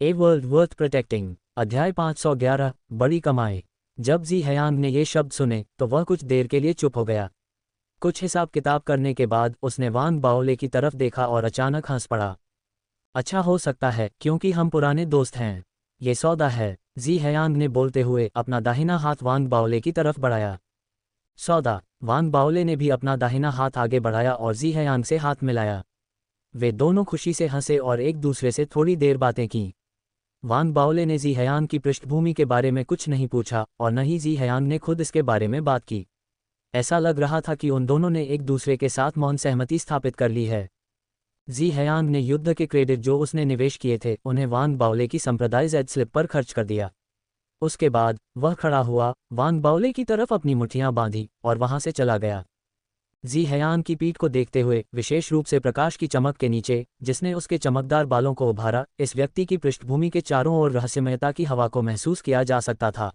A world worth protecting. अध्याय 511 बड़ी कमाई। जब जी हयांग ने ये शब्द सुने तो वह कुछ देर के लिए चुप हो गया। कुछ हिसाब किताब करने के बाद उसने वान बाओले की तरफ देखा और अचानक हंस पड़ा। अच्छा हो सकता है क्योंकि हम पुराने दोस्त हैं। ये सौदा है, जी हयांग ने बोलते हुए अपना दाहिना हाथ वान बाओले की तरफ बढ़ाया। सौदा। वान बाओले ने भी अपना दाहिना हाथ आगे बढ़ाया और जी हयांग से हाथ मिलाया। वे दोनों खुशी से हंसे और एक दूसरे से थोड़ी देर बातें की। वान बाओले ने जी हयांग की पृष्ठभूमि के बारे में कुछ नहीं पूछा और न ही जी हयांग ने खुद इसके बारे में बात की। ऐसा लग रहा था कि उन दोनों ने एक दूसरे के साथ मौन सहमति स्थापित कर ली है। जी हयांग ने युद्ध के क्रेडिट जो उसने निवेश किए थे उन्हें वान बाओले की संप्रदाय जेड स्लिप पर खर्च कर दिया। उसके बाद वह खड़ा हुआ, वान बाओले की तरफ अपनी मुट्ठियां बांधी और वहां से चला गया। जी हयान की पीठ को देखते हुए, विशेष रूप से प्रकाश की चमक के नीचे जिसने उसके चमकदार बालों को उभारा, इस व्यक्ति की पृष्ठभूमि के चारों ओर रहस्यमयता की हवा को महसूस किया जा सकता था।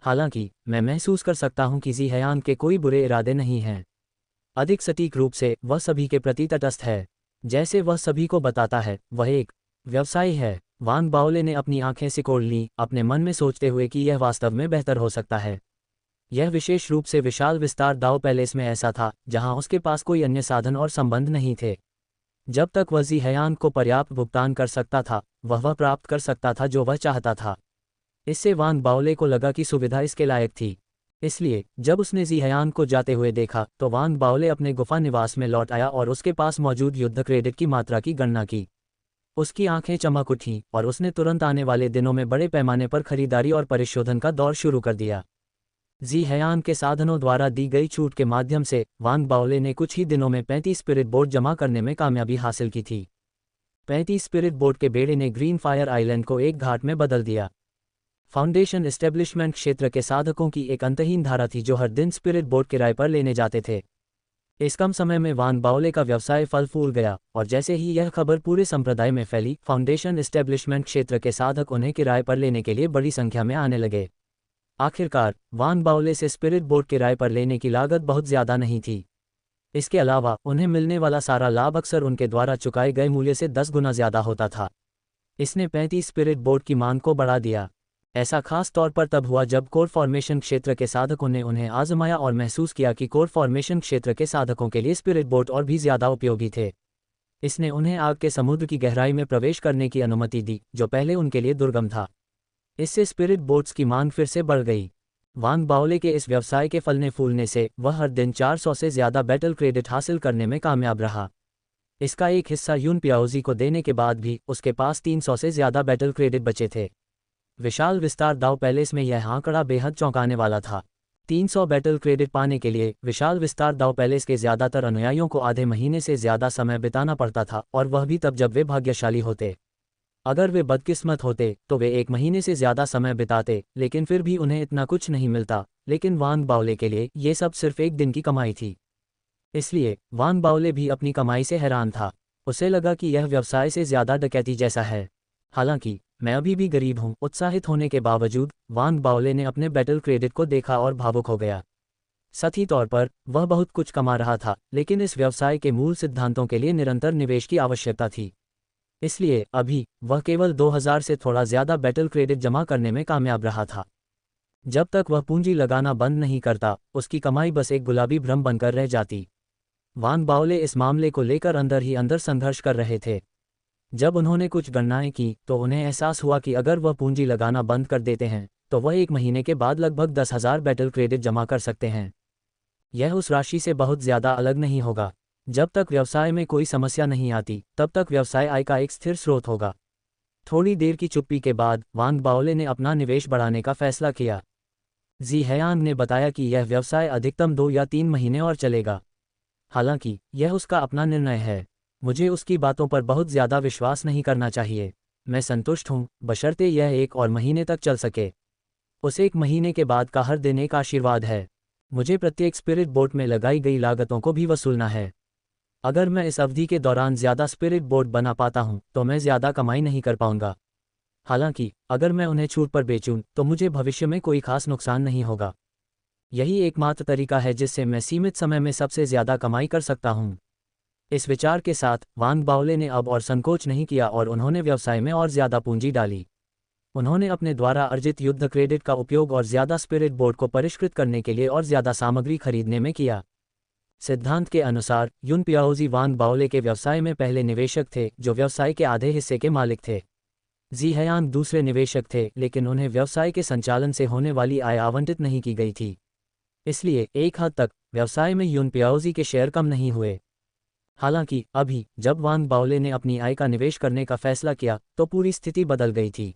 हालांकि मैं महसूस कर सकता हूं कि जी हयान के कोई बुरे इरादे नहीं हैं। अधिक सटीक रूप से वह सभी के प्रति तटस्थ है। जैसे वह सभी को बताता है वह एक व्यवसायी है। वान बाओले ने अपनी आंखें सिकोड़ लीं, अपने मन में सोचते हुए कि यह वास्तव में बेहतर हो सकता है। यह विशेष रूप से विशाल विस्तार दाव पैलेस में ऐसा था जहां उसके पास कोई अन्य साधन और संबंध नहीं थे। जब तक वह जी हयान को पर्याप्त भुगतान कर सकता था वह प्राप्त कर सकता था जो वह चाहता था। इससे वान बाओले को लगा कि सुविधा इसके लायक थी। इसलिए जब उसने जी हयान को जाते हुए देखा तो वान बाओले अपने गुफा निवास में लौट आया और उसके पास मौजूद युद्ध क्रेडिट की मात्रा की गणना की। उसकी आंखें चमक उठीं और उसने तुरंत आने वाले दिनों में बड़े पैमाने पर खरीदारी और परिशोधन का दौर शुरू कर दिया। जी हयान के साधनों द्वारा दी गई छूट के माध्यम से वान बाओले ने कुछ ही दिनों में 35 स्पिरिट बोट जमा करने में कामयाबी हासिल की थी। 35 स्पिरिट बोट के बेड़े ने ग्रीन फायर आइलैंड को एक घाट में बदल दिया। फाउंडेशन एस्टेब्लिशमेंट क्षेत्र के साधकों की एक अंतहीन धारा थी जो हर दिन स्पिरिट बोट किराए पर लेने जाते थे। इस कम समय में वान बाओले का व्यवसाय फल फूल गया और जैसे ही यह खबर पूरे संप्रदाय में फैली, फाउंडेशन एस्टेब्लिशमेंट क्षेत्र के साधक उन्हें किराए पर लेने के लिए बड़ी संख्या में आने लगे। आखिरकार वान बाओले से स्पिरिट बोट किराए पर लेने की लागत बहुत ज़्यादा नहीं थी। इसके अलावा उन्हें मिलने वाला सारा लाभ अक्सर उनके द्वारा चुकाए गए मूल्य से 10 गुना ज़्यादा होता था। इसने 35 स्पिरिट बोट की मांग को बढ़ा दिया। ऐसा खास तौर पर तब हुआ जब कोर फॉर्मेशन क्षेत्र के साधकों ने उन्हें आजमाया और महसूस किया कि कोर फॉर्मेशन क्षेत्र के साधकों के लिए स्पिरिट बोट और भी ज़्यादा उपयोगी थे। इसने उन्हें आग के समुद्र की गहराई में प्रवेश करने की अनुमति दी जो पहले उनके लिए दुर्गम था। इससे स्पिरिट बोट्स की मांग फिर से बढ़ गई। वान बाओले के इस व्यवसाय के फलने फूलने से वह हर दिन 400 से ज़्यादा बैटल क्रेडिट हासिल करने में कामयाब रहा। इसका एक हिस्सा यून पियाओजी को देने के बाद भी उसके पास 300 से ज़्यादा बैटल क्रेडिट बचे थे। विशाल विस्तार दाव पैलेस में यह आंकड़ा बेहद चौंकाने वाला था। 300 बैटल क्रेडिट पाने के लिए विशाल विस्तार दाव पैलेस के ज़्यादातर अनुयायियों को आधे महीने से ज़्यादा समय बिताना पड़ता था, और वह भी तब जब वे भाग्यशाली होते। अगर वे बदकिस्मत होते तो वे 1 महीने से ज़्यादा समय बिताते, लेकिन फिर भी उन्हें इतना कुछ नहीं मिलता। लेकिन वान बाओले के लिए ये सब सिर्फ एक दिन की कमाई थी। इसलिए वान बाओले भी अपनी कमाई से हैरान था। उसे लगा कि यह व्यवसाय से ज़्यादा डकैती जैसा है। हालांकि मैं अभी भी गरीब हूँ। उत्साहित होने के बावजूद वान बाओले ने अपने बैटल क्रेडिट को देखा और भावुक हो गया। सही तौर पर वह बहुत कुछ कमा रहा था, लेकिन इस व्यवसाय के मूल सिद्धांतों के लिए निरंतर निवेश की आवश्यकता थी। इसलिए अभी वह केवल 2000 से थोड़ा ज़्यादा बैटल क्रेडिट जमा करने में कामयाब रहा था। जब तक वह पूंजी लगाना बंद नहीं करता, उसकी कमाई बस एक गुलाबी भ्रम बनकर रह जाती। वान बाओले इस मामले को लेकर अंदर ही अंदर संघर्ष कर रहे थे। जब उन्होंने कुछ गणनाएं की तो उन्हें एहसास हुआ कि अगर वह पूंजी लगाना बंद कर देते हैं तो वह 1 महीने के बाद लगभग 10,000 बैटल क्रेडिट जमा कर सकते हैं। यह उस राशि से बहुत ज़्यादा अलग नहीं होगा। जब तक व्यवसाय में कोई समस्या नहीं आती तब तक व्यवसाय आय का एक स्थिर स्रोत होगा। थोड़ी देर की चुप्पी के बाद वान बाओले ने अपना निवेश बढ़ाने का फैसला किया। जी हयांग ने बताया कि यह व्यवसाय अधिकतम 2 या 3 महीने और चलेगा। हालांकि यह उसका अपना निर्णय है। मुझे उसकी बातों पर बहुत ज़्यादा विश्वास नहीं करना चाहिए। मैं संतुष्ट हूँ, बशर्ते यह 1 और महीने तक चल सके। उस 1 महीने के बाद का हर दिन एक आशीर्वाद है। मुझे प्रत्येक स्पिरिट बोट में लगाई गई लागतों को भी वसूलना है। अगर मैं इस अवधि के दौरान ज़्यादा स्पिरिट बोट बना पाता हूं तो मैं ज़्यादा कमाई नहीं कर पाऊंगा। हालांकि अगर मैं उन्हें छूट पर बेचूं तो मुझे भविष्य में कोई खास नुकसान नहीं होगा। यही एकमात्र तरीका है जिससे मैं सीमित समय में सबसे ज़्यादा कमाई कर सकता हूं। इस विचार के साथ वान बाओले ने अब और संकोच नहीं किया और उन्होंने व्यवसाय में और ज्यादा पूंजी डाली। उन्होंने अपने द्वारा अर्जित युद्ध क्रेडिट का उपयोग और ज्यादा स्पिरिट बोर्ड को परिष्कृत करने के लिए और ज्यादा सामग्री खरीदने में किया। सिद्धांत के अनुसार युन पियाओजी वान बाओले के व्यवसाय में पहले निवेशक थे, जो व्यवसाय के आधे हिस्से के मालिक थे। जी हयान दूसरे निवेशक थे, लेकिन उन्हें व्यवसाय के संचालन से होने वाली आय आवंटित नहीं की गई थी। इसलिए एक हद तक व्यवसाय में युन पियाओजी के शेयर कम नहीं हुए। हालांकि अभी जब वान बाओले ने अपनी आय का निवेश करने का फैसला किया तो पूरी स्थिति बदल गई थी।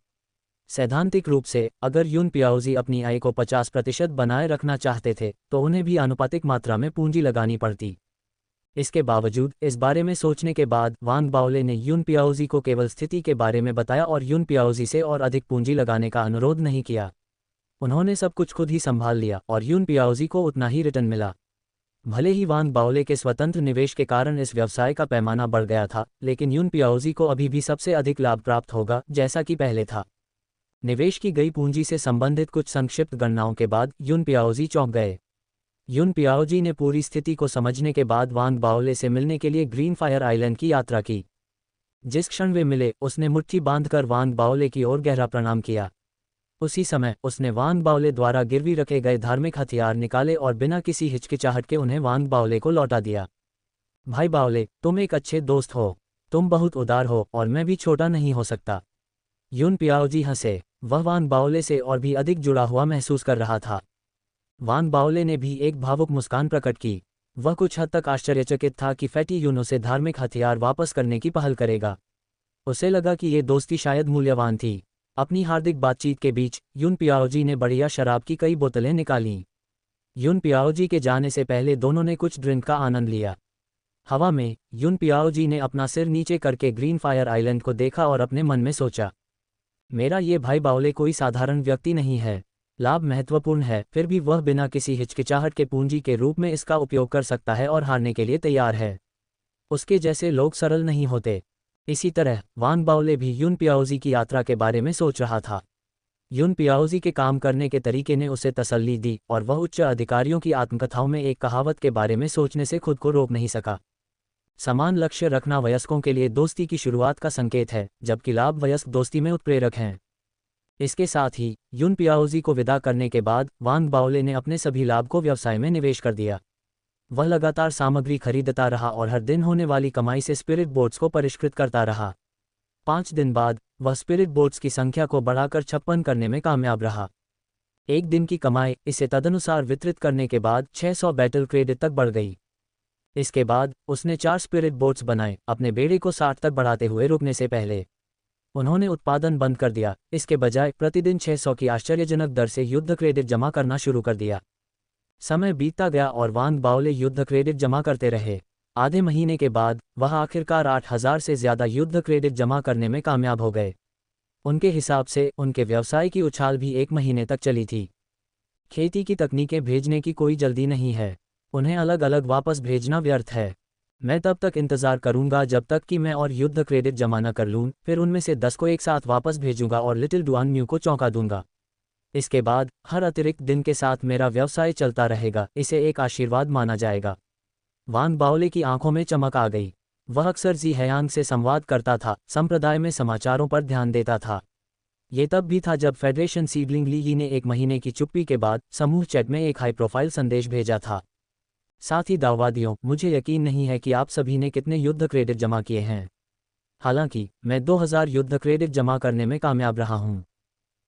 सैद्धांतिक रूप से अगर युन पियाओजी अपनी आय को 50% बनाए रखना चाहते थे तो उन्हें भी आनुपातिक मात्रा में पूंजी लगानी पड़ती। इसके बावजूद इस बारे में सोचने के बाद वान बाओले ने युन पियाओजी को केवल स्थिति के बारे में बताया और युन पियाओजी से और अधिक पूंजी लगाने का अनुरोध नहीं किया। उन्होंने सब कुछ खुद ही संभाल लिया और युन पियाओजी को उतना ही रिटर्न मिला। भले ही वान बाओले के स्वतंत्र निवेश के कारण इस व्यवसाय का पैमाना बढ़ गया था, लेकिन युन पियाओजी को अभी भी सबसे अधिक लाभ प्राप्त होगा जैसा कि पहले था। निवेश की गई पूंजी से संबंधित कुछ संक्षिप्त गणनाओं के बाद युन पियाओजी चौंक गए। युन पियाओजी ने पूरी स्थिति को समझने के बाद वान बाओले से मिलने के लिए ग्रीन फायर आइलैंड की यात्रा की। जिस क्षण वे मिले उसने मुट्ठी बांधकर वान बाओले की ओर गहरा प्रणाम किया। उसी समय उसने वान बाओले द्वारा गिरवी रखे गए धार्मिक हथियार निकाले और बिना किसी हिचकिचाहट के उन्हें वान बाओले को लौटा दिया। भाई बाओले, तुम एक अच्छे दोस्त हो, तुम बहुत उदार हो और मैं भी छोटा नहीं हो सकता। युन पियाओजी हंसे। वह वान बाओले से और भी अधिक जुड़ा हुआ महसूस कर रहा था। वान बाओले ने भी एक भावुक मुस्कान प्रकट की। वह कुछ हद तक आश्चर्यचकित था कि फैटी युन उसे धार्मिक हथियार वापस करने की पहल करेगा। उसे लगा कि ये दोस्ती शायद मूल्यवान थी। अपनी हार्दिक बातचीत के बीच युन पियाओजी ने बढ़िया शराब की कई बोतलें निकालीं। युन पियाओजी के जाने से पहले दोनों ने कुछ ड्रिंक का आनंद लिया। हवा में युन पियाओजी ने अपना सिर नीचे करके ग्रीन फायर आइलैंड को देखा और अपने मन में सोचा, मेरा ये भाई बाओले कोई साधारण व्यक्ति नहीं है। लाभ महत्वपूर्ण है, फिर भी वह बिना किसी हिचकिचाहट के पूंजी के रूप में इसका उपयोग कर सकता है और हारने के लिए तैयार है। उसके जैसे लोग सरल नहीं होते। इसी तरह वान बाओले भी युन पियाओजी की यात्रा के बारे में सोच रहा था। युन पियाओजी के काम करने के तरीके ने उसे तसल्ली दी और वह उच्च अधिकारियों की आत्मकथाओं में एक कहावत के बारे में सोचने से खुद को रोक नहीं सका। समान लक्ष्य रखना वयस्कों के लिए दोस्ती की शुरुआत का संकेत है, जबकि लाभ वयस्क दोस्ती में उत्प्रेरक हैं। इसके साथ ही युन पियाओजी को विदा करने के बाद वान बाओले ने अपने सभी लाभ को व्यवसाय में निवेश कर दिया। वह लगातार सामग्री खरीदता रहा और हर दिन होने वाली कमाई से स्पिरिट बोट्स को परिष्कृत करता रहा। 5 दिन बाद वह स्पिरिट बोट्स की संख्या को बढ़ाकर 56 करने में कामयाब रहा। एक दिन की कमाई इसे तदनुसार वितरित करने के बाद 600 बैटल क्रेडिट तक बढ़ गई। इसके बाद उसने 4 स्पिरिट बोट्स बनाए, अपने बेड़े को 60 तक बढ़ाते हुए रुकने से पहले। उन्होंने उत्पादन बंद कर दिया, इसके बजाय प्रतिदिन 600 की आश्चर्यजनक दर से युद्ध क्रेडिट जमा करना शुरू कर दिया। समय बीतता गया और वान बाओले युद्ध क्रेडिट जमा करते रहे। आधे महीने के बाद वह आखिरकार 8000 से ज्यादा युद्ध क्रेडिट जमा करने में कामयाब हो गए। उनके हिसाब से उनके व्यवसाय की उछाल भी 1 महीने तक चली थी। खेती की तकनीकें भेजने की कोई जल्दी नहीं है, उन्हें अलग अलग वापस भेजना व्यर्थ है। मैं तब तक इंतजार करूंगा जब तक कि मैं और युद्ध क्रेडिट जमा न कर लूं, फिर उनमें से 10 को एक साथ वापस भेजूंगा और लिटिल डुआन म्यू को चौंका दूंगा। इसके बाद हर अतिरिक्त दिन के साथ मेरा व्यवसाय चलता रहेगा, इसे एक आशीर्वाद माना जाएगा। वान बाओले की आंखों में चमक आ गई। वह अक्सर जी हयांग से संवाद करता था, संप्रदाय में समाचारों पर ध्यान देता था। ये तब भी था जब फेडरेशन सीडलिंग ली ही ने 1 महीने की चुप्पी के बाद समूह चैट में एक हाई प्रोफाइल संदेश भेजा था। साथ ही दाववादियों, मुझे यकीन नहीं है कि आप सभी ने कितने युद्ध क्रेडिट जमा किए हैं। हालांकि मैं 2000 युद्ध क्रेडिट जमा करने में कामयाब रहा हूं।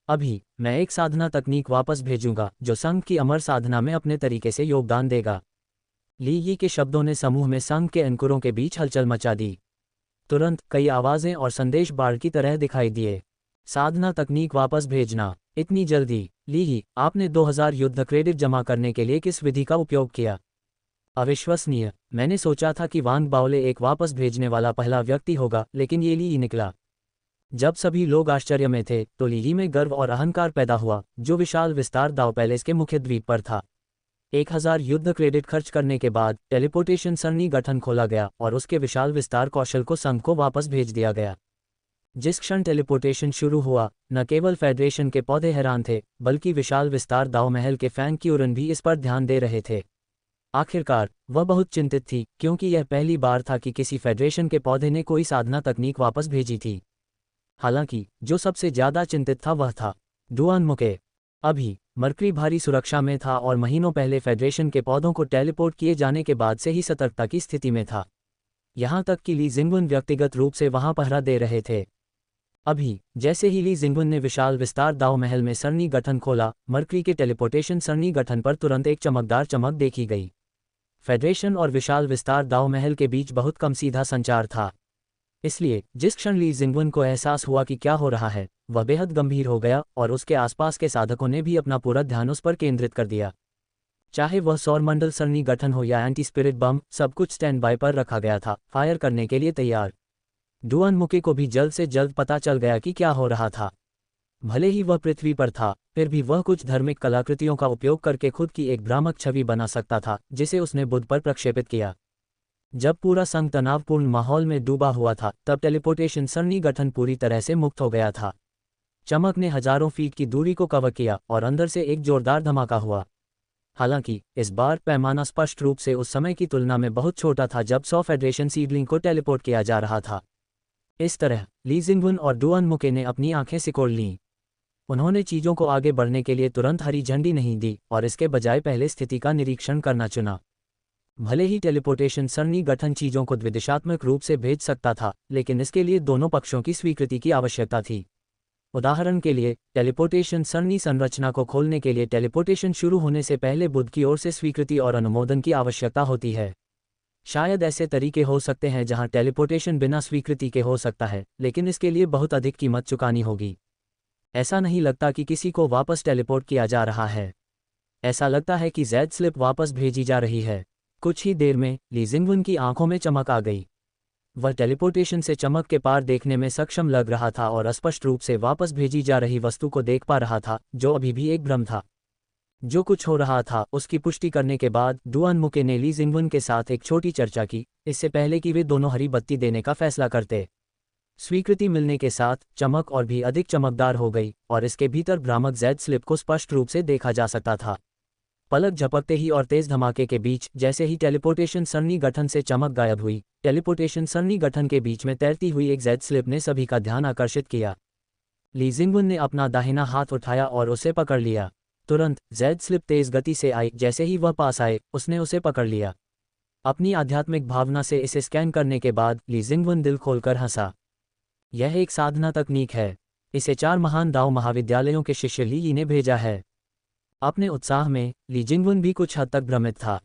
अभी मैं एक साधना तकनीक वापस भेजूंगा जो संघ की अमर साधना में अपने तरीके से योगदान देगा। ली यी के शब्दों ने समूह में संघ के अंकुरों के बीच हलचल मचा दी। तुरंत कई आवाजें और संदेश बाढ़ की तरह दिखाई दिए। साधना तकनीक वापस भेजना, इतनी जल्दी? ली यी, आपने 2000 युद्ध क्रेडिट जमा करने के लिए किस विधि का उपयोग किया? अविश्वसनीय। मैंने सोचा था कि वान बाओले एक वापस भेजने वाला पहला व्यक्ति होगा, लेकिन ये ली यी निकला। जब सभी लोग आश्चर्य में थे तो ली यी में गर्व और अहंकार पैदा हुआ, जो विशाल विस्तार दाव पैलेस के मुख्य द्वीप पर था। 1000 युद्ध क्रेडिट खर्च करने के बाद टेलीपोर्टेशन सरणी गठन खोला गया और उसके विशाल विस्तार कौशल को संघ को वापस भेज दिया गया। जिस क्षण टेलीपोर्टेशन शुरू हुआ, न केवल फेडरेशन के पौधे हैरान थे, बल्कि विशाल विस्तार दाव महल के फैंग क्यूरन भी इस पर ध्यान दे रहे थे। आखिरकार वह बहुत चिंतित थी, क्योंकि यह पहली बार था कि किसी फेडरेशन के पौधे ने कोई साधना तकनीक वापस भेजी थी। हालांकि जो सबसे ज्यादा चिंतित था वह था डुआन मुके। अभी मरकरी भारी सुरक्षा में था और महीनों पहले फेडरेशन के पौधों को टेलीपोर्ट किए जाने के बाद से ही सतर्कता की स्थिति में था। यहां तक कि ली जिंगुन व्यक्तिगत रूप से वहां पहरा दे रहे थे। अभी जैसे ही ली जिंगुन ने विशाल विस्तार दाव महल में सरणी गठन खोला, मरकरी के टेलीपोर्टेशन सरणी गठन पर तुरंत एक चमकदार चमक देखी गई। फेडरेशन और विशाल विस्तार दाव महल के बीच बहुत कम सीधा संचार था। इसलिए जिस क्षण ली जिंगुन को एहसास हुआ कि क्या हो रहा है, वह बेहद गंभीर हो गया और उसके आसपास के साधकों ने भी अपना पूरा ध्यान उस पर केंद्रित कर दिया। चाहे वह सौरमंडल सरणी गठन हो या एंटी स्पिरिट बम, सब कुछ स्टैंड बाय पर रखा गया था, फायर करने के लिए तैयार। डुआन मुके को भी जल्द से जल्द पता चल गया कि क्या हो रहा था। भले ही वह पृथ्वी पर था, फिर भी वह कुछ धार्मिक कलाकृतियों का उपयोग करके खुद की एक भ्रामक छवि बना सकता था, जिसे उसने बुध पर प्रक्षेपित किया। जब पूरा संघ तनावपूर्ण माहौल में डूबा हुआ था, तब टेलीपोर्टेशन सरणी गठन पूरी तरह से मुक्त हो गया था। चमक ने हजारों फीट की दूरी को कवर किया और अंदर से एक जोरदार धमाका हुआ। हालांकि इस बार पैमाना स्पष्ट रूप से उस समय की तुलना में बहुत छोटा था जब 100 फेडरेशन सीडलिंग को टेलीपोर्ट किया जा रहा था। इस तरह ली जिंगुन और डुआन मुके ने अपनी आंखें सिकोड़ लीं। उन्होंने चीजों को आगे बढ़ने के लिए तुरंत हरी झंडी नहीं दी और इसके बजाय पहले स्थिति का निरीक्षण करना चुना। भले ही टेलीपोर्टेशन सरणी गठन चीजों को द्विदिशात्मक रूप से भेज सकता था, लेकिन इसके लिए दोनों पक्षों की स्वीकृति की आवश्यकता थी। उदाहरण के लिए, टेलीपोर्टेशन सरणी संरचना को खोलने के लिए टेलीपोर्टेशन शुरू होने से पहले बुध की ओर से स्वीकृति और अनुमोदन की आवश्यकता होती है। शायद ऐसे तरीके हो सकते हैं जहां टेलीपोर्टेशन बिना स्वीकृति के हो सकता है, लेकिन इसके लिए बहुत अधिक कीमत चुकानी होगी। ऐसा नहीं लगता कि किसी को वापस टेलीपोर्ट किया जा रहा है। ऐसा लगता है कि जेड स्लिप वापस भेजी जा रही है। कुछ ही देर में ली जिंगुन की आंखों में चमक आ गई। वह टेलीपोर्टेशन से चमक के पार देखने में सक्षम लग रहा था और स्पष्ट रूप से वापस भेजी जा रही वस्तु को देख पा रहा था, जो अभी भी एक भ्रम था। जो कुछ हो रहा था उसकी पुष्टि करने के बाद डुआन मुके ने ली जिंगुन के साथ एक छोटी चर्चा की, इससे पहले कि वे दोनों हरी बत्ती देने का फैसला करते। स्वीकृति मिलने के साथ चमक और भी अधिक चमकदार हो गई और इसके भीतर भ्रामक जेड स्लिप को स्पष्ट रूप से देखा जा सकता था। पलक झपकते ही और तेज धमाके के बीच जैसे ही टेलीपोर्टेशन सरणी गठन से चमक गायब हुई, टेलीपोर्टेशन सरणी गठन के बीच में तैरती हुई एक जेड स्लिप ने सभी का ध्यान आकर्षित किया। ली जिंगुन ने अपना दाहिना हाथ उठाया और उसे पकड़ लिया। तुरंत जेड स्लिप तेज गति से आई। जैसे ही वह पास आए, उसने उसे पकड़ लिया। अपनी आध्यात्मिक भावना से इसे स्कैन करने के बाद ली जिंगुन दिल खोलकर हंसा। यह एक साधना तकनीक है। इसे 4 महान दाओ महाविद्यालयों के शिष्य ली यी ने भेजा है। अपने उत्साह में ली जिंगुन भी कुछ हद तक भ्रमित था।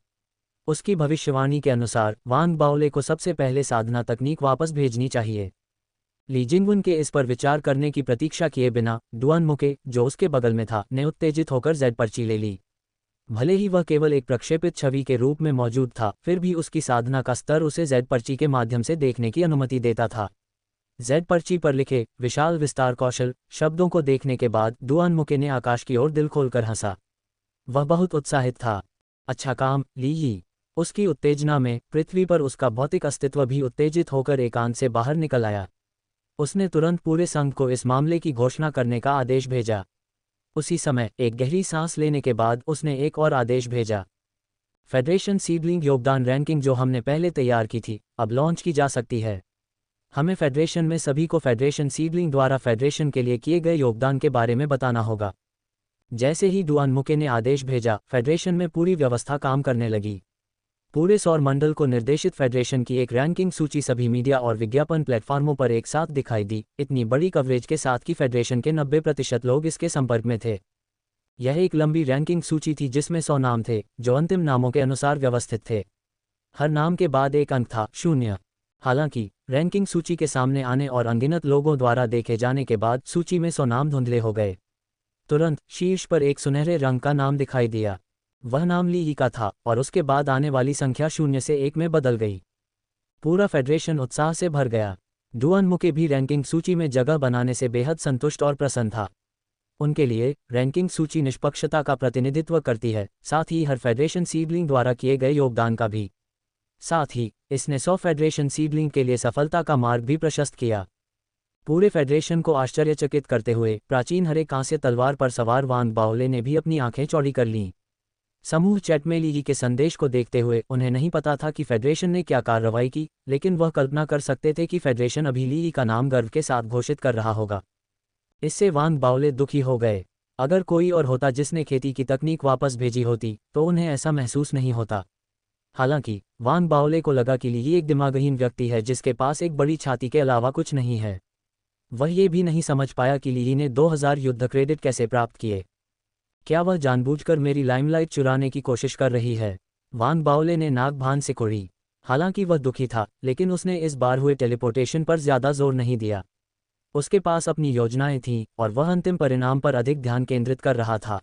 उसकी भविष्यवाणी के अनुसार वांग बाओले को सबसे पहले साधना तकनीक वापस भेजनी चाहिए। ली जिंगुन के इस पर विचार करने की प्रतीक्षा किए बिना डुआन मुके, जो उसके बगल में था, ने उत्तेजित होकर जेड पर्ची ले ली। भले ही वह केवल एक प्रक्षेपित छवि के रूप में मौजूद था, फिर भी उसकी साधना का स्तर उसे जेड पर्ची के माध्यम से देखने की अनुमति देता था। जेड पर्ची पर लिखे विशाल विस्तार कौशल शब्दों को देखने के बाद डुआन मुके ने आकाश की ओर दिल खोलकर हंसा। वह बहुत उत्साहित था। अच्छा काम, ली यी। उसकी उत्तेजना में पृथ्वी पर उसका भौतिक अस्तित्व भी उत्तेजित होकर एकांत से बाहर निकल आया। उसने तुरंत पूरे संघ को इस मामले की घोषणा करने का आदेश भेजा। उसी समय एक गहरी सांस लेने के बाद उसने एक और आदेश भेजा। फेडरेशन सीडलिंग योगदान रैंकिंग जो हमने पहले तैयार की थी, अब लॉन्च की जा सकती है। हमें फेडरेशन में सभी को फेडरेशन सीडलिंग द्वारा फेडरेशन के लिए किए गए योगदान के बारे में बताना होगा। जैसे ही डुआन मुके ने आदेश भेजा, फेडरेशन में पूरी व्यवस्था काम करने लगी। पूरे सौर मंडल को निर्देशित फेडरेशन की एक रैंकिंग सूची सभी मीडिया और विज्ञापन प्लेटफॉर्मों पर एक साथ दिखाई दी, इतनी बड़ी कवरेज के साथ कि फेडरेशन के 90% लोग इसके संपर्क में थे। यह एक लंबी रैंकिंग सूची थी जिसमें 100 नाम थे, जो अंतिम नामों के अनुसार व्यवस्थित थे। हर नाम के बाद एक अंक था, 0। हालांकि रैंकिंग सूची के सामने आने और अनगिनत लोगों द्वारा देखे जाने के बाद सूची में 100 नाम धुंधले हो गए। तुरंत शीर्ष पर एक सुनहरे रंग का नाम दिखाई दिया। वह नाम ली यी का था और उसके बाद आने वाली संख्या 0 से 1 में बदल गई। पूरा फेडरेशन उत्साह से भर गया। डुआन मुके भी रैंकिंग सूची में जगह बनाने से बेहद संतुष्ट और प्रसन्न था। उनके लिए रैंकिंग सूची निष्पक्षता का प्रतिनिधित्व करती है, साथ ही हर फेडरेशन सीडलिंग द्वारा किए गए योगदान का भी। साथ ही इसने 100 फेडरेशन सीडलिंग के लिए सफलता का मार्ग भी प्रशस्त किया। पूरे फेडरेशन को आश्चर्यचकित करते हुए प्राचीन हरे कांस्य तलवार पर सवार वांग बाओले ने भी अपनी आंखें चौड़ी कर लीं। समूह चैट में लीही के संदेश को देखते हुए उन्हें नहीं पता था कि फेडरेशन ने क्या कार्रवाई की, लेकिन वह कल्पना कर सकते थे कि फेडरेशन अभी लीही का नाम गर्व के साथ घोषित कर रहा होगा। इससे वान बाओले दुखी हो गए। अगर कोई और होता जिसने खेती की तकनीक वापस भेजी होती तो उन्हें ऐसा महसूस नहीं होता। हालांकि वान बाओले को लगा कि लीही एक दिमागहीन व्यक्ति है जिसके पास एक बड़ी छाती के अलावा कुछ नहीं है। वह ये भी नहीं समझ पाया कि लीही ने 2000 युद्ध क्रेडिट कैसे प्राप्त किए। क्या वह जानबूझकर मेरी लाइमलाइट चुराने की कोशिश कर रही है? वान बाओले ने नाक भान से कुड़ी। हालांकि वह दुखी था, लेकिन उसने इस बार हुए टेलीपोर्टेशन पर ज्यादा जोर नहीं दिया। उसके पास अपनी योजनाएं थीं और वह अंतिम परिणाम पर अधिक ध्यान केंद्रित कर रहा था।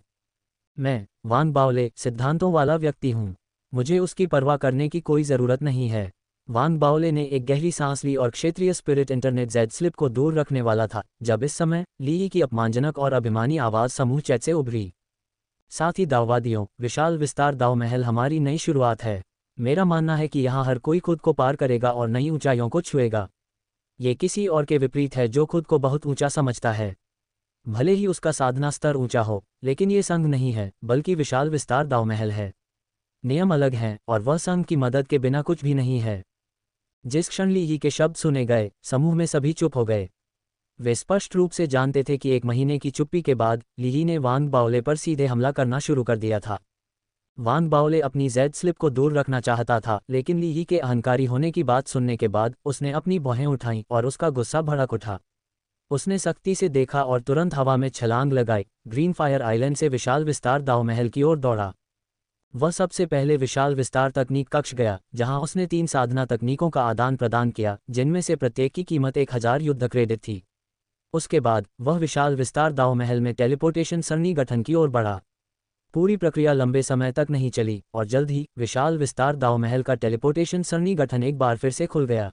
मैं, वान बाओले, सिद्धांतों वाला व्यक्ति हूँ। मुझे उसकी परवाह करने की कोई ज़रूरत नहीं है। वान बाओले ने एक गहरी सांस ली और क्षेत्रीय स्पिरिट इंटरनेट जेड स्लिप को दूर रखने वाला था जब इस समय लीही की अपमानजनक और अभिमानी आवाज़ समूह चैट से उभरी। साथ ही दाववादियों, विशाल विस्तार दाव महल हमारी नई शुरुआत है। मेरा मानना है कि यहाँ हर कोई खुद को पार करेगा और नई ऊंचाइयों को छुएगा। ये किसी और के विपरीत है जो खुद को बहुत ऊंचा समझता है। भले ही उसका साधना स्तर ऊंचा हो, लेकिन ये संघ नहीं है बल्कि विशाल विस्तार दाव महल है। नियम अलग हैं और वह संघ की मदद के बिना कुछ भी नहीं है। जिस क्षण लीही के शब्द सुने गए, समूह में सभी चुप हो गए। वे स्पष्ट रूप से जानते थे कि एक महीने की चुप्पी के बाद लीही ने वान बाओले पर सीधे हमला करना शुरू कर दिया था। वान बाओले अपनी जेड स्लिप को दूर रखना चाहता था, लेकिन लीही के अहंकारी होने की बात सुनने के बाद उसने अपनी भौहें उठाईं और उसका गुस्सा भड़क उठा। उसने सख्ती से देखा और तुरंत हवा में छलांग लगाई, ग्रीन फायर आइलैंड से विशाल विस्तार दाव महल की ओर दौड़ा। वह सबसे पहले विशाल विस्तार तकनीक कक्ष गया, जहां उसने 3 साधना तकनीकों का आदान प्रदान किया, जिनमें से प्रत्येक की कीमत 1000 युद्ध क्रेडिट थी। उसके बाद वह विशाल विस्तार दाव महल में टेलीपोर्टेशन सरणी गठन की ओर बढ़ा। पूरी प्रक्रिया लंबे समय तक नहीं चली और जल्द ही विशाल विस्तार दाव महल का टेलीपोर्टेशन सरणी गठन एक बार फिर से खुल गया।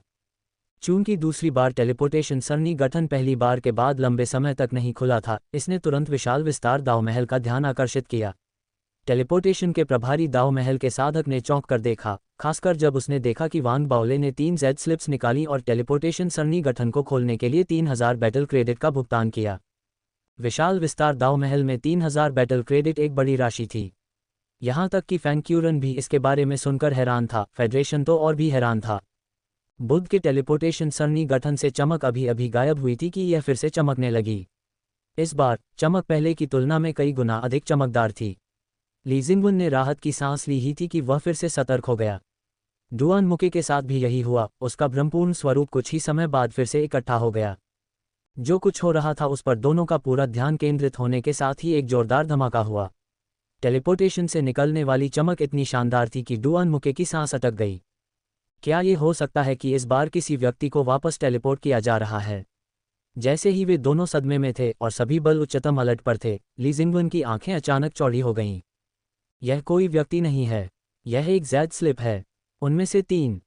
चूंकि दूसरी बार टेलीपोर्टेशन सरणी गठन पहली बार के बाद लंबे समय तक नहीं खुला था, इसने तुरंत विशाल विस्तार दाव महल का ध्यान आकर्षित किया। टेलीपोर्टेशन के प्रभारी दाव महल के साधक ने चौंक कर देखा, खासकर जब उसने देखा कि वान बाओले ने 3 जेड स्लिप्स निकाली और टेलीपोर्टेशन सरणी गठन को खोलने के लिए 3000 बैटल क्रेडिट का भुगतान किया। विशाल विस्तार दाव महल में 3000 बैटल क्रेडिट एक बड़ी राशि थी। यहाँ तक कि फैंक्यूरन भी इसके बारे में सुनकर हैरान था। फेडरेशन तो और भी हैरान था। बुध के टेलीपोर्टेशन सरणी गठन से चमक अभी अभी गायब हुई थी कि यह फिर से चमकने लगी। इस बार चमक पहले की तुलना में कई गुना अधिक चमकदार थी। ली जिंगवन ने राहत की सांस ली ही थी कि वह फिर से सतर्क हो गया। डुआन मुके के साथ भी यही हुआ। उसका भ्रमपूर्ण स्वरूप कुछ ही समय बाद फिर से इकट्ठा हो गया। जो कुछ हो रहा था उस पर दोनों का पूरा ध्यान केंद्रित होने के साथ ही एक जोरदार धमाका हुआ। टेलीपोर्टेशन से निकलने वाली चमक इतनी शानदार थी कि डुआन मुके की सांस अटक गई। क्या ये हो सकता है कि इस बार किसी व्यक्ति को वापस टेलीपोर्ट किया जा रहा है? जैसे ही वे दोनों सदमे में थे और सभी बल उच्चतम अलर्ट पर थे, ली जिंगवन की आंखें अचानक चौड़ी हो गईं। यह कोई व्यक्ति नहीं है, यह एक जेड स्लिप है। उनमें से 3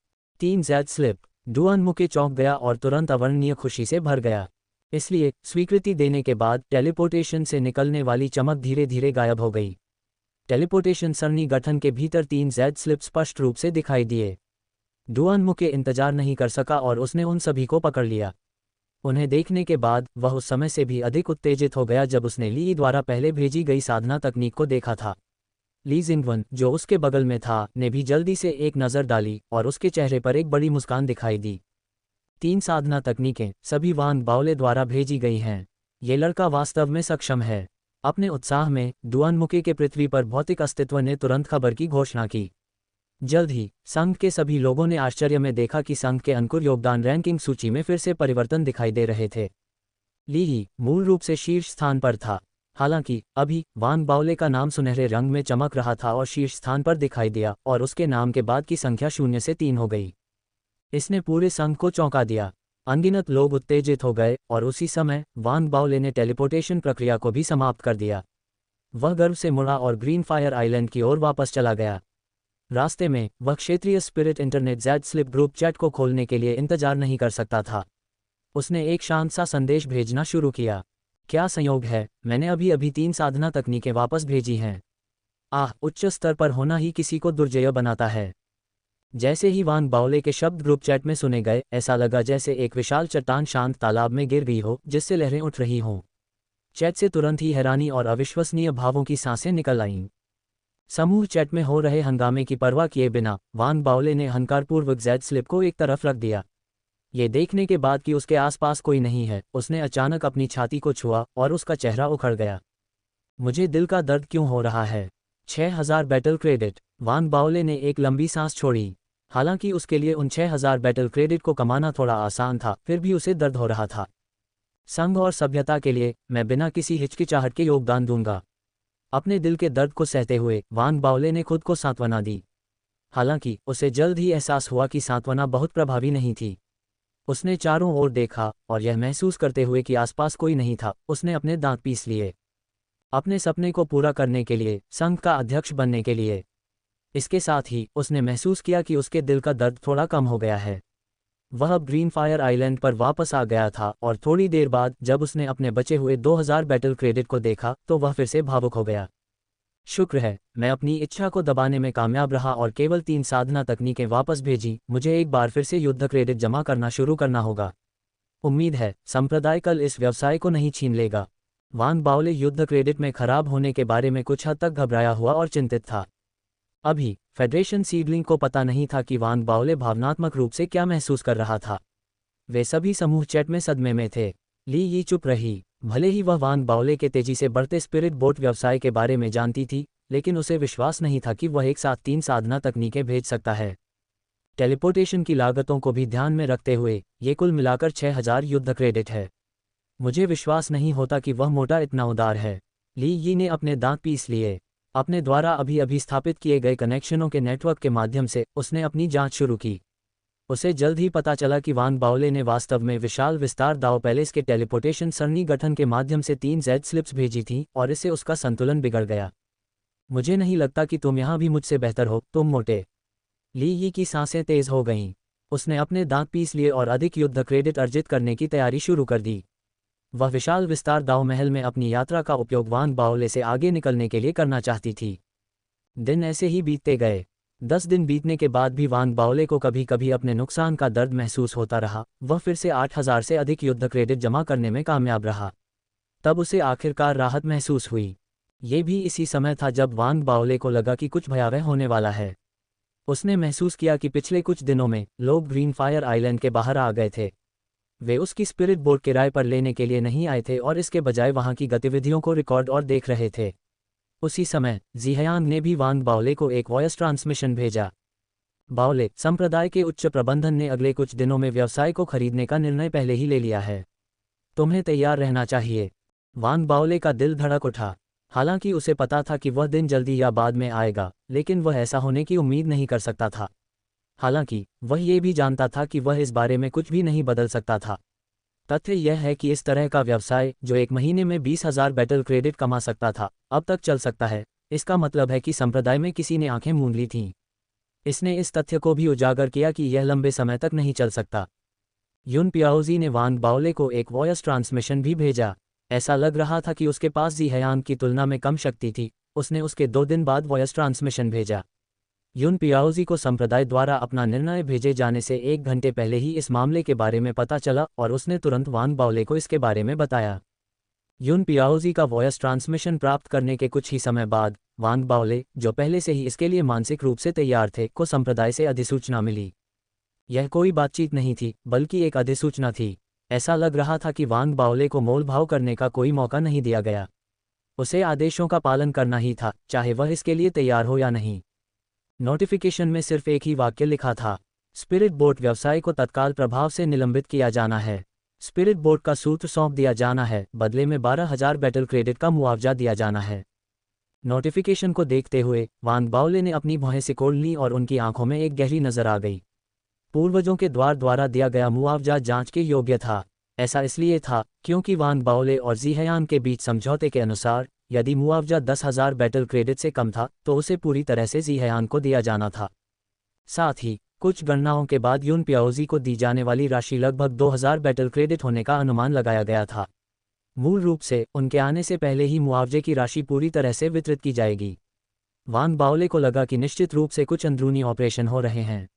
जेड स्लिप। डुआन मुके चौंक गया और तुरंत अवर्णनीय खुशी से भर गया। इसलिए स्वीकृति देने के बाद टेलीपोर्टेशन से निकलने वाली चमक धीरे धीरे गायब हो गई। टेलीपोर्टेशन सरणी गठन के भीतर 3 जेड स्लिप स्पष्ट रूप से दिखाई दिए। डुआन मुके इंतजार नहीं कर सका और उसने उन सभी को पकड़ लिया। उन्हें देखने के बाद वह उस समय से भी अधिक उत्तेजित हो गया जब उसने ली द्वारा पहले भेजी गई साधना तकनीक को देखा था। ली जिंगवन, जो उसके बगल में था, ने भी जल्दी से एक नज़र डाली और उसके चेहरे पर एक बड़ी मुस्कान दिखाई दी। 3 साधना तकनीकें सभी वान बाओले द्वारा भेजी गई हैं। ये लड़का वास्तव में सक्षम है। अपने उत्साह में डुआन मुके के पृथ्वी पर भौतिक अस्तित्व ने तुरंत खबर की घोषणा की। जल्द ही संघ के सभी लोगों ने आश्चर्य में देखा कि संघ के अंकुर योगदान रैंकिंग सूची में फिर से परिवर्तन दिखाई दे रहे थे। ली मूल रूप से शीर्ष स्थान पर था। हालांकि अभी वान बाओले का नाम सुनहरे रंग में चमक रहा था और शीर्ष स्थान पर दिखाई दिया और उसके नाम के बाद की संख्या 0 से 3 हो गई। इसने पूरे संघ को चौंका दिया। अनगिनत लोग उत्तेजित हो गए और उसी समय वान बाओले ने टेलीपोर्टेशन प्रक्रिया को भी समाप्त कर दिया। वह गर्व से मुड़ा और ग्रीन फायर आइलैंड की ओर वापस चला गया। रास्ते में वह क्षेत्रीय spirit internet Z slip group chat को खोलने के लिए इंतजार नहीं कर सकता था। उसने एक शांत सा संदेश भेजना शुरू किया। क्या संयोग है, मैंने अभी अभी 3 साधना तकनीकें वापस भेजी हैं। उच्च स्तर पर होना ही किसी को दुर्जय बनाता है। जैसे ही वान बाओले के शब्द ग्रुप चैट में सुने गए, ऐसा लगा जैसे एक विशाल चट्टान शांत तालाब में गिर गई हो जिससे लहरें उठ रही हों। चैट से तुरंत ही हैरानी और अविश्वसनीय भावों की सांसें निकल आईं। समूह चैट में हो रहे हंगामे की परवाह किए बिना वान बाओले ने अहंकारपूर्वक जेड स्लिप को एक तरफ रख दिया। ये देखने के बाद कि उसके आसपास कोई नहीं है, उसने अचानक अपनी छाती को छुआ और उसका चेहरा उखड़ गया। मुझे दिल का दर्द क्यों हो रहा है? 6000 बैटल क्रेडिट। वान बाओले ने एक लंबी सांस छोड़ी। हालांकि उसके लिए उन 6000 बैटल क्रेडिट को कमाना थोड़ा आसान था, फिर भी उसे दर्द हो रहा था। संघ और सभ्यता के लिए मैं बिना किसी हिचकिचाहट के योगदान दूंगा। अपने दिल के दर्द को सहते हुए वान बाओले ने खुद को सांत्वना दी। हालांकि उसे जल्द ही एहसास हुआ कि सांत्वना बहुत प्रभावी नहीं थी। उसने चारों ओर देखा और यह महसूस करते हुए कि आसपास कोई नहीं था, उसने अपने दांत पीस लिए। अपने सपने को पूरा करने के लिए, संघ का अध्यक्ष बनने के लिए। इसके साथ ही उसने महसूस किया कि उसके दिल का दर्द थोड़ा कम हो गया है। वह अब ग्रीन फायर आइलैंड पर वापस आ गया था और थोड़ी देर बाद जब उसने अपने बचे हुए 2000 बैटल क्रेडिट को देखा तो वह फिर से भावुक हो गया। शुक्र है, मैं अपनी इच्छा को दबाने में कामयाब रहा और केवल 3 साधना तकनीकें वापस भेजी। मुझे एक बार फिर से युद्ध क्रेडिट जमा करना शुरू करना होगा। उम्मीद है संप्रदाय कल इस व्यवसाय को नहीं छीन लेगा। वान बाओले युद्ध क्रेडिट में खराब होने के बारे में कुछ हद तक घबराया हुआ और चिंतित था। अभी फेडरेशन सीडलिंग को पता नहीं था कि वान बाओले भावनात्मक रूप से क्या महसूस कर रहा था। वे सभी समूह चैट में सदमे में थे। ली यी चुप रही। भले ही वह वान बाओले के तेजी से बढ़ते स्पिरिट बोट व्यवसाय के बारे में जानती थी, लेकिन उसे विश्वास नहीं था कि वह एक साथ 3 साधना तकनीकें भेज सकता है। टेलीपोर्टेशन की लागतों को भी ध्यान में रखते हुए ये कुल मिलाकर 6000 युद्ध क्रेडिट है। मुझे विश्वास नहीं होता कि वह मोटा इतना उदार है। ली यी ने अपने दांत पीस लिए। अपने द्वारा अभी स्थापित किए गए कनेक्शनों के नेटवर्क के माध्यम से उसने अपनी जांच शुरू की। उसे जल्द ही पता चला कि वान बाओले ने वास्तव में विशाल विस्तार दाव पैलेस के टेलीपोर्टेशन सरणी गठन के माध्यम से 3 जेड स्लिप्स भेजी थीं और इससे उसका संतुलन बिगड़ गया। मुझे नहीं लगता कि तुम यहाँ भी मुझसे बेहतर हो, तुम मोटे। ली यी की सांसें तेज हो गईं। उसने अपने दांत पीस लिए और अधिक युद्ध क्रेडिट अर्जित करने की तैयारी शुरू कर दी। वह विशाल विस्तार दाव महल में अपनी यात्रा का उपयोग वान बाओले से आगे निकलने के लिए करना चाहती थी। दिन ऐसे ही बीतते गए। 10 दिन बीतने के बाद भी वान बाओले को कभी कभी अपने नुकसान का दर्द महसूस होता रहा। वह फिर से 8000 से अधिक युद्ध क्रेडिट जमा करने में कामयाब रहा। तब उसे आखिरकार राहत महसूस हुई। ये भी इसी समय था जब वान बाओले को लगा कि कुछ भयावह होने वाला है। उसने महसूस किया कि पिछले कुछ दिनों में लोग ग्रीन फायर आइलैंड के बाहर आ गए थे। वे उसकी स्पिरिट बोट किराए पर लेने के लिए नहीं आए थे और इसके बजाय वहां की गतिविधियों को रिकॉर्ड और देख रहे थे। उसी समय जीहयांग ने भी वान बाओले को एक वॉयस ट्रांसमिशन भेजा। बाओले, संप्रदाय के उच्च प्रबंधन ने अगले कुछ दिनों में व्यवसाय को खरीदने का निर्णय पहले ही ले लिया है। तुम्हें तैयार रहना चाहिए। वान बाओले का दिल धड़क उठा। हालांकि उसे पता था कि वह दिन जल्दी या बाद में आएगा, लेकिन वह ऐसा होने की उम्मीद नहीं कर सकता था। हालांकि वह ये भी जानता था कि वह इस बारे में कुछ भी नहीं बदल सकता था। तथ्य यह है कि इस तरह का व्यवसाय जो एक महीने में 20,000 बैटल क्रेडिट कमा सकता था, अब तक चल सकता है। इसका मतलब है कि संप्रदाय में किसी ने आंखें मूंद ली थीं। इसने इस तथ्य को भी उजागर किया कि यह लंबे समय तक नहीं चल सकता। युन पियाओजी ने वान बाओले को एक वॉयस ट्रांसमिशन भी भेजा। ऐसा लग रहा था कि उसके पास जीहयांग की तुलना में कम शक्ति थी। उसने उसके 2 दिन बाद वॉयस ट्रांसमिशन भेजा। युन पियाओजी को संप्रदाय द्वारा अपना निर्णय भेजे जाने से 1 घंटे पहले ही इस मामले के बारे में पता चला और उसने तुरंत वान बाओले को इसके बारे में बताया। युन पियाओजी का वॉयस ट्रांसमिशन प्राप्त करने के कुछ ही समय बाद वान बाओले, जो पहले से ही इसके लिए मानसिक रूप से तैयार थे, को संप्रदाय से अधिसूचना मिली। यह कोई बातचीत नहीं थी, बल्कि एक अधिसूचना थी। ऐसा लग रहा था कि वान बाओले को मोलभाव करने का कोई मौका नहीं दिया गया। उसे आदेशों का पालन करना ही था, चाहे वह इसके लिए तैयार हो या नहीं। नोटिफिकेशन में सिर्फ एक ही वाक्य लिखा था, स्पिरिट बोट व्यवसाय को तत्काल प्रभाव से निलंबित किया जाना है। स्पिरिट बोट का सूत्र सौंप दिया जाना है, बदले में 12,000 बैटल क्रेडिट का मुआवजा दिया जाना है। नोटिफिकेशन को देखते हुए वान बाओले ने अपनी भौहें सिकोड़ ली और उनकी आंखों में एक गहरी नजर आ गई। पूर्वजों के द्वारा दिया गया मुआवजा जांच के योग्य था। ऐसा इसलिए था क्योंकि वान बाओले और जीहयांग के बीच समझौते के अनुसार यदि मुआवजा 10,000 बैटल क्रेडिट से कम था तो उसे पूरी तरह से जीहयांग को दिया जाना था। साथ ही कुछ गणनाओं के बाद युन पियाओजी को दी जाने वाली राशि लगभग 2000 बैटल क्रेडिट होने का अनुमान लगाया गया था। मूल रूप से उनके आने से पहले ही मुआवजे की राशि पूरी तरह से वितरित की जाएगी। वान बाओले को लगा कि निश्चित रूप से कुछ अंदरूनी ऑपरेशन हो रहे हैं।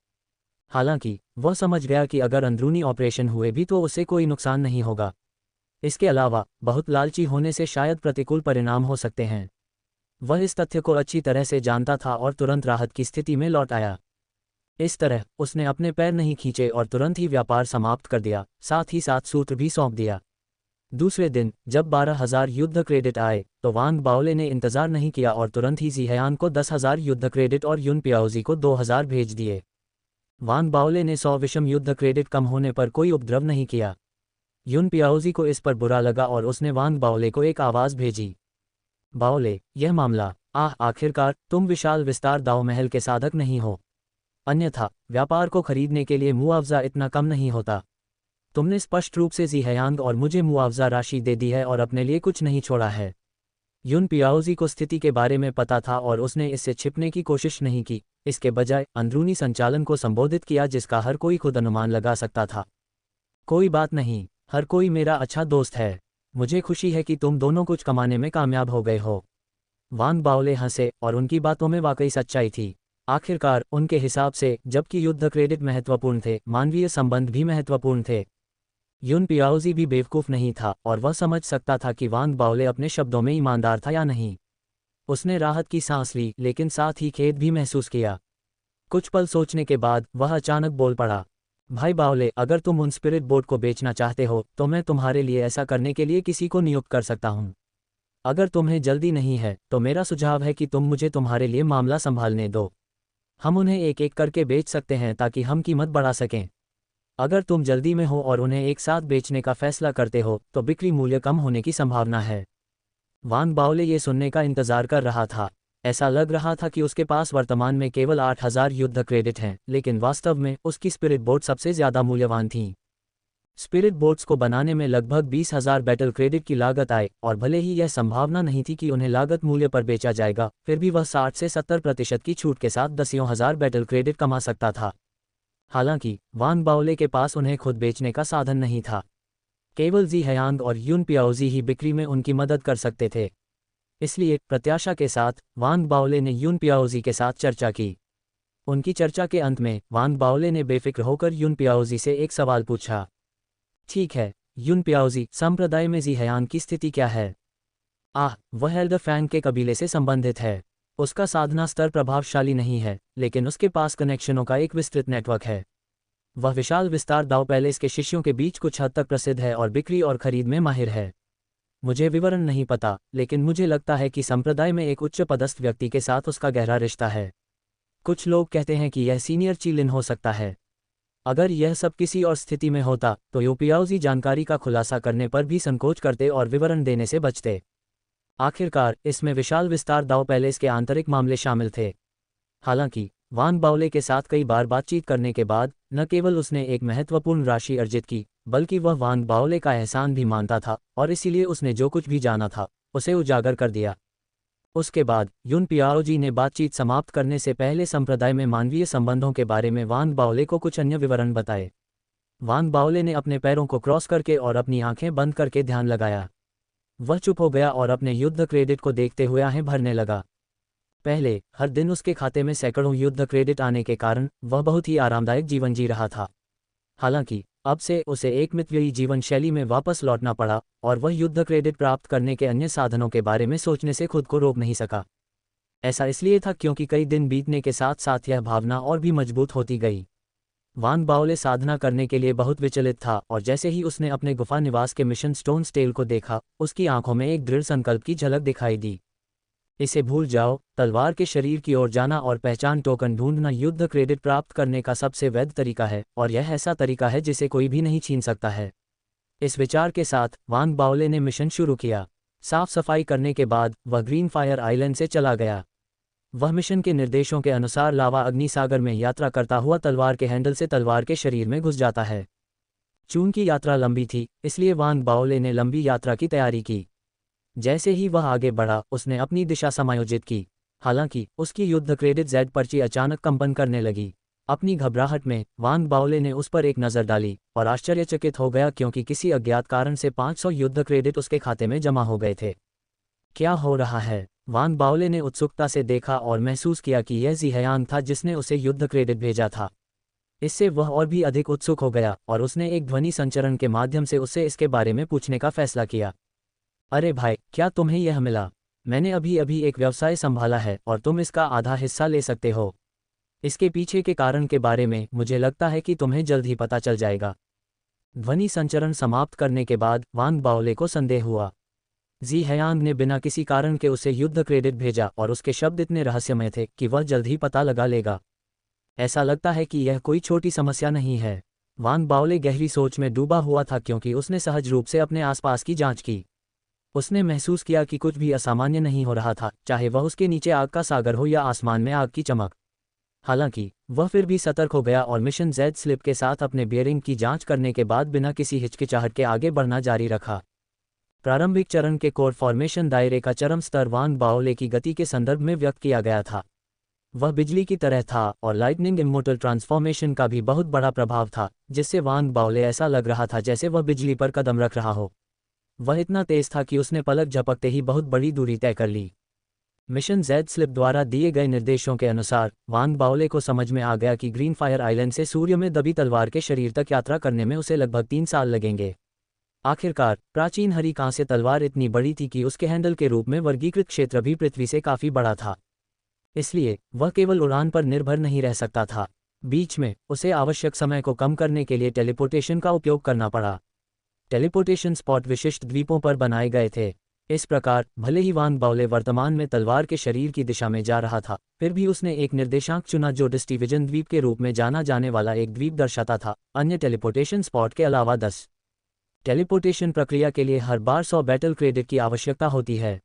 हालांकि वह समझ गया कि अगर अंदरूनी ऑपरेशन हुए भी तो उसे कोई नुकसान नहीं होगा। इसके अलावा बहुत लालची होने से शायद प्रतिकूल परिणाम हो सकते हैं। वह इस तथ्य को अच्छी तरह से जानता था और तुरंत राहत की स्थिति में लौट आया। इस तरह उसने अपने पैर नहीं खींचे और तुरंत ही व्यापार समाप्त कर दिया, साथ ही साथ सूत्र भी सौंप दिया। दूसरे दिन जब 12,000 युद्ध क्रेडिट आए तो वांग बाओले ने इंतजार नहीं किया और तुरंत ही ज़िहयान को 10,000 युद्ध क्रेडिट और युन पियाओजी को 2,000 भेज दिए। वांग बाओले ने 100 विषम युद्ध क्रेडिट कम होने पर कोई उपद्रव नहीं किया। युन पियाओजी को इस पर बुरा लगा और उसने वांग बाओले को एक आवाज़ भेजी। बाओले, यह मामला, आखिरकार तुम विशाल विस्तार दाव महल के साधक नहीं हो। अन्यथा व्यापार को खरीदने के लिए मुआवजा इतना कम नहीं होता। तुमने स्पष्ट रूप से ज़िहयांग और मुझे मुआवजा राशि दे दी है और अपने लिए कुछ नहीं छोड़ा है। युन पियाओजी को स्थिति के बारे में पता था और उसने इससे छिपने की कोशिश नहीं की, इसके बजाय अंदरूनी संचालन को संबोधित किया जिसका हर कोई खुद अनुमान लगा सकता था। कोई बात नहीं, हर कोई मेरा अच्छा दोस्त है। मुझे खुशी है कि तुम दोनों कुछ कमाने में कामयाब हो गए हो। वांग बाओले हंसे और उनकी बातों में वाकई सच्चाई थी। आखिरकार उनके हिसाब से जबकि युद्ध क्रेडिट महत्वपूर्ण थे, मानवीय संबंध भी महत्वपूर्ण थे। युन पियाओजी भी बेवकूफ़ नहीं था और वह समझ सकता था कि वांग बाओले अपने शब्दों में ईमानदार था या नहीं। उसने राहत की सांस ली लेकिन साथ ही खेद भी महसूस किया। कुछ पल सोचने के बाद वह अचानक बोल पड़ा, भाई बाओले, अगर तुम उन स्पिरिट बोट को बेचना चाहते हो तो मैं तुम्हारे लिए ऐसा करने के लिए किसी को नियुक्त कर सकता हूँ। अगर तुम्हें जल्दी नहीं है तो मेरा सुझाव है कि तुम मुझे तुम्हारे लिए मामला संभालने दो। हम उन्हें एक एक करके बेच सकते हैं ताकि हम कीमत बढ़ा सकें। अगर तुम जल्दी में हो और उन्हें एक साथ बेचने का फैसला करते हो तो बिक्री मूल्य कम होने की संभावना है। वांग बाओले ये सुनने का इंतजार कर रहा था। ऐसा लग रहा था कि उसके पास वर्तमान में केवल 8,000 युद्ध क्रेडिट हैं, लेकिन वास्तव में उसकी स्पिरिट बोट सबसे ज़्यादा मूल्यवान थीं। स्पिरिट बोट्स को बनाने में लगभग 20,000 बैटल क्रेडिट की लागत आए और भले ही यह संभावना नहीं थी कि उन्हें लागत मूल्य पर बेचा जाएगा, फिर भी वह 60 से 70% की छूट के साथ 10,000 बैटल क्रेडिट कमा सकता था। हालांकि वांग बाओले के पास उन्हें खुद बेचने का साधन नहीं था। केवल ज़िहयांग और युन पियाओजी ही बिक्री में उनकी मदद कर सकते थे। इसलिए प्रत्याशा के साथ वांग बाओले ने युन पियाओजी के साथ चर्चा की। उनकी चर्चा के अंत में वांग बाओले ने बेफिक्र होकर युन पियाओजी से एक सवाल पूछा, ठीक है युन पियाओजी, संप्रदाय में ज़िहयांग की स्थिति क्या है? वह एल्डर फैंग के कबीले से संबंधित है। उसका साधना स्तर प्रभावशाली नहीं है, लेकिन उसके पास कनेक्शनों का एक विस्तृत नेटवर्क है। वह विशाल विस्तार दाव पैलेस के शिष्यों के बीच कुछ हद तक प्रसिद्ध है और बिक्री और खरीद में माहिर है। मुझे विवरण नहीं पता, लेकिन मुझे लगता है कि संप्रदाय में एक उच्च पदस्थ व्यक्ति के साथ उसका गहरा रिश्ता है। कुछ लोग कहते हैं कि यह सीनियर चीलिन हो सकता है। अगर यह सब किसी और स्थिति में होता तो यू पियाओजी जानकारी का खुलासा करने पर भी संकोच करते और विवरण देने से बचते। आखिरकार इसमें विशाल विस्तार दाव पैलेस के आंतरिक मामले शामिल थे। हालांकि वांग बाओले के साथ कई बार बातचीत करने के बाद न केवल उसने एक महत्वपूर्ण राशि अर्जित की, बल्कि वह वांग बाओले का एहसान भी मानता था और इसीलिए उसने जो कुछ भी जाना था उसे उजागर कर दिया। उसके बाद युन पियाओजी ने बातचीत समाप्त करने से पहले संप्रदाय में मानवीय संबंधों के बारे में वांग बाओले को कुछ अन्य विवरण बताए। वांग बाओले ने अपने पैरों को क्रॉस करके और अपनी आंखें बंद करके ध्यान लगाया। वह चुप हो गया और अपने युद्ध क्रेडिट को देखते हुए आहें भरने लगा। पहले हर दिन उसके खाते में सैकड़ों युद्ध क्रेडिट आने के कारण वह बहुत ही आरामदायक जीवन जी रहा था। हालांकि अब से उसे एक मितव्ययी जीवन शैली में वापस लौटना पड़ा और वह युद्ध क्रेडिट प्राप्त करने के अन्य साधनों के बारे में सोचने से खुद को रोक नहीं सका। ऐसा इसलिए था क्योंकि कई दिन बीतने के साथ साथ यह भावना और भी मजबूत होती गई। वांग बाओले साधना करने के लिए बहुत विचलित था और जैसे ही उसने अपने गुफा निवास के मिशन स्टोन स्टेल को देखा, उसकी आंखों में एक दृढ़ संकल्प की झलक दिखाई दी। इसे भूल जाओ, तलवार के शरीर की ओर जाना और पहचान टोकन ढूंढना युद्ध क्रेडिट प्राप्त करने का सबसे वैध तरीका है और यह ऐसा तरीका है जिसे कोई भी नहीं छीन सकता है। इस विचार के साथ वांग बाओले ने मिशन शुरू किया। साफ सफाई करने के बाद वह ग्रीन फायर आइलैंड से चला गया। वह मिशन के निर्देशों के अनुसार लावा अग्नि सागर में यात्रा करता हुआ तलवार के हैंडल से तलवार के शरीर में घुस जाता है। चूंकि यात्रा लंबी थी, इसलिए वांग बाओले ने लंबी यात्रा की तैयारी की। जैसे ही वह आगे बढ़ा, उसने अपनी दिशा समायोजित की। हालांकि उसकी युद्ध क्रेडिट जेड पर्ची अचानक कंपन करने लगी। अपनी घबराहट में वांग बाओले ने उस पर एक नज़र डाली और आश्चर्यचकित हो गया क्योंकि किसी अज्ञात कारण से 500 युद्ध क्रेडिट उसके खाते में जमा हो गए थे। क्या हो रहा है? वांग बाओले ने उत्सुकता से देखा और महसूस किया कि यह ज़िहयांग था जिसने उसे युद्ध क्रेडिट भेजा था। इससे वह और भी अधिक उत्सुक हो गया और उसने एक ध्वनि संचरण के माध्यम से उससे इसके बारे में पूछने का फैसला किया। अरे भाई, क्या तुम्हें यह मिला? मैंने अभी अभी एक व्यवसाय संभाला है और तुम इसका आधा हिस्सा ले सकते हो। इसके पीछे के कारण के बारे में मुझे लगता है कि तुम्हें जल्द ही पता चल जाएगा। ध्वनि संचरण समाप्त करने के बाद वांग बाओले को संदेह हुआ। जी हयांग ने बिना किसी कारण के उसे युद्ध क्रेडिट भेजा और उसके शब्द इतने रहस्यमय थे कि वह जल्द ही पता लगा लेगा। ऐसा लगता है कि यह कोई छोटी समस्या नहीं है। वांग बाओले गहरी सोच में डूबा हुआ था क्योंकि उसने सहज रूप से अपने आसपास की जांच की। उसने महसूस किया कि कुछ भी असामान्य नहीं हो रहा था, चाहे वह उसके नीचे आग का सागर हो या आसमान में आग की चमक। हालांकि वह फिर भी सतर्क हो गया और मिशन जेड स्लिप के साथ अपने बियरिंग की जांच करने के बाद बिना किसी हिचकिचाहट के आगे बढ़ना जारी रखा। प्रारंभिक चरण के कोर फॉर्मेशन दायरे का चरम स्तर वांग बाओले की गति के संदर्भ में व्यक्त किया गया था। वह बिजली की तरह था और लाइटनिंग इमोर्टल ट्रांसफॉर्मेशन का भी बहुत बड़ा प्रभाव था, जिससे वांग बाओले ऐसा लग रहा था जैसे वह बिजली पर कदम रख रहा हो। वह इतना तेज था कि उसने पलक झपकते ही बहुत बड़ी दूरी तय कर ली। मिशन जेड स्लिप द्वारा दिए गए निर्देशों के अनुसार वांग बाओले को समझ में आ गया कि ग्रीन फायर आइलैंड से सूर्य में दबी तलवार के शरीर तक यात्रा करने में उसे लगभग 3 साल लगेंगे। आखिरकार प्राचीन हरी कांस्य तलवार इतनी बड़ी थी कि उसके हैंडल के रूप में वर्गीकृत क्षेत्र भी पृथ्वी से काफी बड़ा था। इसलिए वह केवल उड़ान पर निर्भर नहीं रह सकता था। बीच में उसे आवश्यक समय को कम करने के लिए टेलीपोर्टेशन का उपयोग करना पड़ा। टेलीपोर्टेशन स्पॉट विशिष्ट द्वीपों पर बनाए गए थे। इस प्रकार भले ही वांग बाओले वर्तमान में तलवार के शरीर की दिशा में जा रहा था, फिर भी उसने एक निर्देशांक चुना जो डिस्टिविजन द्वीप के रूप में जाना जाने वाला एक द्वीप दर्शाता था, अन्य टेलीपोर्टेशन स्पॉट के अलावा 10। टेलीपोर्टेशन प्रक्रिया के लिए हर बार 100 बैटल क्रेडिट की आवश्यकता होती है।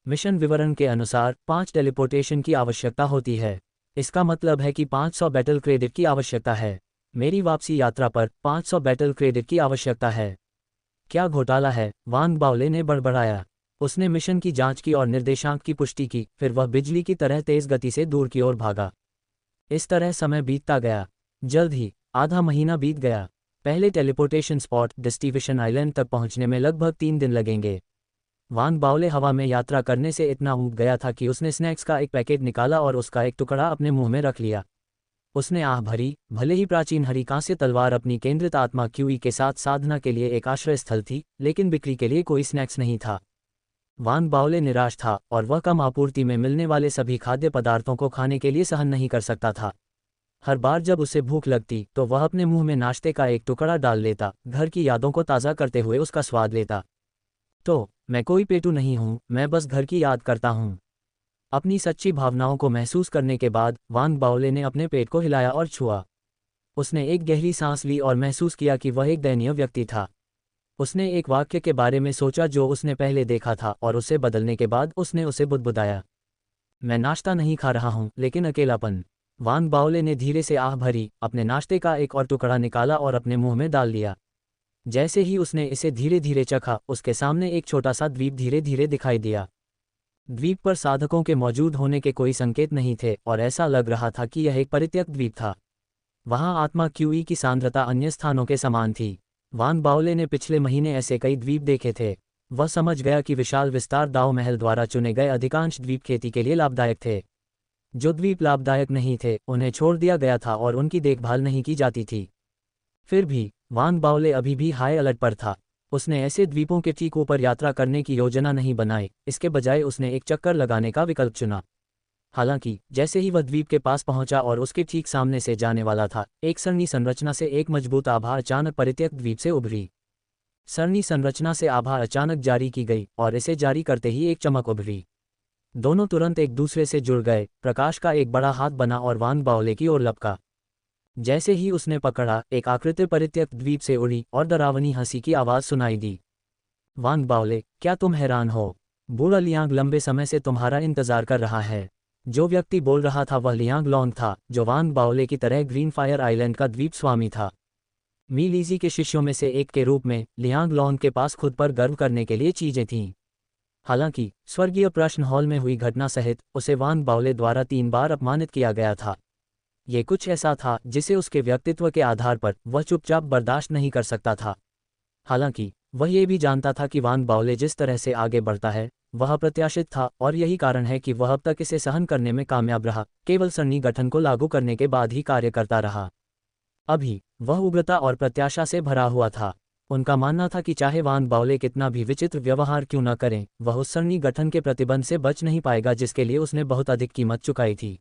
मिशन विवरण के अनुसार 5 टेलीपोर्टेशन की आवश्यकता होती है। इसका मतलब है कि 500 बैटल क्रेडिट की आवश्यकता है। मेरी वापसी यात्रा पर 500 बैटल क्रेडिट की आवश्यकता है। क्या घोटाला है, वांग बाओले ने बड़बड़ाया। उसने मिशन की जांच की और निर्देशांक की पुष्टि की, फिर वह बिजली की तरह तेज गति से दूर की ओर भागा। इस तरह समय बीतता गया। जल्द ही आधा महीना बीत गया। पहले टेलीपोर्टेशन स्पॉट डिस्टिविशन आइलैंड तक पहुंचने में लगभग 3 दिन लगेंगे। वांग बाओले हवा में यात्रा करने से इतना ऊब गया था कि उसने स्नैक्स का एक पैकेट निकाला और उसका एक टुकड़ा अपने मुंह में रख लिया। उसने आह भरी। भले ही प्राचीन हरी कांस्य तलवार अपनी केंद्रित आत्मा क्यूई के साथ साधना के लिए एक आश्रय स्थल थी, लेकिन बिक्री के लिए कोई स्नैक्स नहीं था। वांग बाओले निराश था और वह कम आपूर्ति में मिलने वाले सभी खाद्य पदार्थों को खाने के लिए सहन नहीं कर सकता था। हर बार जब उसे भूख लगती तो वह अपने मुंह में नाश्ते का एक टुकड़ा डाल लेता, घर की यादों को ताज़ा करते हुए उसका स्वाद लेता। तो मैं कोई पेटू नहीं हूँ, मैं बस घर की याद करता हूँ। अपनी सच्ची भावनाओं को महसूस करने के बाद वांग बाओले ने अपने पेट को हिलाया और छुआ। उसने एक गहरी सांस ली और महसूस किया कि वह एक दयनीय व्यक्ति था। उसने एक वाक्य के बारे में सोचा जो उसने पहले देखा था और उसे बदलने के बाद उसने उसे बुदबुदाया। मैं नाश्ता नहीं खा रहा हूँ, लेकिन अकेलापन। वांग बाओले ने धीरे से आह भरी, अपने नाश्ते का एक और टुकड़ा निकाला और अपने मुंह में डाल दिया। जैसे ही उसने इसे धीरे धीरे चखा, उसके सामने एक छोटा सा द्वीप धीरे धीरे दिखाई दिया। द्वीप पर साधकों के मौजूद होने के कोई संकेत नहीं थे और ऐसा लग रहा था कि यह एक परित्यक्त द्वीप था। वहां आत्मा क्यूई की सांद्रता अन्य स्थानों के समान थी। वांग बाओले ने पिछले महीने ऐसे कई द्वीप देखे थे। वह समझ गया कि विशाल विस्तार दाव महल द्वारा चुने गए अधिकांश द्वीप खेती के लिए लाभदायक थे। जो द्वीप लाभदायक नहीं थे उन्हें छोड़ दिया गया था और उनकी देखभाल नहीं की जाती थी। फिर भी वांग बाओले अभी भी हाई अलर्ट पर था। उसने ऐसे द्वीपों के ठीक ऊपर यात्रा करने की योजना नहीं बनाई, इसके बजाय उसने एक चक्कर लगाने का विकल्प चुना। हालांकि जैसे ही वह द्वीप के पास पहुंचा और उसके ठीक सामने से जाने वाला था, एक सरणी संरचना से एक मजबूत आभा अचानक परित्यक्त द्वीप से उभरी। सरणी संरचना से आभा अचानक जारी की गई और इसे जारी करते ही एक चमक उभरी। दोनों तुरंत एक दूसरे से जुड़ गए। प्रकाश का एक बड़ा हाथ बना और वांग बाओले की ओर लपका। जैसे ही उसने पकड़ा, एक आकृति परित्यक्त द्वीप से उड़ी और डरावनी हंसी की आवाज सुनाई दी। वांग बाओले, क्या तुम हैरान हो? बूढ़ा लियांग लंबे समय से तुम्हारा इंतजार कर रहा है। जो व्यक्ति बोल रहा था वह लियांग लॉन्ग था, जो वांग बाओले की तरह ग्रीन फायर आइलैंड का द्वीप स्वामी था। मी लीजी के शिष्यों में से एक के रूप में लियांग लॉन्ग के पास खुद पर गर्व करने के लिए चीजें थीं। हालांकि स्वर्गीय प्रश्न हॉल में हुई घटना सहित उसे वांग बाओले द्वारा 3 बार अपमानित किया गया था। ये कुछ ऐसा था जिसे उसके व्यक्तित्व के आधार पर वह चुपचाप बर्दाश्त नहीं कर सकता था। हालांकि वह ये भी जानता था कि वांग बाओले जिस तरह से आगे बढ़ता है वह अप्रत्याशित था और यही कारण है कि वह अब तक इसे सहन करने में कामयाब रहा, केवल सरणी गठन को लागू करने के बाद ही कार्य करता रहा। अभी वह उग्रता और प्रत्याशा से भरा हुआ था। उनका मानना था कि चाहे वान बाओले कितना भी विचित्र व्यवहार क्यों न करें, वह उस सरणी गठन के प्रतिबंध से बच नहीं पाएगा जिसके लिए उसने बहुत अधिक कीमत चुकाई थी।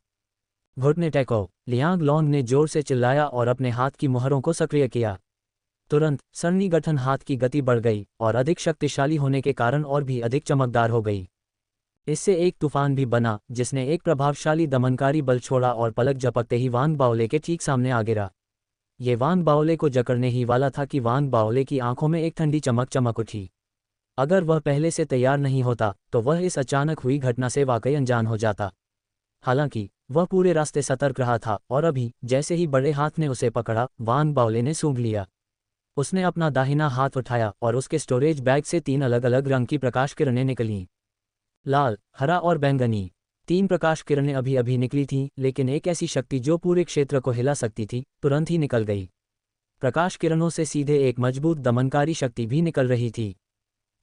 घुटने टेको, लियांग लॉन्ग ने जोर से चिल्लाया और अपने हाथ की मुहरों को सक्रिय किया। तुरंत सरणी गठन हाथ की गति बढ़ गई और अधिक शक्तिशाली होने के कारण और भी अधिक चमकदार हो गई। इससे एक तूफान भी बना जिसने एक प्रभावशाली दमनकारी बल छोड़ा और पलक झपकते ही वान बाओले के ठीक सामने आ गिरा। ये वान बाओले को जकड़ने ही वाला था कि वान बाओले की आंखों में एक ठंडी चमक चमक उठी। अगर वह पहले से तैयार नहीं होता तो वह इस अचानक हुई घटना से वाकई अनजान हो जाता। हालांकि वह पूरे रास्ते सतर्क रहा था और अभी जैसे ही बड़े हाथ ने उसे पकड़ा, वान बाओले ने सूंघ लिया। उसने अपना दाहिना हाथ उठाया और उसके स्टोरेज बैग से 3 अलग अलग रंग की प्रकाश किरणें निकलीं। लाल, हरा और बैंगनी। 3 प्रकाश किरणें अभी अभी निकली थीं, लेकिन एक ऐसी शक्ति जो पूरे क्षेत्र को हिला सकती थी तुरंत ही निकल गई। प्रकाश किरणों से सीधे एक मजबूत दमनकारी शक्ति भी निकल रही थी।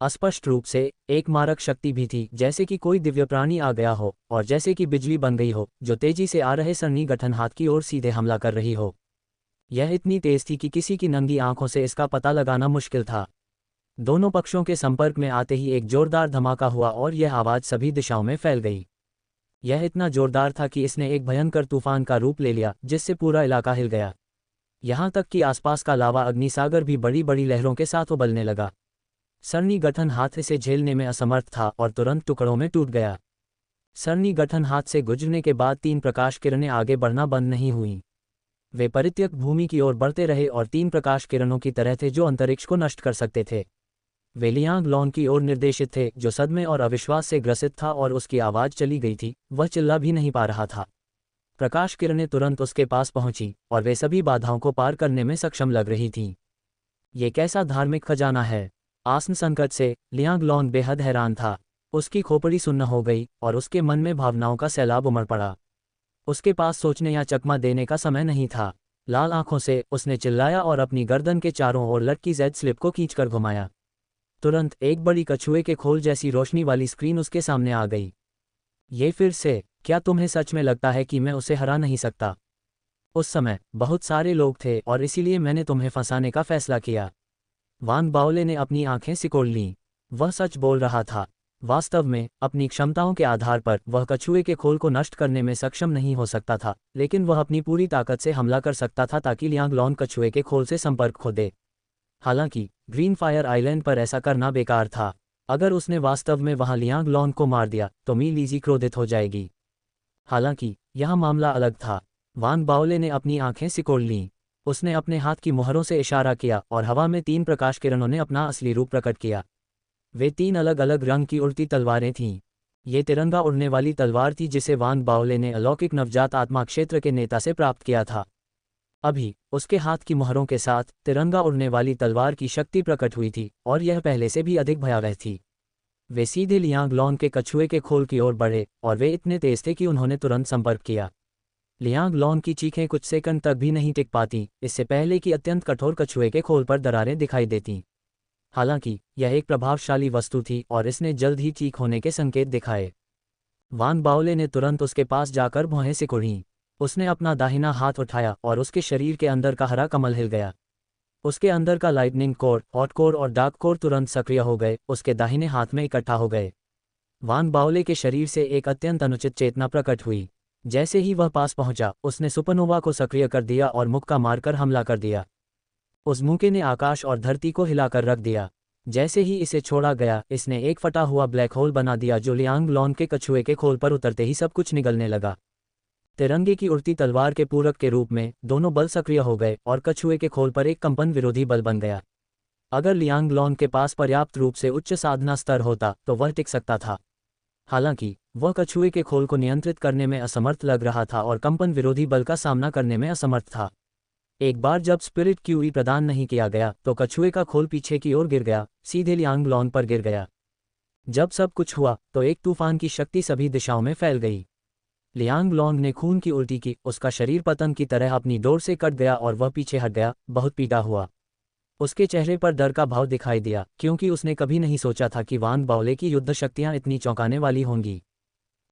अस्पष्ट रूप से एक मारक शक्ति भी थी, जैसे कि कोई दिव्य प्राणी आ गया हो और जैसे कि बिजली बन गई हो जो तेजी से आ रहे सरणी गठन हाथ की ओर सीधे हमला कर रही हो। यह इतनी तेज थी कि किसी की नंगी आंखों से इसका पता लगाना मुश्किल था। दोनों पक्षों के संपर्क में आते ही एक जोरदार धमाका हुआ और यह आवाज़ सभी दिशाओं में फैल गई। यह इतना जोरदार था कि इसने एक भयंकर तूफान का रूप ले लिया जिससे पूरा इलाका हिल गया। यहाँ तक कि आसपास का लावा अग्निसागर भी बड़ी बड़ी लहरों के साथ उबलने लगा। सरणी गठन हाथ इसे झेलने में असमर्थ था और तुरंत टुकड़ों में टूट गया। सरणी गठन हाथ से गुजरने के बाद 3 प्रकाश किरणें आगे बढ़ना बंद नहीं हुईं। वे परित्यक्त भूमि की ओर बढ़ते रहे और 3 प्रकाश किरणों की तरह थे जो अंतरिक्ष को नष्ट कर सकते थे। वे लियांग लॉन्ग की ओर निर्देशित थे जो सदमे और अविश्वास से ग्रसित था और उसकी आवाज़ चली गई थी, वह चिल्ला भी नहीं पा रहा था। प्रकाश किरणें तुरंत उसके पास पहुंची और वे सभी बाधाओं को पार करने में सक्षम लग रही थीं। ये कैसा धार्मिक खजाना है। आसन संकट से लियांग लॉन्ग बेहद हैरान था। उसकी खोपड़ी सुन्न हो गई और उसके मन में भावनाओं का सैलाब उमड़ पड़ा। उसके पास सोचने या चकमा देने का समय नहीं था। लाल आंखों से उसने चिल्लाया और अपनी गर्दन के चारों ओर लटकी जेड स्लिप को खींचकर घुमाया। तुरंत एक बड़ी कछुए के खोल जैसी रोशनी वाली स्क्रीन उसके सामने आ गई। ये फिर से, क्या तुम्हें सच में लगता है कि मैं उसे हरा नहीं सकता? उस समय बहुत सारे लोग थे और इसीलिए मैंने तुम्हें फंसाने का फैसला किया। वान बाओले ने अपनी आंखें सिकोड़ लीं। वह सच बोल रहा था। वास्तव में अपनी क्षमताओं के आधार पर वह कछुए के खोल को नष्ट करने में सक्षम नहीं हो सकता था, लेकिन वह अपनी पूरी ताकत से हमला कर सकता था ताकि लियांग लॉन्ग कछुए के खोल से संपर्क खो दे। हालांकि ग्रीन फायर आइलैंड पर ऐसा करना बेकार था। अगर उसने वास्तव में वहां लियांग लॉन्ग को मार दिया तो मी लीजी क्रोधित हो जाएगी। हालांकि यह मामला अलग था। वान बाओले ने अपनी आंखें सिकोड़ लीं। उसने अपने हाथ की मुहरों से इशारा किया और हवा में 3 प्रकाश किरणों ने अपना असली रूप प्रकट किया। वे 3 अलग अलग रंग की उड़ती तलवारें थीं। ये तिरंगा उड़ने वाली तलवार थी जिसे वान बाओले ने अलौकिक नवजात आत्मा क्षेत्र के नेता से प्राप्त किया था। अभी उसके हाथ की मुहरों के साथ तिरंगा उड़ने वाली तलवार की शक्ति प्रकट हुई थी और यह पहले से भी अधिक भयावह थी। वे सीधे लियांग लॉन्ग के कछुए के खोल की ओर बढ़े और वे इतने तेज थे कि उन्होंने तुरंत संपर्क किया। लियांग लॉन्ग की चीखें कुछ सेकंड तक भी नहीं टिक पाती, इससे पहले कि अत्यंत कठोर कछुए के खोल पर दरारें दिखाई देतीं। हालांकि यह एक प्रभावशाली वस्तु थी और इसने जल्द ही ठीक होने के संकेत दिखाए। वान बाओले ने तुरंत उसके पास जाकर भौहें सिकुड़ीं। उसने अपना दाहिना हाथ उठाया और उसके शरीर के अंदर का हरा कमल हिल गया। उसके अंदर का लाइटनिंग कोर, हॉट कोर और डार्क कोर तुरंत सक्रिय हो गए, उसके दाहिने हाथ में इकट्ठा हो गए। वान बाओले के शरीर से एक अत्यंत अनुचित चेतना प्रकट हुई। जैसे ही वह पास पहुंचा, उसने सुपरनोवा को सक्रिय कर दिया और मुक्का मारकर हमला कर दिया। उस मुक्के ने आकाश और धरती को हिलाकर रख दिया। जैसे ही इसे छोड़ा गया, इसने एक फटा हुआ ब्लैक होल बना दिया जो लियांग लॉन्ग के कछुए के खोल पर उतरते ही सब कुछ निगलने लगा। तिरंगे की उड़ती तलवार के पूरक के रूप में दोनों बल सक्रिय हो गए और कछुए के खोल पर एक कंपन विरोधी बल बन गया। अगर लियांग लॉन्ग के पास पर्याप्त रूप से उच्च साधना स्तर होता तो वह टिक सकता था। हालांकि वह कछुए के खोल को नियंत्रित करने में असमर्थ लग रहा था और कंपन विरोधी बल का सामना करने में असमर्थ था। एक बार जब स्पिरिट क्यूई प्रदान नहीं किया गया तो कछुए का खोल पीछे की ओर गिर गया, सीधे लियांग लॉन्ग पर गिर गया। जब सब कुछ हुआ तो एक तूफान की शक्ति सभी दिशाओं में फैल गई। लियांग लॉन्ग ने खून की उल्टी की, उसका शरीर पतंग की तरह अपनी डोर से कट गया और वह पीछे हट गया, बहुत पीटा हुआ। उसके चेहरे पर डर का भाव दिखाई दिया, क्योंकि उसने कभी नहीं सोचा था कि वान बाओले की युद्ध शक्तियां इतनी चौंकाने वाली होंगी।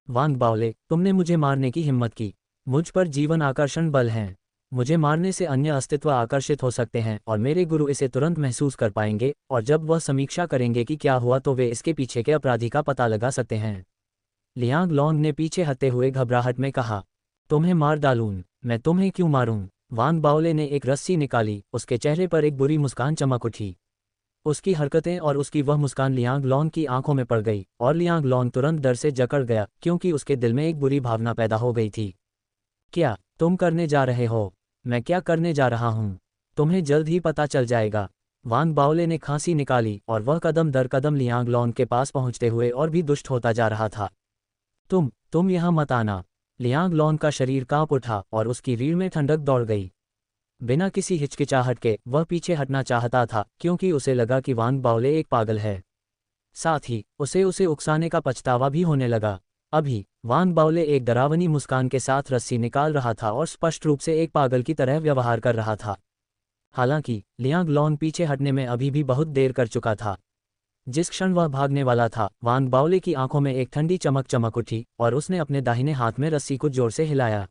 वान बाओले, तुमने मुझे मारने की हिम्मत की। मुझ पर जीवन आकर्षण बल हैं। मुझे मारने से अन्य अस्तित्व आकर्षित हो सकते हैं और मेरे गुरु इसे तुरंत महसूस कर पाएंगे, और जब वह समीक्षा करेंगे कि क्या हुआ तो वे इसके पीछे के अपराधी का पता लगा सकते हैं। लियांग लॉन्ग ने पीछे हटते हुए घबराहट में कहा, तुम्हें मार डालूं? मैं तुम्हें क्यों मारूं? वान बाओले ने एक रस्सी निकाली, उसके चेहरे पर एक बुरी मुस्कान चमक उठी। उसकी हरकतें और उसकी वह मुस्कान लियांग लॉन्ग की आंखों में पड़ गई, और लियांग लॉन्ग तुरंत डर से जकड़ गया क्योंकि उसके दिल में एक बुरी भावना पैदा हो गई थी। क्या तुम करने जा रहे हो? मैं क्या करने जा रहा हूँ? तुम्हें जल्द ही पता चल जाएगा। वान बाओले ने खांसी निकाली और वह कदम दर कदम लियांग लॉन्ग के पास पहुंचते हुए और भी दुष्ट होता जा रहा था। तुम यहाँ मत आना। लियांग लॉन्ग का शरीर कांप उठा और उसकी रीढ़ में ठंडक दौड़ गई। बिना किसी हिचकिचाहट के वह पीछे हटना चाहता था क्योंकि उसे लगा कि वान बाओले एक पागल है। साथ ही उसे उकसाने का पछतावा भी होने लगा। अभी वान बाओले एक डरावनी मुस्कान के साथ रस्सी निकाल रहा था और स्पष्ट रूप से एक पागल की तरह व्यवहार कर रहा था। हालांकि लियांग लॉन्ग पीछे हटने में अभी भी बहुत देर कर चुका था। जिस क्षण वह भागने वाला था, वान बाओले की आंखों में एक ठंडी चमक उठी और उसने अपने दाहिने हाथ में रस्सी को जोर से हिलाया।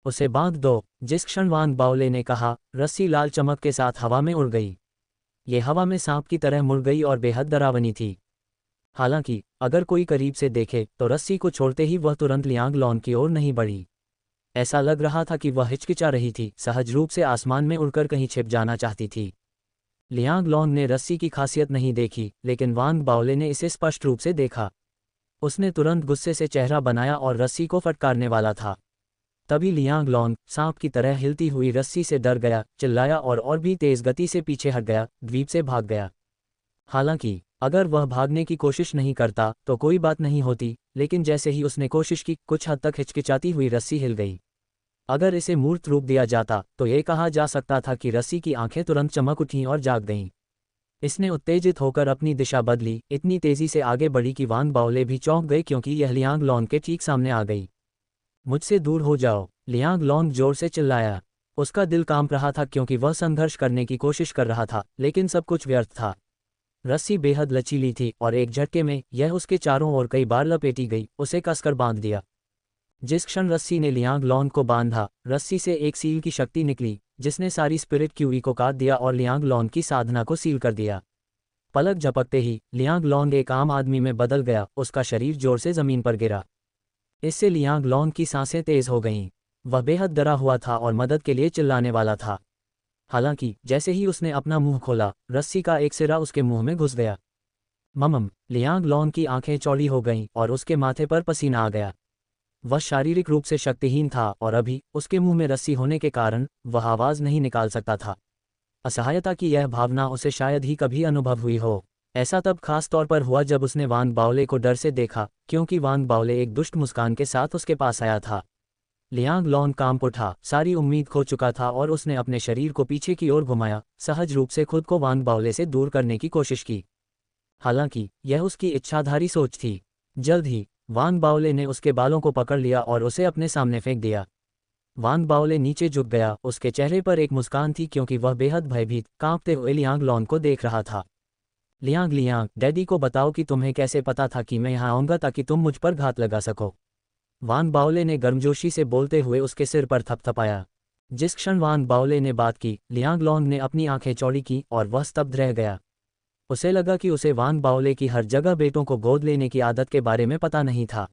उसे बांध दो। जिस क्षण वान बाओले ने कहा, रस्सी लाल चमक के साथ हवा में उड़ गई। ये हवा में सांप की तरह मुड़ गई और बेहद डरावनी थी। हालांकि अगर कोई करीब से देखे तो रस्सी को छोड़ते ही वह तुरंत लियांग लॉन्ग की ओर नहीं बढ़ी। ऐसा लग रहा था कि वह हिचकिचा रही थी, सहज रूप से आसमान में उड़कर कहीं छिप जाना चाहती थी। लियांग लॉन्ग ने रस्सी की खासियत नहीं देखी, लेकिन वान बाओले ने इसे स्पष्ट रूप से देखा। उसने तुरंत गुस्से से चेहरा बनाया और रस्सी को फटकारने वाला था। तभी लियांग लॉन्ग सांप की तरह हिलती हुई रस्सी से डर गया, चिल्लाया और भी तेज गति से पीछे हट गया, द्वीप से भाग गया। हालांकि अगर वह भागने की कोशिश नहीं करता तो कोई बात नहीं होती, लेकिन जैसे ही उसने कोशिश की, कुछ हद तक हिचकिचाती हुई रस्सी हिल गई। अगर इसे मूर्त रूप दिया जाता तो ये कहा जा सकता था कि रस्सी की आंखें तुरंत चमक उठीं और जाग गईं। इसने उत्तेजित होकर अपनी दिशा बदली, इतनी तेजी से आगे बढ़ी कि वान बाओले भी चौंक गए क्योंकि यह लियांग लॉन्ग के ठीक सामने आ गई। मुझसे दूर हो जाओ, लियांग लॉन्ग जोर से चिल्लाया। उसका दिल कांप रहा था क्योंकि वह संघर्ष करने की कोशिश कर रहा था, लेकिन सब कुछ व्यर्थ था। रस्सी बेहद लचीली थी और एक झटके में यह उसके चारों ओर कई बार लपेटी गई, उसे कसकर बांध दिया। जिस क्षण रस्सी ने लियांग लॉन्ग को बांधा, रस्सी से एक सील की शक्ति निकली जिसने सारी स्पिरिट क्यूई को काट दिया और लियांग लॉन्ग की साधना को सील कर दिया। पलक झपकते ही लियांग लॉन्ग एक आम आदमी में बदल गया, उसका शरीर जोर से जमीन पर गिरा। इससे लियांग लॉन्ग की सांसें तेज हो गईं। वह बेहद डरा हुआ था और मदद के लिए चिल्लाने वाला था। हालांकि जैसे ही उसने अपना मुंह खोला, रस्सी का एक सिरा उसके मुंह में घुस गया। लियांग लॉन्ग की आंखें चौड़ी हो गईं और उसके माथे पर पसीना आ गया। वह शारीरिक रूप से शक्तिहीन था और अभी उसके मुंह में रस्सी होने के कारण वह आवाज नहीं निकाल सकता था। असहायता की यह भावना उसे शायद ही कभी अनुभव हुई हो। ऐसा तब खास तौर पर हुआ जब उसने वान बाओले को डर से देखा, क्योंकि वान बाओले एक दुष्ट मुस्कान के साथ उसके पास आया था। लियांग लॉन्ग कांप उठा, सारी उम्मीद खो चुका था और उसने अपने शरीर को पीछे की ओर घुमाया, सहज रूप से खुद को वान बाओले से दूर करने की कोशिश की। हालांकि यह उसकी इच्छाधारी सोच थी। जल्द ही वान बाओले ने उसके बालों को पकड़ लिया और उसे अपने सामने फेंक दिया। वान बाओले नीचे झुक गया, उसके चेहरे पर एक मुस्कान थी क्योंकि वह बेहद भयभीत, कांपते हुए लियांग लॉन्ग को देख रहा था। लियांग, डैडी को बताओ कि तुम्हें कैसे पता था कि मैं यहाँ आऊँगा ताकि तुम मुझ पर घात लगा सको। वान बाओले ने गर्मजोशी से बोलते हुए उसके सिर पर थपथपाया। जिस क्षण वान बाओले ने बात की, लियांग लॉन्ग ने अपनी आंखें चौड़ी की और वह स्तब्ध रह गया। उसे लगा कि उसे वान बाओले की हर जगह बेटों को गोद लेने की आदत के बारे में पता नहीं था।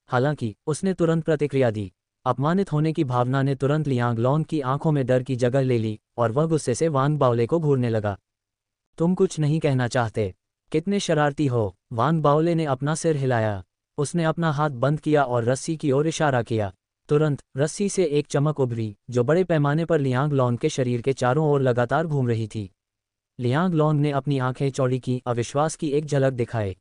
हालांकि उसने तुरंत प्रतिक्रिया दी। अपमानित होने की भावना ने तुरंत लियांग लॉन्ग की आंखों में डर की जगह ले ली और वह गुस्से से वान बाओले को घूरने लगा। तुम कुछ नहीं कहना चाहते? कितने शरारती हो? वान बाओले ने अपना सिर हिलाया। उसने अपना हाथ बंद किया और रस्सी की ओर इशारा किया। तुरंत रस्सी से एक चमक उभरी जो बड़े पैमाने पर लियांग लॉन्ग के शरीर के चारों ओर लगातार घूम रही थी। लियांग लॉन्ग ने अपनी आंखें चौड़ी की, अविश्वास की एक झलक दिखाए।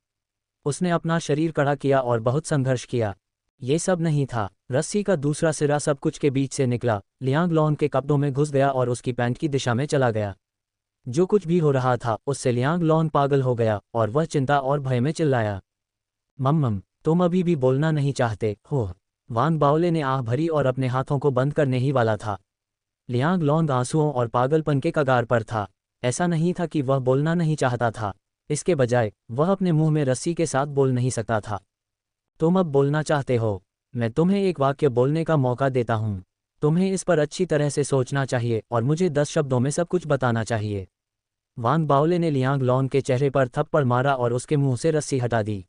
उसने अपना शरीर कड़ा किया और बहुत संघर्ष किया। ये सब नहीं था। रस्सी का दूसरा सिरा सब कुछ के बीच से निकला, लियांग लॉन्ग के कपड़ों में घुस गया और उसकी पैंट की दिशा में चला गया। जो कुछ भी हो रहा था उससे लियांग लॉन्ग पागल हो गया और वह चिंता और भय में चिल्लाया, तुम अभी भी बोलना नहीं चाहते हो? वान बाओले ने आह भरी और अपने हाथों को बंद करने ही वाला था। लियांग लॉन्ग आंसुओं और पागलपन के कगार पर था। ऐसा नहीं था कि वह बोलना नहीं चाहता था, इसके बजाय वह अपने मुंह में रस्सी के साथ बोल नहीं सकता था। तुम अब बोलना चाहते हो? मैं तुम्हें एक वाक्य बोलने का मौका देता हूँ। तुम्हें इस पर अच्छी तरह से सोचना चाहिए और मुझे 10 शब्दों में सब कुछ बताना चाहिए। वान बाओले ने लियांग लॉन के चेहरे पर थप्पड़ मारा और उसके मुंह से रस्सी हटा दी।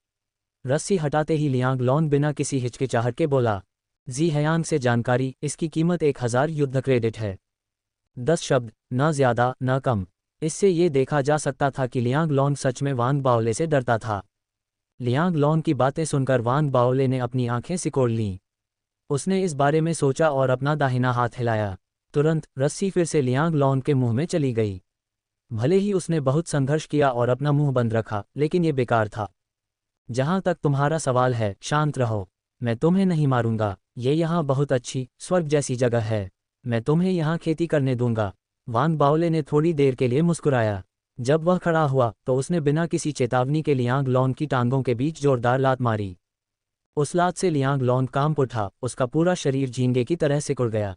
रस्सी हटाते ही लियांग लॉन बिना किसी हिचकिचाहट के बोला, जी हयांग से जानकारी, इसकी कीमत 1000 युद्ध क्रेडिट है। 10 शब्द, न ज्यादा न कम। इससे ये देखा जा सकता था कि लियांग लॉन सच में वान बाओले से डरता था। लियांग लॉन की बातें सुनकर वान बाओले ने अपनी आंखें सिकोड़ लीं। उसने इस बारे में सोचा और अपना दाहिना हाथ हिलाया। तुरंत रस्सी फिर से लियांग लॉन के मुंह में चली गई। भले ही उसने बहुत संघर्ष किया और अपना मुंह बंद रखा, लेकिन ये बेकार था। जहां तक तुम्हारा सवाल है, शांत रहो। मैं तुम्हें नहीं मारूंगा। ये यहाँ बहुत अच्छी, स्वर्ग जैसी जगह है। मैं तुम्हें यहाँ खेती करने दूंगा। वान बाओले ने थोड़ी देर के लिए मुस्कुराया। जब वह खड़ा हुआ तो उसने बिना किसी चेतावनी के लियांग लॉन की टांगों के बीच जोरदार लात मारी। उस लात से लियांग लॉन कांप उठा, उसका पूरा शरीर झींगे की तरह सिकुड़ गया।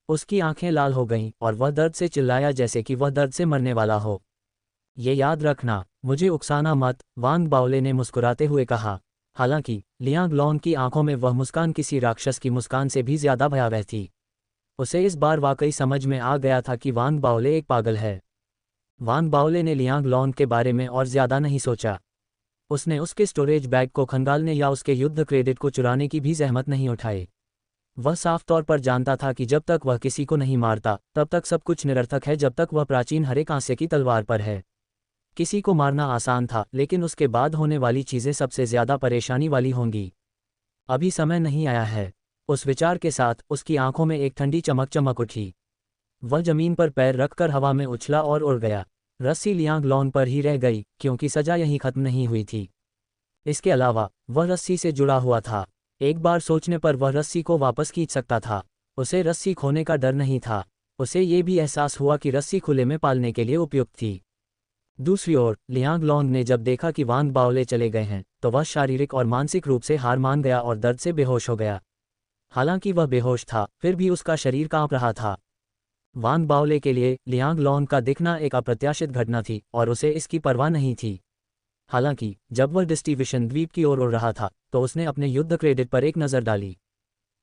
उसकी आंखें लाल हो गईं और वह दर्द से चिल्लाया जैसे कि वह दर्द से मरने वाला हो। ये याद रखना, मुझे उकसाना मत, वान बाओले ने मुस्कुराते हुए कहा। हालांकि लियांग लॉन की आंखों में वह मुस्कान किसी राक्षस की मुस्कान से भी ज्यादा भयावह थी। उसे इस बार वाकई समझ में आ गया था कि वान बाओले एक पागल है। वान बाओले ने लियांग लॉन के बारे में और ज्यादा नहीं सोचा। उसने उसके स्टोरेज बैग को खंगालने या उसके युद्ध क्रेडिट को चुराने की भी जहमत नहीं उठाई। वह साफ तौर पर जानता था कि जब तक वह किसी को नहीं मारता तब तक सब कुछ निरर्थक है, जब तक वह प्राचीन हरे कांसे की तलवार पर है। किसी को मारना आसान था, लेकिन उसके बाद होने वाली चीजें सबसे ज्यादा परेशानी वाली होंगी। अभी समय नहीं आया है। उस विचार के साथ उसकी आंखों में एक ठंडी चमक चमक उठी। वह जमीन पर पैर रखकर हवा में उछला और उड़ गया। रस्सी लियांग लॉन पर ही रह गई, क्योंकि सजा यहीं खत्म नहीं हुई थी। इसके अलावा वह रस्सी से जुड़ा हुआ था। एक बार सोचने पर वह रस्सी को वापस खींच सकता था। उसे रस्सी खोने का डर नहीं था। उसे ये भी एहसास हुआ कि रस्सी खुले में पालने के लिए उपयुक्त थी। दूसरी ओर लियांग लॉन ने जब देखा कि वान बाओले चले गए हैं तो वह शारीरिक और मानसिक रूप से हार मान गया और दर्द से बेहोश हो गया। हालांकि वह बेहोश था, फिर भी उसका शरीर कांप रहा था। वान बाओले के लिए लियांग लॉन का दिखना एक अप्रत्याशित घटना थी और उसे इसकी परवाह नहीं थी। हालांकि जब वह डिस्टिविशन द्वीप की ओर उड़ रहा था तो उसने अपने युद्ध क्रेडिट पर एक नज़र डाली।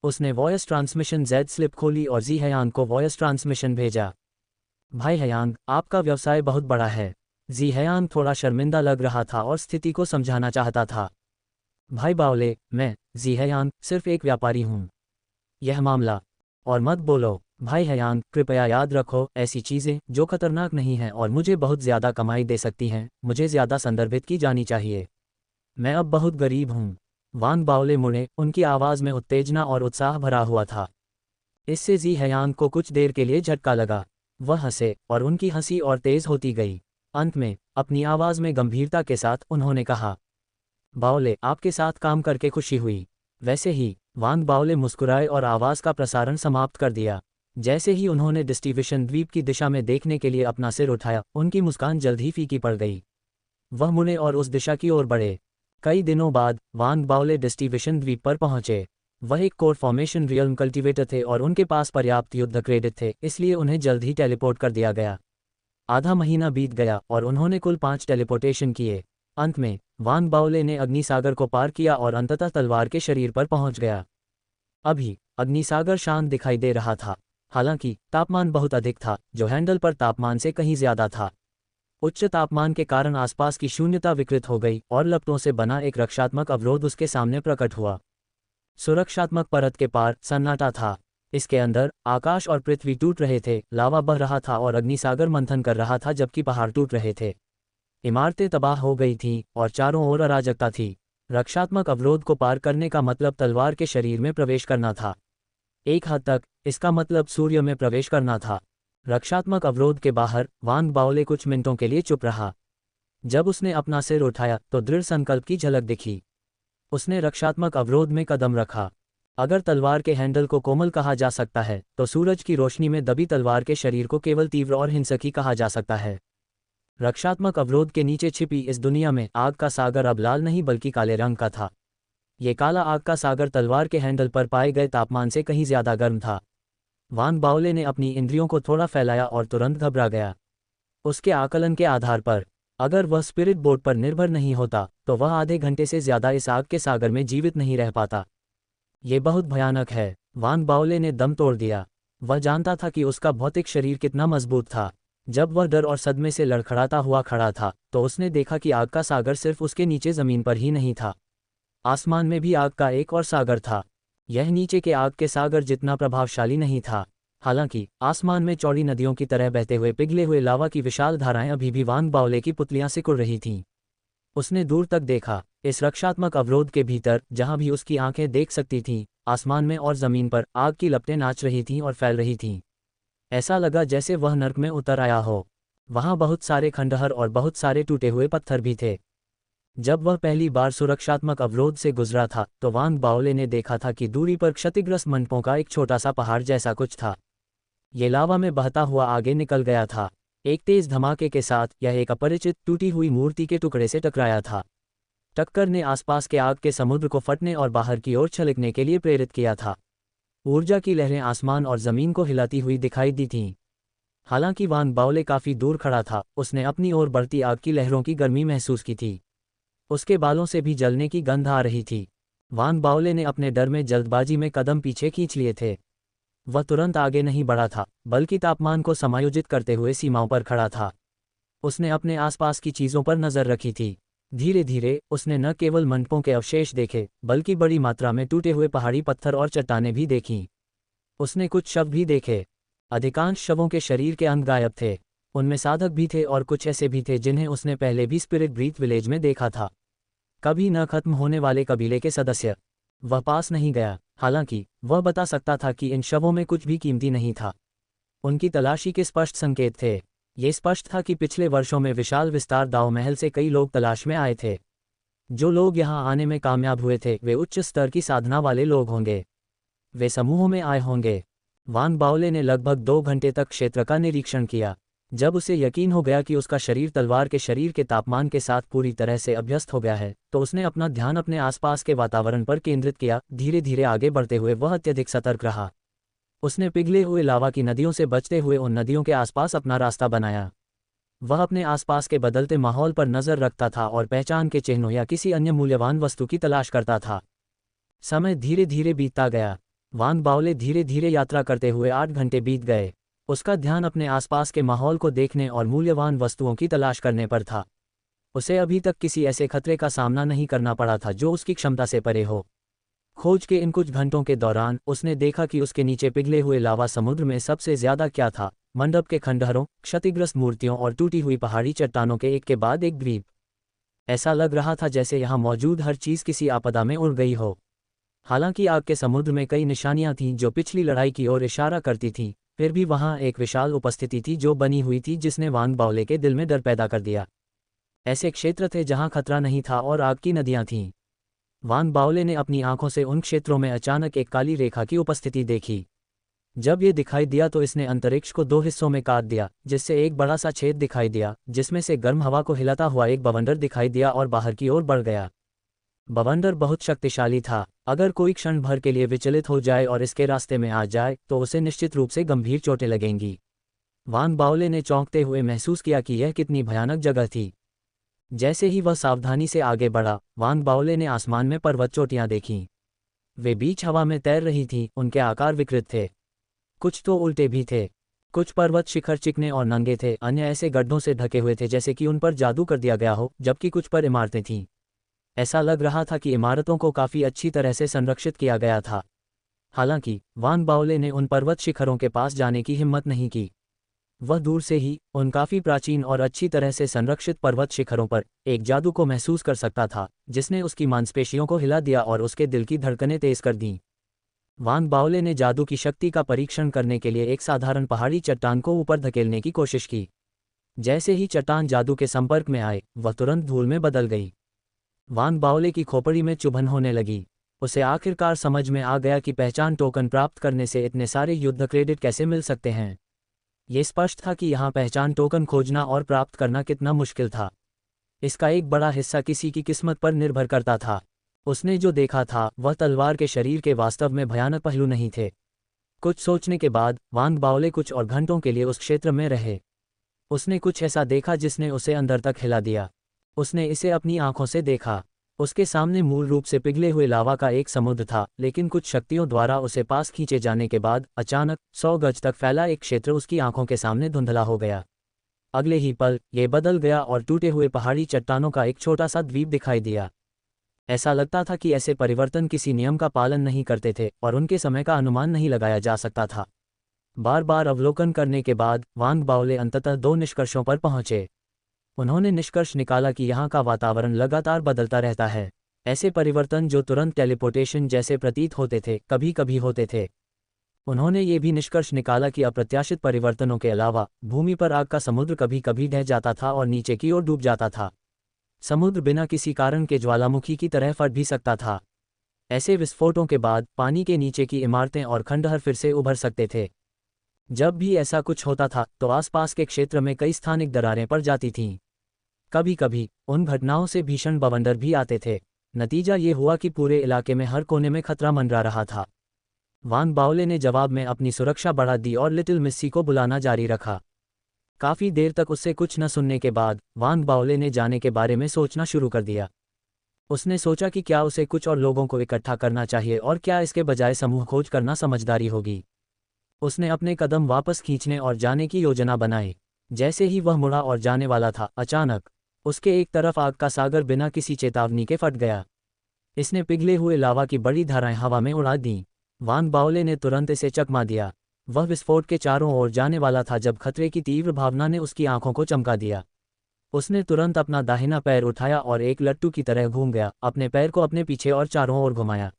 उसने वॉयस ट्रांसमिशन जेड स्लिप खोली और जी हयांग को वॉयस ट्रांसमिशन भेजा। भाई हयांग, आपका व्यवसाय बहुत बड़ा है। जी हयांग थोड़ा शर्मिंदा लग रहा था और स्थिति को समझाना चाहता था। भाई बाओले, मैं जी हयांग सिर्फ एक व्यापारी हूँ। यह मामला। और मत बोलो भाई हयांग, कृपया याद रखो, ऐसी चीज़ें जो खतरनाक नहीं हैं और मुझे बहुत ज़्यादा कमाई दे सकती हैं, मुझे ज़्यादा संदर्भित की जानी चाहिए। मैं अब बहुत गरीब हूँ। वान बाओले मुड़े, उनकी आवाज़ में उत्तेजना और उत्साह भरा हुआ था। इससे जी हयांग को कुछ देर के लिए झटका लगा। वह हंसे और उनकी हंसी और तेज होती गई। अंत में अपनी आवाज़ में गंभीरता के साथ उन्होंने कहा, बाओले, आपके साथ काम करके खुशी हुई। वैसे ही। वान बाओले मुस्कुराए और आवाज़ का प्रसारण समाप्त कर दिया। जैसे ही उन्होंने डिस्टिविशन द्वीप की दिशा में देखने के लिए अपना सिर उठाया, उनकी मुस्कान जल्द ही फीकी पड़ गई। वह मुड़े और उस दिशा की ओर बढ़े। कई दिनों बाद वान बाओले डिस्टिविशन द्वीप पर पहुंचे। वह एक कोर फॉर्मेशन रियल्म कल्टिवेटर थे और उनके पास पर्याप्त युद्ध क्रेडिट थे, इसलिए उन्हें जल्द ही टेलीपोर्ट कर दिया गया। आधा महीना बीत गया और उन्होंने कुल 5 टेलीपोर्टेशन किए। अंत में वान बाओले ने अग्निसागर को पार किया और अंततः तलवार के शरीर पर पहुंच गया। अभी अग्निसागर शांत दिखाई दे रहा था। हालांकि तापमान बहुत अधिक था, जो हैंडल पर तापमान से कहीं ज्यादा था। उच्च तापमान के कारण आसपास की शून्यता विकृत हो गई और लपटों से बना एक रक्षात्मक अवरोध उसके सामने प्रकट हुआ। सुरक्षात्मक परत के पार सन्नाटा था। इसके अंदर आकाश और पृथ्वी टूट रहे थे, लावा बह रहा था और अग्निसागर मंथन कर रहा था, जबकि पहाड़ टूट रहे थे। इमारतें तबाह हो गई थीं और चारों ओर अराजकता थी। रक्षात्मक अवरोध को पार करने का मतलब तलवार के शरीर में प्रवेश करना था। एक हद तक इसका मतलब सूर्य में प्रवेश करना था। रक्षात्मक अवरोध के बाहर वान बाओले कुछ मिनटों के लिए चुप रहा। जब उसने अपना सिर उठाया तो दृढ़ संकल्प की झलक दिखी। उसने रक्षात्मक अवरोध में कदम रखा। अगर तलवार के हैंडल को कोमल कहा जा सकता है तो सूरज की रोशनी में दबी तलवार के शरीर को केवल तीव्र और हिंसक ही कहा जा सकता है। रक्षात्मक अवरोध के नीचे छिपी इस दुनिया में आग का सागर अब लाल नहीं बल्कि काले रंग का था। ये काला आग का सागर तलवार के हैंडल पर पाए गए तापमान से कहीं ज्यादा गर्म था। वान बाओले ने अपनी इंद्रियों को थोड़ा फैलाया और तुरंत घबरा गया। उसके आकलन के आधार पर अगर वह स्पिरिट बोर्ड पर निर्भर नहीं होता तो वह आधे घंटे से ज्यादा इस आग के सागर में जीवित नहीं रह पाता। ये बहुत भयानक है। वान बाओले ने दम तोड़ दिया। वह जानता था कि उसका भौतिक शरीर कितना मजबूत था। जब वह डर और सदमे से लड़खड़ाता हुआ खड़ा था तो उसने देखा कि आग का सागर सिर्फ उसके नीचे ज़मीन पर ही नहीं था, आसमान में भी आग का एक और सागर था। यह नीचे के आग के सागर जितना प्रभावशाली नहीं था। हालांकि आसमान में चौड़ी नदियों की तरह बहते हुए पिघले हुए लावा की विशाल धाराएं अभी भी वान बाओले की पुतलियां सिकुड़ रही थीं। उसने दूर तक देखा, इस रक्षात्मक अवरोध के भीतर जहां भी उसकी आंखें देख सकती थीं, आसमान में और जमीन पर आग की लपटें नाच रही थीं और फैल रही थीं। ऐसा लगा जैसे वह नर्क में उतर आया हो। वहां बहुत सारे खंडहर और बहुत सारे टूटे हुए पत्थर भी थे। जब वह पहली बार सुरक्षात्मक अवरोध से गुजरा था तो वान बाओले ने देखा था कि दूरी पर क्षतिग्रस्त मंडपों का एक छोटा सा पहाड़ जैसा कुछ था। ये लावा में बहता हुआ आगे निकल गया था। एक तेज धमाके के साथ यह एक अपरिचित टूटी हुई मूर्ति के टुकड़े से टकराया था। टक्कर ने आसपास के आग के समुद्र को फटने और बाहर की ओर छलकने के लिए प्रेरित किया था। ऊर्जा की लहरें आसमान और जमीन को हिलाती हुई दिखाई दी थीं। हालांकि वान बाओले काफी दूर खड़ा था, उसने अपनी ओर बढ़ती आग की लहरों की गर्मी महसूस की थी। उसके बालों से भी जलने की गंध आ रही थी। वान बाओले ने अपने डर में जल्दबाजी में कदम पीछे खींच लिए थे। वह तुरंत आगे नहीं बढ़ा था, बल्कि तापमान को समायोजित करते हुए सीमाओं पर खड़ा था। उसने अपने आसपास की चीज़ों पर नज़र रखी थी। धीरे धीरे उसने न केवल मंडपों के अवशेष देखे, बल्कि बड़ी मात्रा में टूटे हुए पहाड़ी पत्थर और चट्टानें भी देखीं। उसने कुछ शव भी देखे। अधिकांश शवों के शरीर के अंग गायब थे। उनमें साधक भी थे और कुछ ऐसे भी थे जिन्हें उसने पहले भी स्पिरिट ब्रीथ विलेज में देखा था। कभी न खत्म होने वाले कबीले के सदस्य। वह पास नहीं गया, हालांकि वह बता सकता था कि इन शवों में कुछ भी कीमती नहीं था। उनकी तलाशी के स्पष्ट संकेत थे। ये स्पष्ट था कि पिछले वर्षों में विशाल विस्तार दाव महल से कई लोग तलाश में आए थे। जो लोग यहाँ आने में कामयाब हुए थे वे उच्च स्तर की साधना वाले लोग होंगे। वे समूहों में आए होंगे। वान बाओले ने लगभग 2 घंटे तक क्षेत्र का निरीक्षण किया। जब उसे यकीन हो गया कि उसका शरीर तलवार के शरीर के तापमान के साथ पूरी तरह से अभ्यस्त हो गया है तो उसने अपना ध्यान अपने आसपास के वातावरण पर केंद्रित किया। धीरे धीरे आगे बढ़ते हुए वह अत्यधिक सतर्क रहा। उसने पिघले हुए लावा की नदियों से बचते हुए उन नदियों के आसपास अपना रास्ता बनाया। वह अपने आसपास के बदलते माहौल पर नज़र रखता था और पहचान के चिन्हों या किसी अन्य मूल्यवान वस्तु की तलाश करता था। समय धीरे धीरे बीतता गया। वान बाओले धीरे धीरे यात्रा करते हुए 8 घंटे बीत गए। उसका ध्यान अपने आसपास के माहौल को देखने और मूल्यवान वस्तुओं की तलाश करने पर था। उसे अभी तक किसी ऐसे खतरे का सामना नहीं करना पड़ा था जो उसकी क्षमता से परे हो। खोज के इन कुछ घंटों के दौरान उसने देखा कि उसके नीचे पिघले हुए लावा समुद्र में सबसे ज्यादा क्या था। मंडप के खंडहरों, क्षतिग्रस्त मूर्तियों और टूटी हुई पहाड़ी चट्टानों के एक के बाद एक द्वीप। ऐसा लग रहा था जैसे यहाँ मौजूद हर चीज़ किसी आपदा में उड़ गई हो। हालांकि आग के समुद्र में कई निशानियां थीं जो पिछली लड़ाई की ओर इशारा करती थीं, फिर भी वहां एक विशाल उपस्थिति थी जो बनी हुई थी जिसने वान बाओले के दिल में डर पैदा कर दिया। ऐसे क्षेत्र थे जहां खतरा नहीं था और आग की नदियां थीं। वान बाओले ने अपनी आंखों से उन क्षेत्रों में अचानक एक काली रेखा की उपस्थिति देखी। जब ये दिखाई दिया तो इसने अंतरिक्ष को 2 हिस्सों में काट दिया, जिससे एक बड़ा सा छेद दिखाई दिया जिसमें से गर्म हवा को हिलाता हुआ एक बवंडर दिखाई दिया और बाहर की ओर बढ़ गया। बवंडर बहुत शक्तिशाली था। अगर कोई क्षण भर के लिए विचलित हो जाए और इसके रास्ते में आ जाए तो उसे निश्चित रूप से गंभीर चोटें लगेंगी। वान बाओले ने चौंकते हुए महसूस किया कि यह कितनी भयानक जगह थी। जैसे ही वह सावधानी से आगे बढ़ा, वान बाओले ने आसमान में पर्वत चोटियां देखीं। वे बीच हवा में तैर रही थीं, उनके आकार विकृत थे। कुछ तो उल्टे भी थे। कुछ पर्वत शिखर चिकने और नंगे थे, अन्य ऐसे गड्ढों से ढके हुए थे जैसे कि उन पर जादू कर दिया गया हो, जबकि कुछ पर इमारतें थीं। ऐसा लग रहा था कि इमारतों को काफ़ी अच्छी तरह से संरक्षित किया गया था। हालांकि वान बाओले ने उन पर्वत शिखरों के पास जाने की हिम्मत नहीं की। वह दूर से ही उन काफ़ी प्राचीन और अच्छी तरह से संरक्षित पर्वत शिखरों पर एक जादू को महसूस कर सकता था जिसने उसकी मांसपेशियों को हिला दिया और उसके दिल की धड़कनें तेज कर दीं। वान बाओले ने जादू की शक्ति का परीक्षण करने के लिए एक साधारण पहाड़ी चट्टान को ऊपर धकेलने की कोशिश की। जैसे ही चट्टान जादू के संपर्क में आए, वह तुरंत धूल में बदल गई। वान बाओले की खोपड़ी में चुभन होने लगी। उसे आखिरकार समझ में आ गया कि पहचान टोकन प्राप्त करने से इतने सारे युद्ध क्रेडिट कैसे मिल सकते हैं। ये स्पष्ट था कि यहाँ पहचान टोकन खोजना और प्राप्त करना कितना मुश्किल था। इसका एक बड़ा हिस्सा किसी की किस्मत पर निर्भर करता था। उसने जो देखा था वह तलवार के शरीर के वास्तव में भयानक पहलू नहीं थे। कुछ सोचने के बाद वान बाओले कुछ और घंटों के लिए उस क्षेत्र में रहे। उसने कुछ ऐसा देखा जिसने उसे अंदर तक हिला दिया। उसने इसे अपनी आंखों से देखा। उसके सामने मूल रूप से पिघले हुए लावा का एक समुद्र था, लेकिन कुछ शक्तियों द्वारा उसे पास खींचे जाने के बाद अचानक 100 गज तक फैला एक क्षेत्र उसकी आंखों के सामने धुंधला हो गया। अगले ही पल ये बदल गया और टूटे हुए पहाड़ी चट्टानों का एक छोटा सा द्वीप दिखाई दिया। ऐसा लगता था कि ऐसे परिवर्तन किसी नियम का पालन नहीं करते थे और उनके समय का अनुमान नहीं लगाया जा सकता था। बार बार अवलोकन करने के बाद वांग बाओले अंततः 2 निष्कर्षों पर पहुंचे। उन्होंने निष्कर्ष निकाला कि यहाँ का वातावरण लगातार बदलता रहता है। ऐसे परिवर्तन जो तुरंत टेलीपोर्टेशन जैसे प्रतीत होते थे, कभी कभी होते थे। उन्होंने ये भी निष्कर्ष निकाला कि अप्रत्याशित परिवर्तनों के अलावा भूमि पर आग का समुद्र कभी कभी ढह जाता था और नीचे की ओर डूब जाता था। समुद्र बिना किसी कारण के ज्वालामुखी की तरह फट भी सकता था। ऐसे विस्फोटों के बाद पानी के नीचे की इमारतें और खंडहर फिर से उभर सकते थे। जब भी ऐसा कुछ होता था तो आसपास के क्षेत्र में कई स्थानिक दरारें पड़ जाती थीं। कभी कभी उन घटनाओं से भीषण बवंडर भी आते थे। नतीजा ये हुआ कि पूरे इलाके में हर कोने में खतरा मंडरा रहा था। वांग बाओले ने जवाब में अपनी सुरक्षा बढ़ा दी और लिटिल मिस्सी को बुलाना जारी रखा। काफी देर तक उससे कुछ न सुनने के बाद वांग बाओले ने जाने के बारे में सोचना शुरू कर दिया। उसने सोचा कि क्या उसे कुछ और लोगों को इकट्ठा करना चाहिए और क्या इसके बजाय समूह खोज करना समझदारी होगी। उसने अपने कदम वापस खींचने और जाने की योजना बनाई। जैसे ही वह मुड़ा और जाने वाला था, अचानक उसके एक तरफ आग का सागर बिना किसी चेतावनी के फट गया। इसने पिघले हुए लावा की बड़ी धाराएं हवा में उड़ा दीं। वांग बाओले ने तुरंत इसे चकमा दिया। वह विस्फोट के चारों ओर जाने वाला था जब खतरे की तीव्र भावना ने उसकी आंखों को चमका दिया। उसने तुरंत अपना दाहिना पैर उठाया और एक लट्टू की तरह घूम गया, अपने पैर को अपने पीछे और चारों ओर घुमाया।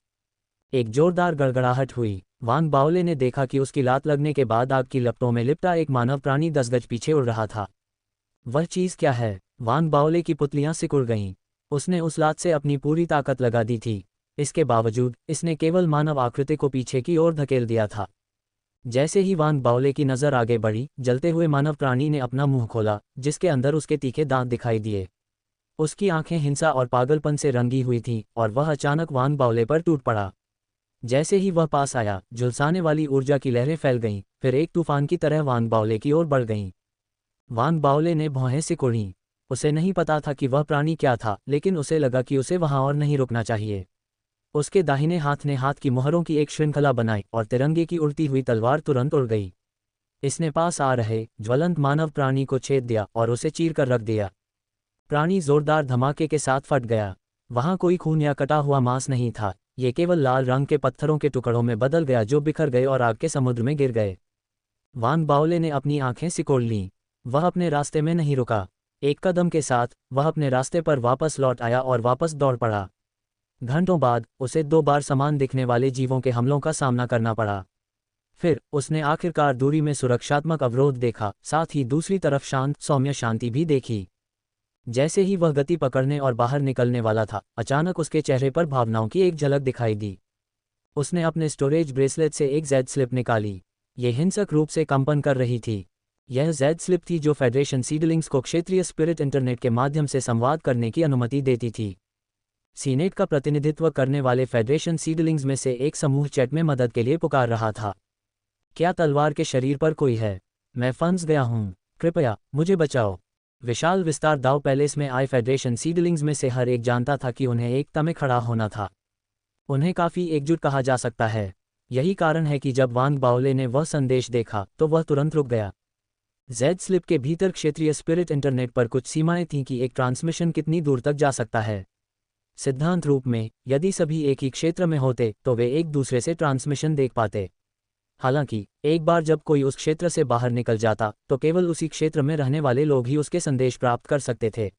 एक जोरदार गड़गड़ाहट हुई। वांग बाओले ने देखा कि उसकी लात लगने के बाद आग की लपटों में लिपटा एक मानव प्राणी 10 गज पीछे उड़ रहा था। वह चीज़ क्या है? वांग बाओले की पुतलियां सिकुड़ गईं। उसने उस लात से अपनी पूरी ताकत लगा दी थी। इसके बावजूद इसने केवल मानव आकृति को पीछे की ओर धकेल दिया था। जैसे ही वांग बाओले की नज़र आगे बढ़ी, जलते हुए मानव प्राणी ने अपना मुंह खोला, जिसके अंदर उसके तीखे दांत दिखाई दिए। उसकी आंखें हिंसा और पागलपन से रंगी हुई थीं और वह अचानक वांग बाओले पर टूट पड़ा। जैसे ही वह पास आया, झुलसाने वाली ऊर्जा की लहरें फैल गईं, फिर एक तूफान की तरह वांग बाओले की ओर बढ़ गईं। वांग बाओले ने भौहें सिकुड़ीं। उसे नहीं पता था कि वह प्राणी क्या था, लेकिन उसे लगा कि उसे वहां और नहीं रुकना चाहिए। उसके दाहिने हाथ ने हाथ की मुहरों की एक श्रृंखला बनाई और तिरंगे की उड़ती हुई तलवार तुरंत उड़ गई। इसने पास आ रहे ज्वलंत मानव प्राणी को छेद दिया और उसे चीर कर रख दिया। प्राणी जोरदार धमाके के साथ फट गया। वहां कोई खून या कटा हुआ मांस नहीं था, ये केवल लाल रंग के पत्थरों के टुकड़ों में बदल गया जो बिखर गए और आग के समुद्र में गिर गए। वांग बाओले ने अपनी आंखें सिकोड़ लीं। वह अपने रास्ते में नहीं रुका। एक कदम के साथ वह अपने रास्ते पर वापस लौट आया और वापस दौड़ पड़ा। घंटों बाद उसे 2 बार समान दिखने वाले जीवों के हमलों का सामना करना पड़ा। फिर उसने आखिरकार दूरी में सुरक्षात्मक अवरोध देखा, साथ ही दूसरी तरफ शांत सौम्य शांति भी देखी। जैसे ही वह गति पकड़ने और बाहर निकलने वाला था, अचानक उसके चेहरे पर भावनाओं की एक झलक दिखाई दी। उसने अपने स्टोरेज ब्रेसलेट से एक जेड स्लिप निकाली। ये हिंसक रूप से कंपन कर रही थी। यह जेड स्लिप थी जो फेडरेशन सीडलिंग्स को क्षेत्रीय स्पिरिट इंटरनेट के माध्यम से संवाद करने की अनुमति देती थी। सीनेट का प्रतिनिधित्व करने वाले फेडरेशन सीडलिंग्स में से एक समूह चैट में मदद के लिए पुकार रहा था। क्या तलवार के शरीर पर कोई है? मैं फंस गया हूँ, कृपया मुझे बचाओ। विशाल विस्तार दाव पैलेस में आए फेडरेशन सीडलिंग्स में से हर एक जानता था कि उन्हें एकता में खड़ा होना था। उन्हें काफ़ी एकजुट कहा जा सकता है। यही कारण है कि जब वांग बाओले ने वह संदेश देखा तो वह तुरंत रुक गया। जेड स्लिप के भीतर क्षेत्रीय स्पिरिट इंटरनेट पर कुछ सीमाएं थीं कि एक ट्रांसमिशन कितनी दूर तक जा सकता है। सिद्धांत रूप में यदि सभी एक ही क्षेत्र में होते तो वे एक दूसरे से ट्रांसमिशन देख पाते। हालांकि एक बार जब कोई उस क्षेत्र से बाहर निकल जाता तो केवल उसी क्षेत्र में रहने वाले लोग ही उसके संदेश प्राप्त कर सकते थे।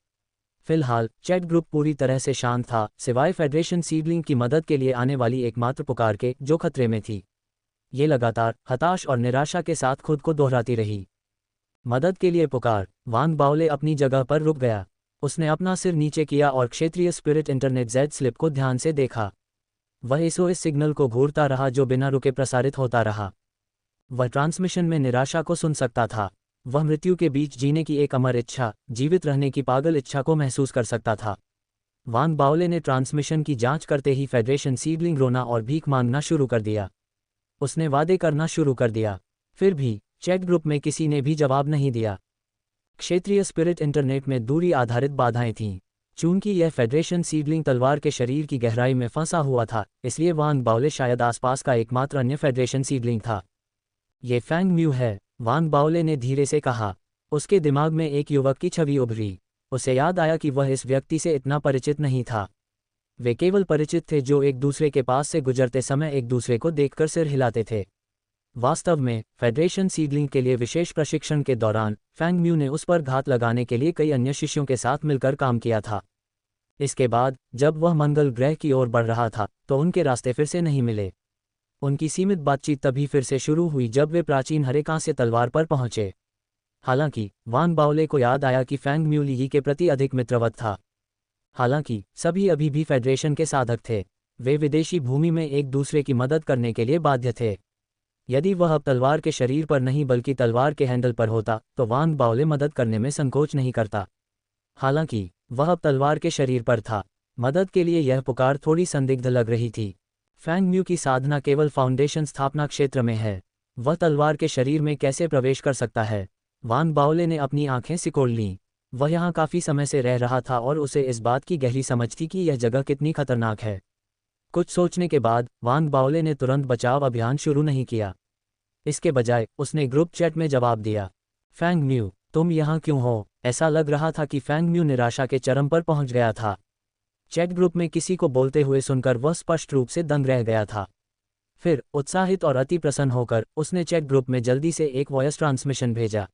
फिलहाल चैट ग्रुप पूरी तरह से शांत था, सिवाय फेडरेशन सीडलिंग की मदद के लिए आने वाली एकमात्र पुकार के, जो खतरे में थी। ये लगातार हताश और निराशा के साथ खुद को दोहराती रही। मदद के लिए पुकार। वांग बाओले अपनी जगह पर रुक गया। उसने अपना सिर नीचे किया और क्षेत्रीय स्पिरिट इंटरनेट जेड स्लिप को ध्यान से देखा। वह एसओएस सिग्नल को घूरता रहा जो बिना रुके प्रसारित होता रहा। वह ट्रांसमिशन में निराशा को सुन सकता था। वह मृत्यु के बीच जीने की एक अमर इच्छा, जीवित रहने की पागल इच्छा को महसूस कर सकता था। वांग बाओले ने ट्रांसमिशन की जांच करते ही फेडरेशन सीडलिंग रोना और भीख मांगना शुरू कर दिया। उसने वादे करना शुरू कर दिया। फिर भी चैट ग्रुप में किसी ने भी जवाब नहीं दिया। क्षेत्रीय स्पिरिट इंटरनेट में दूरी आधारित बाधाएं थीं। चूंकि यह फेडरेशन सीडलिंग तलवार के शरीर की गहराई में फंसा हुआ था, इसलिए वान बाओले शायद आसपास का एकमात्र अन्य फेडरेशन सीडलिंग था। ये फैंग म्यू है, वान बाओले ने धीरे से कहा। उसके दिमाग में एक युवक की छवि उभरी। उसे याद आया कि वह इस व्यक्ति से इतना परिचित नहीं था। वे केवल परिचित थे जो एक दूसरे के पास से गुजरते समय एक दूसरे को देखकर सिर हिलाते थे। वास्तव में फेडरेशन सीडलिंग के लिए विशेष प्रशिक्षण के दौरान फैंग म्यू ने उस पर घात लगाने के लिए कई अन्य शिष्यों के साथ मिलकर काम किया था। इसके बाद जब वह मंगल ग्रह की ओर बढ़ रहा था तो उनके रास्ते फिर से नहीं मिले। उनकी सीमित बातचीत तभी फिर से शुरू हुई जब वे प्राचीन हरे कांस्य तलवार पर पहुंचे। हालांकि वान बाओले को याद आया कि फैंग म्यू ली के प्रति अधिक मित्रवत था। हालांकि सभी अभी भी फेडरेशन के साधक थे। वे विदेशी भूमि में एक दूसरे की मदद करने के लिए बाध्य थे। यदि वह अब तलवार के शरीर पर नहीं बल्कि तलवार के हैंडल पर होता तो वान बाओले मदद करने में संकोच नहीं करता। हालांकि वह अब तलवार के शरीर पर था। मदद के लिए यह पुकार थोड़ी संदिग्ध लग रही थी। फैंग म्यू की साधना केवल फाउंडेशन स्थापना क्षेत्र में है। वह तलवार के शरीर में कैसे प्रवेश कर सकता है? वान बाओले ने अपनी आंखें सिकोड़ लीं। वह यहाँ काफ़ी समय से रह रहा था और उसे इस बात की गहरी समझ थी कि यह जगह कितनी खतरनाक है। कुछ सोचने के बाद वान बाओले ने तुरंत बचाव अभियान शुरू नहीं किया। इसके बजाय उसने ग्रुप चैट में जवाब दिया, फैंग म्यू, तुम यहाँ क्यों हो? ऐसा लग रहा था कि फैंग म्यू निराशा के चरम पर पहुंच गया था। चैट ग्रुप में किसी को बोलते हुए सुनकर वह स्पष्ट रूप से दंग रह गया था। फिर उत्साहित और अति प्रसन्न होकर उसने चैट ग्रुप में जल्दी से एक वॉयस ट्रांसमिशन भेजा,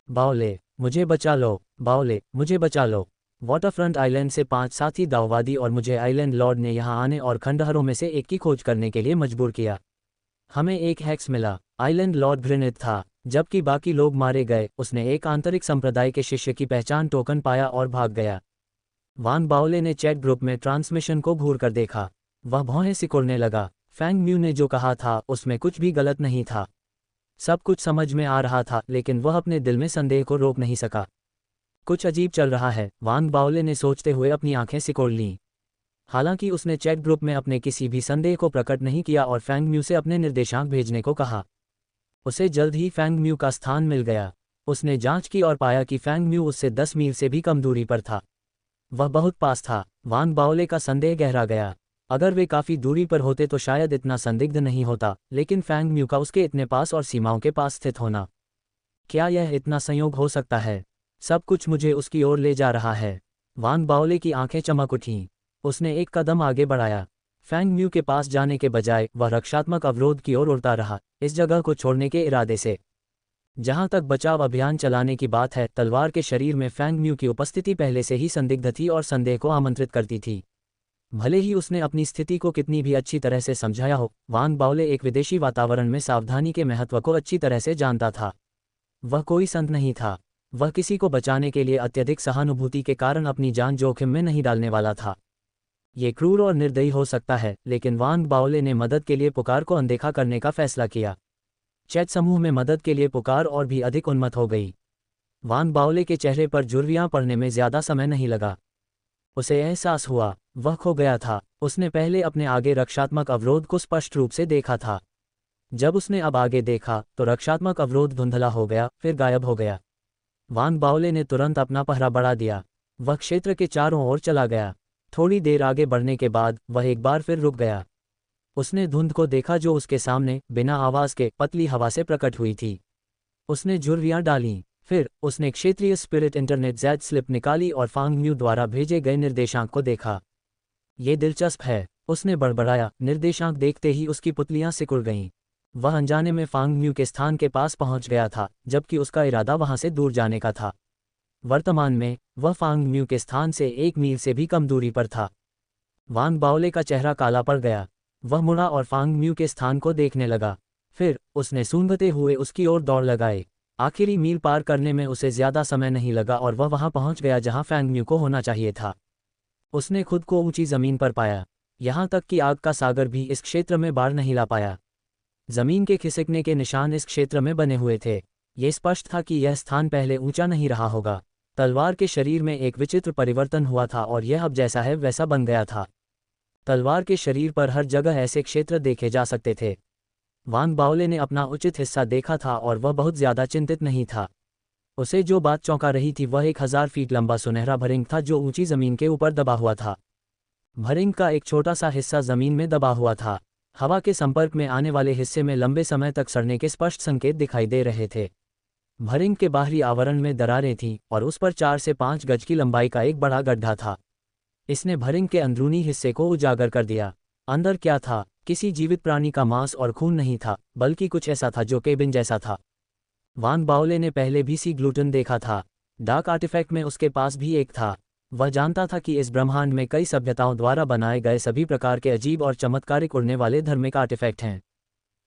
बाओले, मुझे बचा लो, बाओले, मुझे बचा लो। वाटरफ्रंट आइलैंड से 5 साथी दाववादी और मुझे आइलैंड लॉर्ड ने यहाँ आने और खंडहरों में से एक की खोज करने के लिए मजबूर किया। हमें एक हैक्स मिला। आइलैंड लॉर्ड घृणित था, जबकि बाकी लोग मारे गए। उसने एक आंतरिक संप्रदाय के शिष्य की पहचान टोकन पाया और भाग गया। वान बाओले ने चैट ग्रुप में ट्रांसमिशन को घूर कर देखा। वह भौहें सिकोड़ने लगा। फैंग म्यू ने जो कहा था उसमें कुछ भी गलत नहीं था। सब कुछ समझ में आ रहा था, लेकिन वह अपने दिल में संदेह को रोक नहीं सका। कुछ अजीब चल रहा है, वान बाओले ने सोचते हुए अपनी आंखें सिकोड़ लीं। हालांकि उसने चैट ग्रुप में अपने किसी भी संदेह को प्रकट नहीं किया और फैंग म्यू से अपने निर्देशांक भेजने को कहा। उसे जल्द ही फैंग म्यू का स्थान मिल गया। उसने जांच की और पाया कि फैंग म्यू उससे 10 मील से भी कम दूरी पर था। वह बहुत पास था। वान बाओले का संदेह गहरा गया। अगर वे काफ़ी दूरी पर होते तो शायद इतना संदिग्ध नहीं होता, लेकिन फैंग म्यू का उसके इतने पास और सीमाओं के पास स्थित होना, क्या यह इतना संयोग हो सकता है? सब कुछ मुझे उसकी ओर ले जा रहा है। वान बाओले की आंखें चमक उठीं। उसने एक कदम आगे बढ़ाया। फैंग म्यू के पास जाने के बजाय वह रक्षात्मक अवरोध की ओर उड़ता रहा, इस जगह को छोड़ने के इरादे से। जहां तक बचाव अभियान चलाने की बात है, तलवार के शरीर में फैंग म्यू की उपस्थिति पहले से ही संदिग्ध थी और संदेह को आमंत्रित करती थी। भले ही उसने अपनी स्थिति को कितनी भी अच्छी तरह से समझाया हो, वान बाओले एक विदेशी वातावरण में सावधानी के महत्व को अच्छी तरह से जानता था। वह कोई संत नहीं था। वह किसी को बचाने के लिए अत्यधिक सहानुभूति के कारण अपनी जान जोखिम में नहीं डालने वाला था। ये क्रूर और निर्दयी हो सकता है, लेकिन वान बाओले ने मदद के लिए पुकार को अनदेखा करने का फैसला किया। चैट समूह में मदद के लिए पुकार और भी अधिक उन्मत्त हो गई। वान बाओले के चेहरे पर झुर्रियां पड़ने में ज्यादा समय नहीं लगा। उसे एहसास हुआ वह खो गया था। उसने पहले अपने आगे रक्षात्मक अवरोध को स्पष्ट रूप से देखा था। जब उसने अब आगे देखा तो रक्षात्मक अवरोध धुंधला हो गया, फिर गायब हो गया। वान बाओले ने तुरंत अपना पहरा बढ़ा दिया। वह क्षेत्र के चारों ओर चला गया। थोड़ी देर आगे बढ़ने के बाद वह एक बार फिर रुक गया। उसने धुंध को देखा जो उसके सामने बिना आवाज के पतली हवा से प्रकट हुई थी। उसने झुर्रियां डालीं। फिर उसने क्षेत्रीय स्पिरिट इंटरनेट ज़ेड स्लिप निकाली और फांग म्यू द्वारा भेजे गए निर्देशांक को देखा। ये दिलचस्प है, उसने बड़बड़ाया। निर्देशांक देखते ही उसकी पुतलियां सिकुड़ गईं। वह अनजाने में फांग म्यू के स्थान के पास पहुंच गया था, जबकि उसका इरादा वहां से दूर जाने का था। वर्तमान में वह फांग म्यू के स्थान से 1 मील से भी कम दूरी पर था। वान बाओले का चेहरा काला पड़ गया। वह मुड़ा और फांग म्यू के स्थान को देखने लगा। फिर उसने सूंघते हुए उसकी ओर दौड़ लगाई। आखिरी मील पार करने में उसे ज्यादा समय नहीं लगा और वह वहां पहुंच गया जहां फैंग म्यू को होना चाहिए था। उसने खुद को ऊंची जमीन पर पाया। यहां तक कि आग का सागर भी इस क्षेत्र में बाढ़ नहीं ला पाया। जमीन के खिसकने के निशान इस क्षेत्र में बने हुए थे। ये स्पष्ट था कि यह स्थान पहले ऊंचा नहीं रहा होगा। तलवार के शरीर में एक विचित्र परिवर्तन हुआ था और यह अब जैसा है वैसा बन गया था। तलवार के शरीर पर हर जगह ऐसे क्षेत्र देखे जा सकते थे। वान बाओले ने अपना उचित हिस्सा देखा था और वह बहुत ज्यादा चिंतित नहीं था। उसे जो बात चौंका रही थी वह 1000 फीट लंबा सुनहरा भरिंग था जो ऊंची जमीन के ऊपर दबा हुआ था। भरिंग का एक छोटा सा हिस्सा जमीन में दबा हुआ था। हवा के संपर्क में आने वाले हिस्से में लंबे समय तक सड़ने के स्पष्ट संकेत दिखाई दे रहे थे। भरिंग के बाहरी आवरण में दरारें थीं और उस पर 4 से 5 गज की लंबाई का एक बड़ा गड्ढा था। इसने भरिंग के अंदरूनी हिस्से को उजागर कर दिया। अंदर क्या था? किसी जीवित प्राणी का मांस और खून नहीं था, बल्कि कुछ ऐसा था जो केबिन जैसा था। वान बाओले ने पहले भी सी ग्लूटन देखा था। डार्क आर्टिफैक्ट में उसके पास भी एक था। वह जानता था कि इस ब्रह्मांड में कई सभ्यताओं द्वारा बनाए गए सभी प्रकार के अजीब और चमत्कारिक उड़ने वाले धार्मिक आर्टिफैक्ट हैं।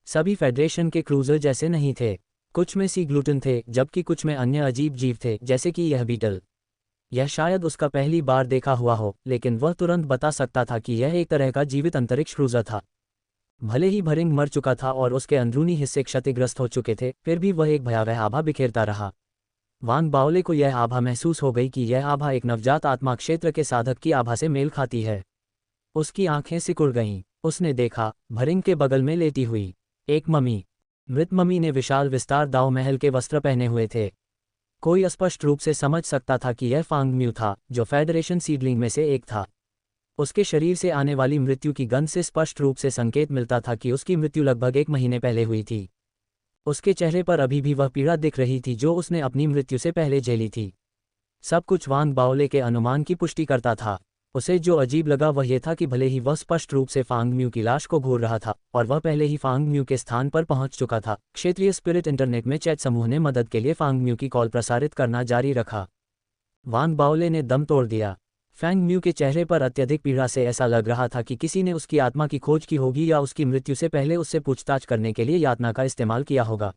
सभी फेडरेशन के क्रूजर जैसे नहीं थे। कुछ में सी ग्लूटन थे, जबकि कुछ में अन्य अजीब जीव थे, जैसे कि यह बीटल। यह शायद उसका पहली बार देखा हुआ हो, लेकिन वह तुरंत बता सकता था कि यह एक तरह का जीवित अंतरिक्ष क्रूजर था। भले ही भरिंग मर चुका था और उसके अंदरूनी हिस्से क्षतिग्रस्त हो चुके थे, फिर भी वह एक भयावह आभा बिखेरता रहा। वान बाओले को यह आभा महसूस हो गई कि यह आभा एक नवजात आत्मा क्षेत्र के साधक की आभा से मेल खाती है। उसकी आंखें सिकुड़ गईं। उसने देखा, भरिंग के बगल में लेटी हुई एक मम्मी। मृत मम्मी ने विशाल विस्तार दाव महल के वस्त्र पहने हुए थे। कोई स्पष्ट रूप से समझ सकता था कि यह फांग म्यू था, जो फेडरेशन सीडलिंग में से एक था। उसके शरीर से आने वाली मृत्यु की गंध से स्पष्ट रूप से संकेत मिलता था कि उसकी मृत्यु लगभग 1 महीने पहले हुई थी। उसके चेहरे पर अभी भी वह पीड़ा दिख रही थी जो उसने अपनी मृत्यु से पहले झेली थी। सब कुछ वान बाओले के अनुमान की पुष्टि करता था। उसे जो अजीब लगा वह यह था कि भले ही वह स्पष्ट रूप से फांग म्यू की लाश को घूर रहा था और वह पहले ही फांग म्यू के स्थान पर पहुंच चुका था, क्षेत्रीय स्पिरिट इंटरनेट में चैट समूह ने मदद के लिए फांग म्यू की कॉल प्रसारित करना जारी रखा। वान बाओले ने दम तोड़ दिया। फैंग म्यू के चेहरे पर अत्यधिक पीड़ा से ऐसा लग रहा था कि किसी ने उसकी आत्मा की खोज की होगी या उसकी मृत्यु से पहले उससे पूछताछ करने के लिए यातना का इस्तेमाल किया होगा।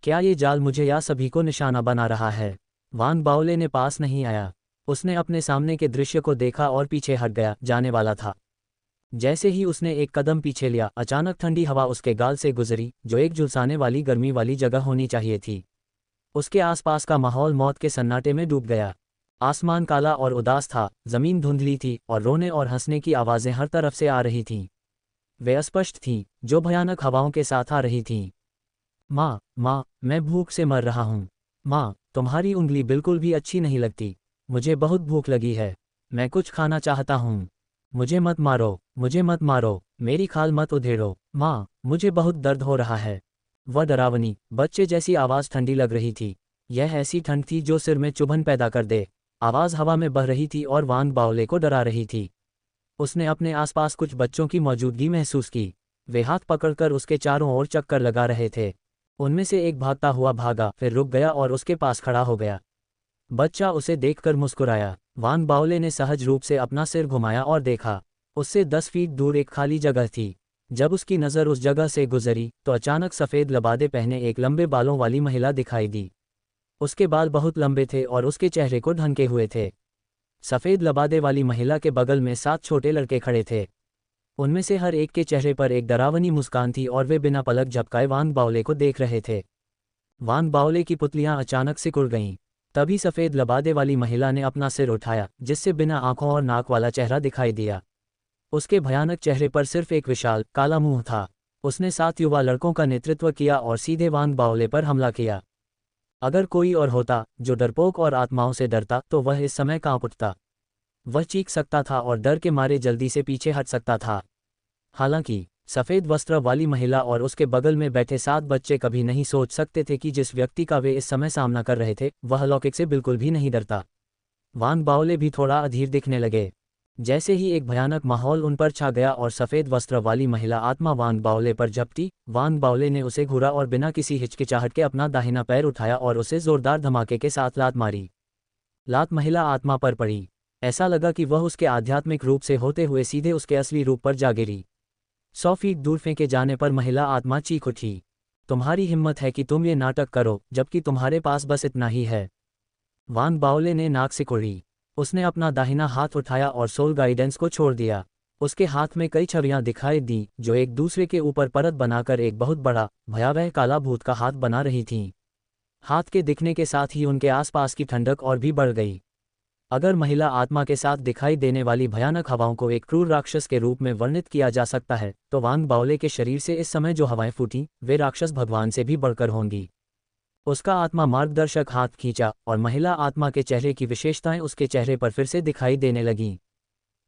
क्या ये जाल मुझे या सभी को निशाना बना रहा है? वान बाओले ने पास नहीं आया। उसने अपने सामने के दृश्य को देखा और पीछे हट गया, जाने वाला था। जैसे ही उसने एक कदम पीछे लिया, अचानक ठंडी हवा उसके गाल से गुजरी, जो एक झुलसाने वाली गर्मी वाली जगह होनी चाहिए थी। उसके आसपास का माहौल मौत के सन्नाटे में डूब गया। आसमान काला और उदास था, जमीन धुंधली थी और रोने और हंसने की आवाज़ें हर तरफ से आ रही थीं। वे अस्पष्ट थीं, जो भयानक हवाओं के साथ आ रही थीं। माँ, माँ, मैं भूख से मर रहा हूँ। माँ, तुम्हारी उंगली बिल्कुल भी अच्छी नहीं लगती। मुझे बहुत भूख लगी है। मैं कुछ खाना चाहता हूँ। मुझे मत मारो, मुझे मत मारो, मेरी खाल मत उधेड़ो। माँ, मुझे बहुत दर्द हो रहा है। वह डरावनी, बच्चे जैसी आवाज़ ठंडी लग रही थी। यह ऐसी ठंड थी जो सिर में चुभन पैदा कर दे। आवाज़ हवा में बह रही थी और वान बाओले को डरा रही थी। उसने अपने आसपास कुछ बच्चों की मौजूदगी महसूस की। वे हाथ पकड़कर उसके चारों ओर चक्कर लगा रहे थे। उनमें से एक भागता हुआ भागा, फिर रुक गया और उसके पास खड़ा हो गया। बच्चा उसे देखकर मुस्कुराया। वान बाओले ने सहज रूप से अपना सिर घुमाया और देखा। उससे 10 फीट दूर एक खाली जगह थी। जब उसकी नज़र उस जगह से गुजरी तो अचानक सफ़ेद लबादे पहने एक लंबे बालों वाली महिला दिखाई दी। उसके बाल बहुत लंबे थे और उसके चेहरे को ढंके हुए थे। सफ़ेद लबादे वाली महिला के बगल में 7 छोटे लड़के खड़े थे। उनमें से हर एक के चेहरे पर एक डरावनी मुस्कान थी और वे बिना पलक झपकाए वान बाओले को देख रहे थे। वान बाओले की पुतलियां अचानक सिकुड़ गईं। तभी सफ़ेद लबादे वाली महिला ने अपना सिर उठाया, जिससे बिना आंखों और नाक वाला चेहरा दिखाई दिया। उसके भयानक चेहरे पर सिर्फ एक विशाल, काला मुंह था। उसने 7 युवा लड़कों का नेतृत्व किया और सीधे वान बाओले पर हमला किया। अगर कोई और होता, जो डरपोक और आत्माओं से डरता, तो वह इस समय कांप उठता। वह चीख सकता था और डर के मारे जल्दी से पीछे हट सकता था। हालांकि सफ़ेद वस्त्र वाली महिला और उसके बगल में बैठे 7 बच्चे कभी नहीं सोच सकते थे कि जिस व्यक्ति का वे इस समय सामना कर रहे थे, वह अलौकिक से बिल्कुल भी नहीं डरता। वान बाओले भी थोड़ा अधीर दिखने लगे। जैसे ही एक भयानक माहौल उन पर छा गया और सफ़ेद वस्त्र वाली महिला आत्मा वान बाओले पर झपटी, वान बाओले ने उसे घूरा और बिना किसी हिचकिचाहट के अपना दाहिना पैर उठाया और उसे जोरदार धमाके के साथ लात मारी। लात महिला आत्मा पर पड़ी। ऐसा लगा कि वह उसके आध्यात्मिक रूप से होते हुए सीधे उसके असली रूप पर जा गिरी। 100 फीट दूर फेंके जाने पर महिला आत्मा चीख उठी। तुम्हारी हिम्मत है कि तुम ये नाटक करो, जबकि तुम्हारे पास बस इतना ही है। वान बाओले ने नाक सिकोड़ी। उसने अपना दाहिना हाथ उठाया और सोल गाइडेंस को छोड़ दिया। उसके हाथ में कई छवियां दिखाई दी, जो एक दूसरे के ऊपर परत बनाकर एक बहुत बड़ा, भयावह काला भूत का हाथ बना रही थीं। हाथ के दिखने के साथ ही उनके आसपास की ठंडक और भी बढ़ गई। अगर महिला आत्मा के साथ दिखाई देने वाली भयानक हवाओं को एक क्रूर राक्षस के रूप में वर्णित किया जा सकता है, तो वान बाओले के शरीर से इस समय जो हवाएं फूटीं, वे राक्षस भगवान से भी बढ़कर होंगी। उसका आत्मा मार्गदर्शक हाथ खींचा और महिला आत्मा के चेहरे की विशेषताएं उसके चेहरे पर फिर से दिखाई देने लगीं।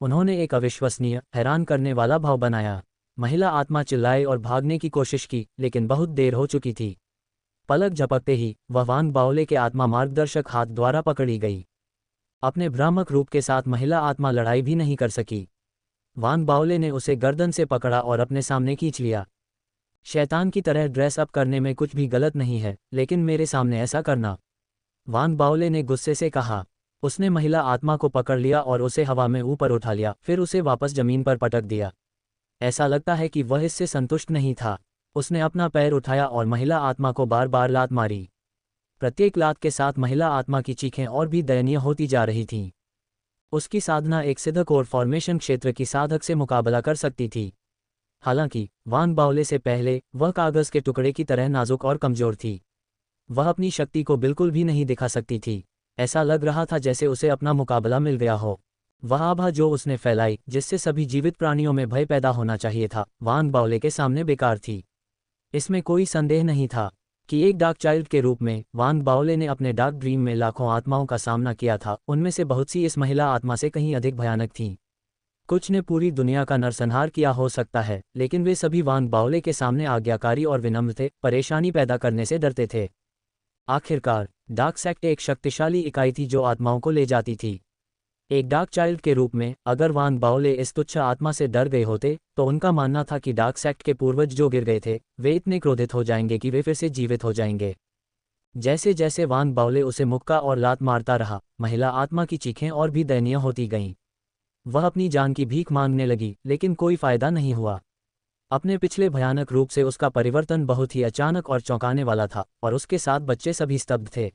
उन्होंने एक अविश्वसनीय, हैरान करने वाला भाव बनाया। महिला आत्मा चिल्लाए और भागने की कोशिश की, लेकिन बहुत देर हो चुकी थी। पलक झपकते ही वह वान बाओले के आत्मा मार्गदर्शक हाथ द्वारा पकड़ी गई। अपने भ्रामक रूप के साथ महिला आत्मा लड़ाई भी नहीं कर सकी। वान बाओले ने उसे गर्दन से पकड़ा और अपने सामने खींच लिया। शैतान की तरह ड्रेस अप करने में कुछ भी गलत नहीं है, लेकिन मेरे सामने ऐसा करना, वान बाओले ने गुस्से से कहा। उसने महिला आत्मा को पकड़ लिया और उसे हवा में ऊपर उठा लिया, फिर उसे वापस जमीन पर पटक दिया। ऐसा लगता है कि वह इससे संतुष्ट नहीं था। उसने अपना पैर उठाया और महिला आत्मा को बार बार लात मारी। प्रत्येक लात के साथ महिला आत्मा की चीखें और भी दयनीय होती जा रही थीं। उसकी साधना एक सिद्ध कोर फॉर्मेशन क्षेत्र की साधक से मुकाबला कर सकती थी। हालांकि वान बाओले से पहले वह कागज के टुकड़े की तरह नाजुक और कमजोर थी। वह अपनी शक्ति को बिल्कुल भी नहीं दिखा सकती थी। ऐसा लग रहा था जैसे उसे अपना मुकाबला मिल गया हो। वह आभा जो उसने फैलाई, जिससे सभी जीवित प्राणियों में भय पैदा होना चाहिए था, वान बाओले के सामने बेकार थी। इसमें कोई संदेह नहीं था कि एक डार्क चाइल्ड के रूप में वान बाओले ने अपने डार्क ड्रीम में लाखों आत्माओं का सामना किया था। उनमें से बहुत सी इस महिला आत्मा से कहीं अधिक भयानक थीं। कुछ ने पूरी दुनिया का नरसंहार किया हो सकता है, लेकिन वे सभी वान बाओले के सामने आज्ञाकारी और विनम्र थे, परेशानी पैदा करने से डरते थे। आखिरकार डार्क सेक्ट एक शक्तिशाली इकाई थी जो आत्माओं को ले जाती थी। एक डार्क चाइल्ड के रूप में अगर वान बाओले इस तुच्छ आत्मा से डर गए होते, तो उनका मानना था कि डार्क सेक्ट के पूर्वज जो गिर गए थे, वे इतने क्रोधित हो जाएंगे कि वे फिर से जीवित हो जाएंगे। जैसे जैसे वान बाओले उसे मुक्का और लात मारता रहा, महिला आत्मा की चीखें और भी दयनीय होती गईं। वह अपनी जान की भीख मांगने लगी, लेकिन कोई फायदा नहीं हुआ। अपने पिछले भयानक रूप से उसका परिवर्तन बहुत ही अचानक और चौंकाने वाला था, और उसके साथ बच्चे सभी स्तब्ध थे।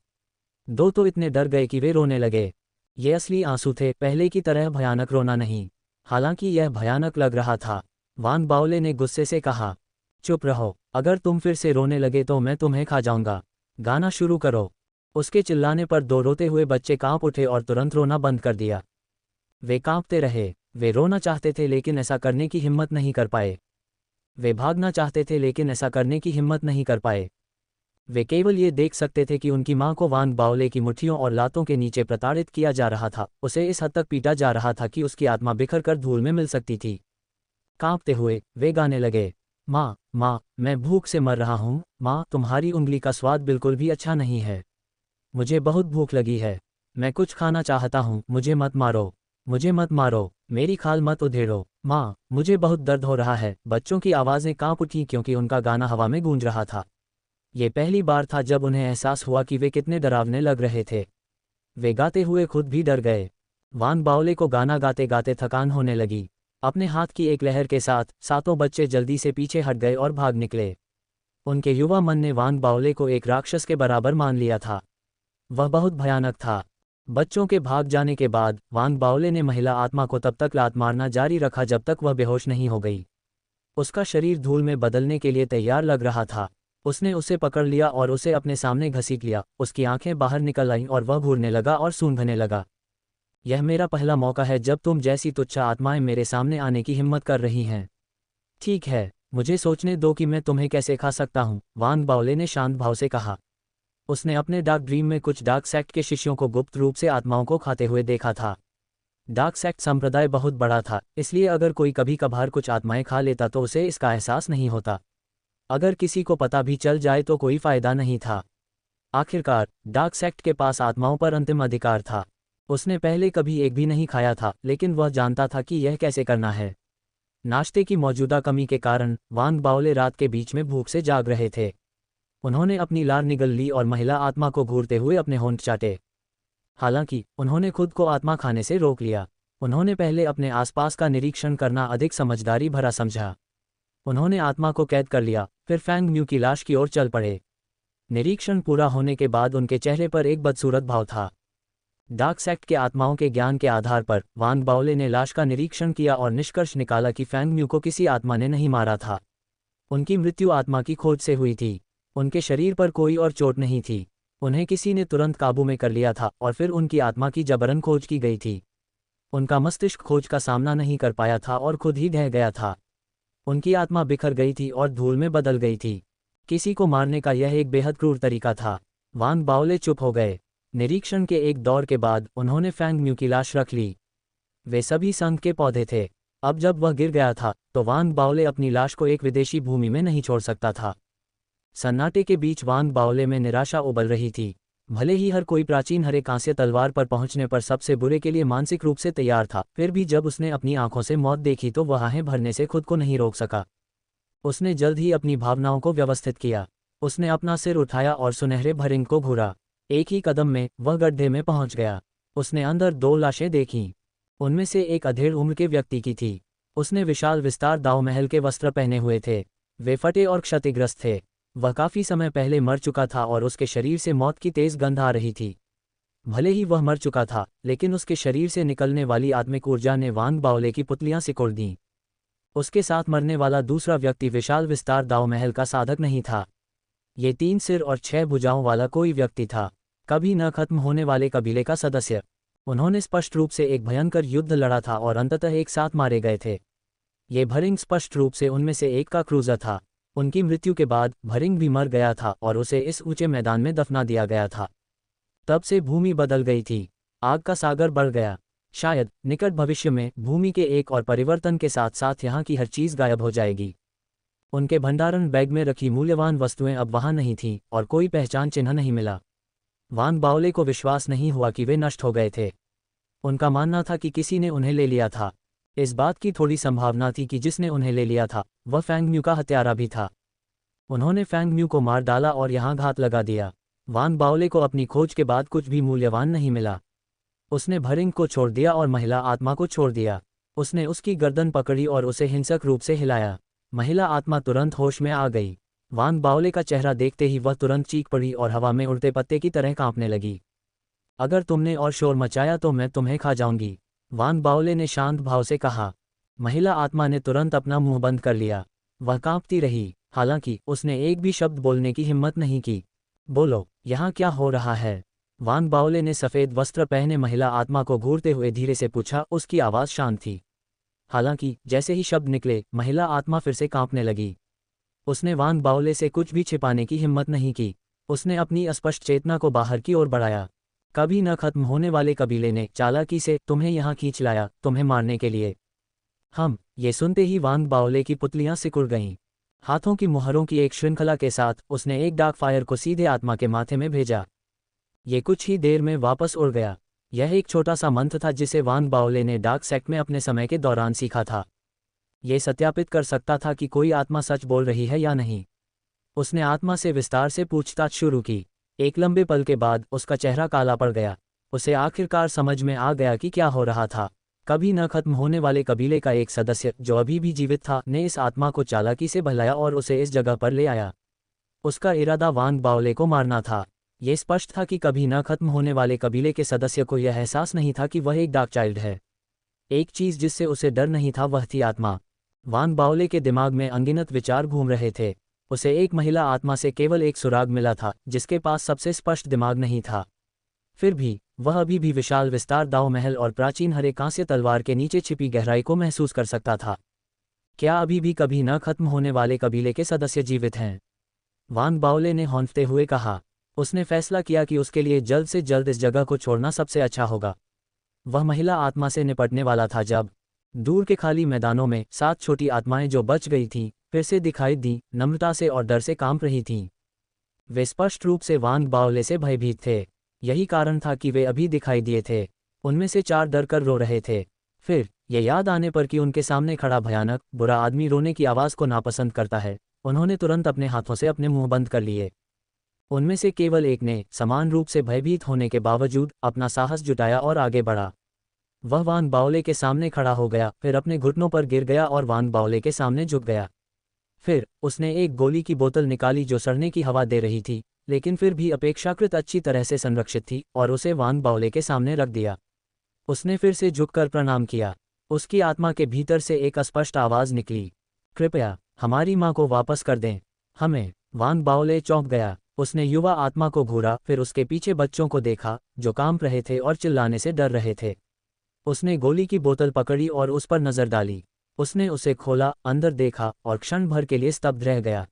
दो तो इतने डर गए कि वे रोने लगे। ये असली आंसू थे, पहले की तरह भयानक रोना नहीं। हालांकि यह भयानक लग रहा था। वान बाओले ने गुस्से से कहा, चुप रहो, अगर तुम फिर से रोने लगे तो मैं तुम्हें खा जाऊंगा। गाना शुरू करो। उसके चिल्लाने पर दो रोते हुए बच्चे कांप उठे और तुरंत रोना बंद कर दिया। वे कांपते रहे। वे रोना चाहते थे लेकिन ऐसा करने की हिम्मत नहीं कर पाए। वे भागना चाहते थे लेकिन ऐसा करने की हिम्मत नहीं कर पाए। वे केवल ये देख सकते थे कि उनकी मां को वान बाओले की मुट्ठियों और लातों के नीचे प्रताड़ित किया जा रहा था। उसे इस हद तक पीटा जा रहा था कि उसकी आत्मा बिखर कर धूल में मिल सकती थी। कांपते हुए वे गाने लगे, माँ माँ, मैं भूख से मर रहा हूँ। माँ, तुम्हारी उंगली का स्वाद बिल्कुल भी अच्छा नहीं है। मुझे बहुत भूख लगी है। मैं कुछ खाना चाहता हूँ। मुझे मत मारो, मुझे मत मारो, मेरी खाल मत उधेड़ो। माँ, मुझे बहुत दर्द हो रहा है। बच्चों की आवाज़ें कांप उठी क्योंकि उनका गाना हवा में गूंज रहा था। ये पहली बार था जब उन्हें एहसास हुआ कि वे कितने डरावने लग रहे थे। वे गाते हुए खुद भी डर गए। वान बाओले को गाना गाते गाते थकान होने लगी। अपने हाथ की एक लहर के साथ सातों बच्चे जल्दी से पीछे हट गए और भाग निकले। उनके युवा मन ने वान बाओले को एक राक्षस के बराबर मान लिया था। वह बहुत भयानक था। बच्चों के भाग जाने के बाद वान बाओले ने महिला आत्मा को तब तक लात मारना जारी रखा जब तक वह बेहोश नहीं हो गई। उसका शरीर धूल में बदलने के लिए तैयार लग रहा था। उसने उसे पकड़ लिया और उसे अपने सामने घसीट लिया। उसकी आंखें बाहर निकल आईं और वह घूरने लगा और सूंघने लगा। यह मेरा पहला मौका है जब तुम जैसी तुच्छ आत्माएं मेरे सामने आने की हिम्मत कर रही हैं। ठीक है, मुझे सोचने दो कि मैं तुम्हें कैसे खा सकता हूँ, वान बाओले ने शांत भाव से कहा। उसने अपने डार्क ड्रीम में कुछ डार्क सेक्ट के शिष्यों को गुप्त रूप से आत्माओं को खाते हुए देखा था। डार्क सेक्ट संप्रदाय बहुत बड़ा था, इसलिए अगर कोई कभी कभार कुछ आत्माएं खा लेता तो उसे इसका एहसास नहीं होता। अगर किसी को पता भी चल जाए तो कोई फायदा नहीं था। आखिरकार डार्क सेक्ट के पास आत्माओं पर अंतिम अधिकार था। उसने पहले कभी एक भी नहीं खाया था, लेकिन वह जानता था कि यह कैसे करना है। नाश्ते की मौजूदा कमी के कारण वान बाओले रात के बीच में भूख से जाग रहे थे। उन्होंने अपनी लार निगल ली और महिला आत्मा को घूरते हुए अपने होंठ चाटे। हालांकि उन्होंने खुद को आत्मा खाने से रोक लिया। उन्होंने पहले अपने आसपास का निरीक्षण करना अधिक समझदारी भरा समझा। उन्होंने आत्मा को कैद कर लिया, फिर फैंग म्यू की लाश की ओर चल पड़े। निरीक्षण पूरा होने के बाद उनके चेहरे पर एक बदसूरत भाव था। डार्क सेक्ट के आत्माओं के ज्ञान के आधार पर वान बाओले ने लाश का निरीक्षण किया और निष्कर्ष निकाला कि फैंग म्यू को किसी आत्मा ने नहीं मारा था। उनकी मृत्यु आत्मा की खोज से हुई थी। उनके शरीर पर कोई और चोट नहीं थी। उन्हें किसी ने तुरंत काबू में कर लिया था और फिर उनकी आत्मा की जबरन खोज की गई थी। उनका मस्तिष्क खोज का सामना नहीं कर पाया था और खुद ही ढह गया था। उनकी आत्मा बिखर गई थी और धूल में बदल गई थी। किसी को मारने का यह एक बेहद क्रूर तरीका था। वान बाओले चुप हो गए। निरीक्षण के एक दौर के बाद उन्होंने फैंग म्यू की लाश रख ली। वे सभी संघ के पौधे थे। अब जब वह गिर गया था तो वान बाओले अपनी लाश को एक विदेशी भूमि में नहीं छोड़ सकता था। सन्नाटे के बीच वान बाओले में निराशा उबल रही थी। भले ही हर कोई प्राचीन हरे कांस्य तलवार पर पहुंचने पर सबसे बुरे के लिए मानसिक रूप से तैयार था, फिर भी जब उसने अपनी आंखों से मौत देखी तो वह आहें भरने से खुद को नहीं रोक सका। उसने जल्द ही अपनी भावनाओं को व्यवस्थित किया। उसने अपना सिर उठाया और सुनहरे भरिंग को घूरा। एक ही कदम में वह गड्ढे में पहुंच गया। उसने अंदर 2 लाशें देखीं। उनमें से एक अधेड़ उम्र के व्यक्ति की थी। उसने विशाल विस्तार दाव महल के वस्त्र पहने हुए थे। वे फटे और क्षतिग्रस्त थे। वह काफी समय पहले मर चुका था और उसके शरीर से मौत की तेज गंध आ रही थी। भले ही वह मर चुका था, लेकिन उसके शरीर से निकलने वाली आत्मिक ऊर्जा ने वान बाओले की पुतलियां सिकोड़ दीं। उसके साथ मरने वाला दूसरा व्यक्ति विशाल विस्तार दाव महल का साधक नहीं था। ये 3 सिर और 6 भुजाओं वाला कोई व्यक्ति था, कभी न खत्म होने वाले कबीले का सदस्य। उन्होंने स्पष्ट रूप से एक भयंकर युद्ध लड़ा था और अंततः एक साथ मारे गए थे। ये भरिंग स्पष्ट रूप से उनमें से एक का क्रूजर था। उनकी मृत्यु के बाद भरिंग भी मर गया था और उसे इस ऊंचे मैदान में दफना दिया गया था। तब से भूमि बदल गई थी। आग का सागर बढ़ गया। शायद निकट भविष्य में भूमि के एक और परिवर्तन के साथ साथ यहाँ की हर चीज गायब हो जाएगी। उनके भंडारण बैग में रखी मूल्यवान वस्तुएं अब वहां नहीं थीं और कोई पहचान चिन्ह नहीं मिला। वान बाओले को विश्वास नहीं हुआ कि वे नष्ट हो गए थे। उनका मानना था कि किसी ने उन्हें ले लिया था। इस बात की थोड़ी संभावना थी कि जिसने उन्हें ले लिया था वह फैंग म्यू का हत्यारा भी था। उन्होंने फैंग म्यू को मार डाला और यहाँ घात लगा दिया। वान बाओले को अपनी खोज के बाद कुछ भी मूल्यवान नहीं मिला। उसने भरिंग को छोड़ दिया और महिला आत्मा को छोड़ दिया। उसने उसकी गर्दन पकड़ी और उसे हिंसक रूप से हिलाया। महिला आत्मा तुरंत होश में आ गई। वान बाओले का चेहरा देखते ही वह तुरंत चीख पड़ी और हवा में उड़ते पत्ते की तरह कांपने लगी। अगर तुमने और शोर मचाया तो मैं तुम्हें खा जाऊंगी, वान बाओले ने शांत भाव से कहा। महिला आत्मा ने तुरंत अपना मुंह बंद कर लिया। वह कांपती रही, हालांकि उसने एक भी शब्द बोलने की हिम्मत नहीं की। बोलो, यहाँ क्या हो रहा है? वान बाओले ने सफ़ेद वस्त्र पहने महिला आत्मा को घूरते हुए धीरे से पूछा। उसकी आवाज़ शांत थी, हालांकि जैसे ही शब्द निकले महिला आत्मा फिर से कांपने लगी। उसने वान बाओले से कुछ भी छिपाने की हिम्मत नहीं की। उसने अपनी अस्पष्ट चेतना को बाहर की ओर बढ़ाया। कभी न खत्म होने वाले कबीले ने चालाकी से तुम्हें यहाँ खींच लाया, तुम्हें मारने के लिए। ये सुनते ही वान बाओले की पुतलियां सिकुड़ गईं। हाथों की मुहरों की एक श्रृंखला के साथ उसने एक डार्क फायर को सीधे आत्मा के माथे में भेजा। ये कुछ ही देर में वापस उड़ गया। यह एक छोटा सा मंत्र था जिसे वान बाओले ने डार्क सेक्ट में अपने समय के दौरान सीखा था। ये सत्यापित कर सकता था कि कोई आत्मा सच बोल रही है या नहीं। उसने आत्मा से विस्तार से पूछताछ शुरू की। एक लंबे पल के बाद उसका चेहरा काला पड़ गया। उसे आखिरकार समझ में आ गया कि क्या हो रहा था। कभी न खत्म होने वाले कबीले का एक सदस्य जो अभी भी जीवित था ने इस आत्मा को चालाकी से बहलाया और उसे इस जगह पर ले आया। उसका इरादा वान बाओले को मारना था। ये स्पष्ट था कि कभी न खत्म होने वाले कबीले के सदस्य को यह एहसास नहीं था कि वह एक डार्क चाइल्ड है। एक चीज़ जिससे उसे डर नहीं था वह थी आत्मा। वान बाओले के दिमाग में अनगिनत विचार घूम रहे थे। उसे एक महिला आत्मा से केवल एक सुराग मिला था जिसके पास सबसे स्पष्ट दिमाग नहीं था। फिर भी वह अभी भी विशाल विस्तार दाव महल और प्राचीन हरे कांस्य तलवार के नीचे छिपी गहराई को महसूस कर सकता था। क्या अभी भी कभी न खत्म होने वाले कबीले के सदस्य जीवित हैं? वान बाओले ने हौंफते हुए कहा। उसने फैसला किया कि उसके लिए जल्द से जल्द इस जगह को छोड़ना सबसे अच्छा होगा। वह महिला आत्मा से निपटने वाला था जब दूर के खाली मैदानों में 7 छोटी आत्माएं जो बच गई थीं फिर से दिखाई दी, नम्रता से और डर से कांप रही थीं। वे स्पष्ट रूप से वान बाओले से भयभीत थे। यही कारण था कि वे अभी दिखाई दिए थे। उनमें से 4 डर कर रो रहे थे। फिर यह याद आने पर कि उनके सामने खड़ा भयानक बुरा आदमी रोने की आवाज़ को नापसंद करता है, उन्होंने तुरंत अपने हाथों से अपने मुंह बंद कर लिए। उनमें से केवल एक ने समान रूप से भयभीत होने के बावजूद अपना साहस जुटाया और आगे बढ़ा। वह वान बाओले के सामने खड़ा हो गया, फिर अपने घुटनों पर गिर गया और वान बाओले के सामने झुक गया। फिर उसने एक गोली की बोतल निकाली जो सड़ने की हवा दे रही थी, लेकिन फिर भी अपेक्षाकृत अच्छी तरह से संरक्षित थी, और उसे वान बाओले के सामने रख दिया। उसने फिर से झुककर प्रणाम किया। उसकी आत्मा के भीतर से एक अस्पष्ट आवाज़ निकली, कृपया हमारी माँ को वापस कर दें, हमें। वान बाओले चौंक गया। उसने युवा आत्मा को घूरा, फिर उसके पीछे बच्चों को देखा जो कांप रहे थे और चिल्लाने से डर रहे थे। उसने गोली की बोतल पकड़ी और उस पर नजर डाली। उसने उसे खोला, अंदर देखा और क्षण भर के लिए स्तब्ध रह गया।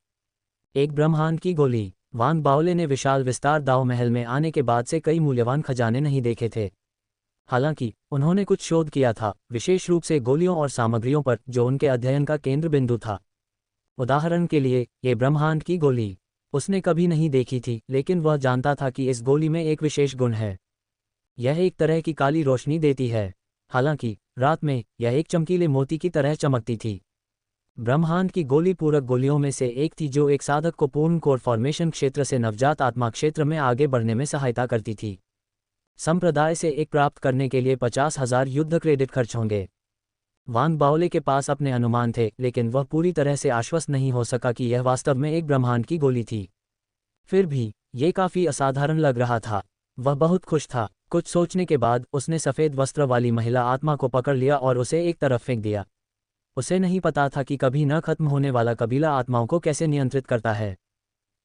एक ब्रह्मांड की गोली। वान बाओले ने विशाल विस्तार दाव महल में आने के बाद से कई मूल्यवान खजाने नहीं देखे थे। हालांकि उन्होंने कुछ शोध किया था, विशेष रूप से गोलियों और सामग्रियों पर, जो उनके अध्ययन का केंद्र बिंदु था। उदाहरण के लिए, ये ब्रह्मांड की गोली उसने कभी नहीं देखी थी, लेकिन वह जानता था कि इस गोली में एक विशेष गुण है। यह एक तरह की काली रोशनी देती है। हालांकि रात में यह एक चमकीले मोती की तरह चमकती थी। ब्रह्मांड की गोली पूरक गोलियों में से एक थी, जो एक साधक को पूर्ण कोर फॉर्मेशन क्षेत्र से नवजात आत्मा क्षेत्र में आगे बढ़ने में सहायता करती थी। संप्रदाय से एक प्राप्त करने के लिए 50,000 युद्ध क्रेडिट खर्च होंगे। वान बाओले के पास अपने अनुमान थे, लेकिन वह पूरी तरह से आश्वस्त नहीं हो सका कि यह वास्तव में एक ब्रह्मांड की गोली थी। फिर भी ये काफ़ी असाधारण लग रहा था। वह बहुत खुश था। कुछ सोचने के बाद उसने सफ़ेद वस्त्र वाली महिला आत्मा को पकड़ लिया और उसे एक तरफ फेंक दिया। उसे नहीं पता था कि कभी न खत्म होने वाला कबीला आत्माओं को कैसे नियंत्रित करता है।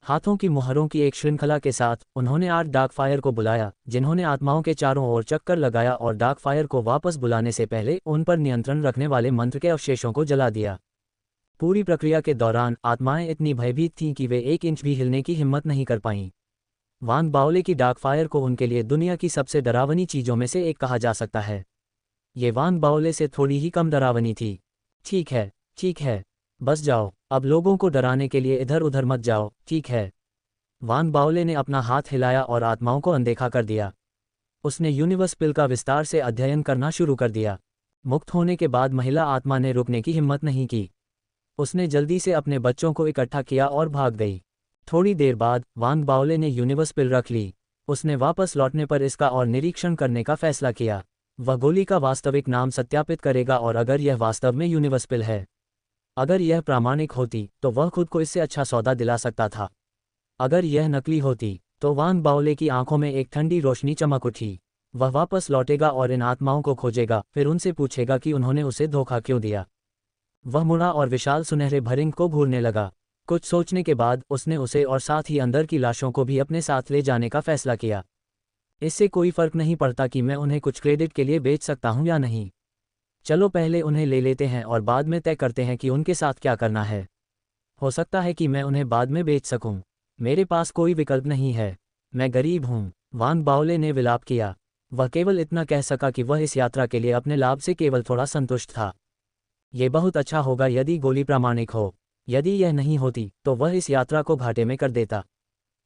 हाथों की मुहरों की एक श्रृंखला के साथ उन्होंने 8 डार्क फायर को बुलाया, जिन्होंने आत्माओं के चारों ओर चक्कर लगाया और डार्क फायर को वापस बुलाने से पहले उन पर नियंत्रण रखने वाले मंत्र के अवशेषों को जला दिया। पूरी प्रक्रिया के दौरान आत्माएं इतनी भयभीत थीं कि वे 1 इंच भी हिलने की हिम्मत नहीं कर पाईं। वान बाओले की डार्क फायर को उनके लिए दुनिया की सबसे डरावनी चीज़ों में से एक कहा जा सकता है। ये वान बाओले से थोड़ी ही कम डरावनी थी। ठीक है, बस जाओ, अब लोगों को डराने के लिए इधर उधर मत जाओ, ठीक है। वान बाओले ने अपना हाथ हिलाया और आत्माओं को अनदेखा कर दिया। उसने यूनिवर्स पिल का विस्तार से अध्ययन करना शुरू कर दिया। मुक्त होने के बाद महिला आत्मा ने रुकने की हिम्मत नहीं की। उसने जल्दी से अपने बच्चों को इकट्ठा किया और भाग गई। थोड़ी देर बाद वान बाओले ने यूनिवर्स पिल रख ली। उसने वापस लौटने पर इसका और निरीक्षण करने का फैसला किया। वह गोली का वास्तविक नाम सत्यापित करेगा, और अगर यह वास्तव में यूनिवर्स पिल है, अगर यह प्रामाणिक होती तो वह खुद को इससे अच्छा सौदा दिला सकता था। अगर यह नकली होती तो वान बाओले की आंखों में एक ठंडी रोशनी चमक उठी। वह वापस लौटेगा और इन आत्माओं को खोजेगा, फिर उनसे पूछेगा कि उन्होंने उसे धोखा क्यों दिया। वह मुड़ा और विशाल सुनहरे भरिंग को घूरने लगा। कुछ सोचने के बाद उसने उसे और साथ ही अंदर की लाशों को भी अपने साथ ले जाने का फैसला किया। इससे कोई फर्क नहीं पड़ता कि मैं उन्हें कुछ क्रेडिट के लिए बेच सकता हूं या नहीं। चलो पहले उन्हें ले लेते हैं और बाद में तय करते हैं कि उनके साथ क्या करना है। हो सकता है कि मैं उन्हें बाद में बेच सकूं। मेरे पास कोई विकल्प नहीं है। मैं गरीब हूं। वान बाओले ने विलाप किया। वह केवल इतना कह सका कि वह इस यात्रा के लिए अपने लाभ से केवल थोड़ा संतुष्ट था। ये बहुत अच्छा होगा यदि गोली प्रामाणिक हो। यदि यह नहीं होती तो वह इस यात्रा को घाटे में कर देता।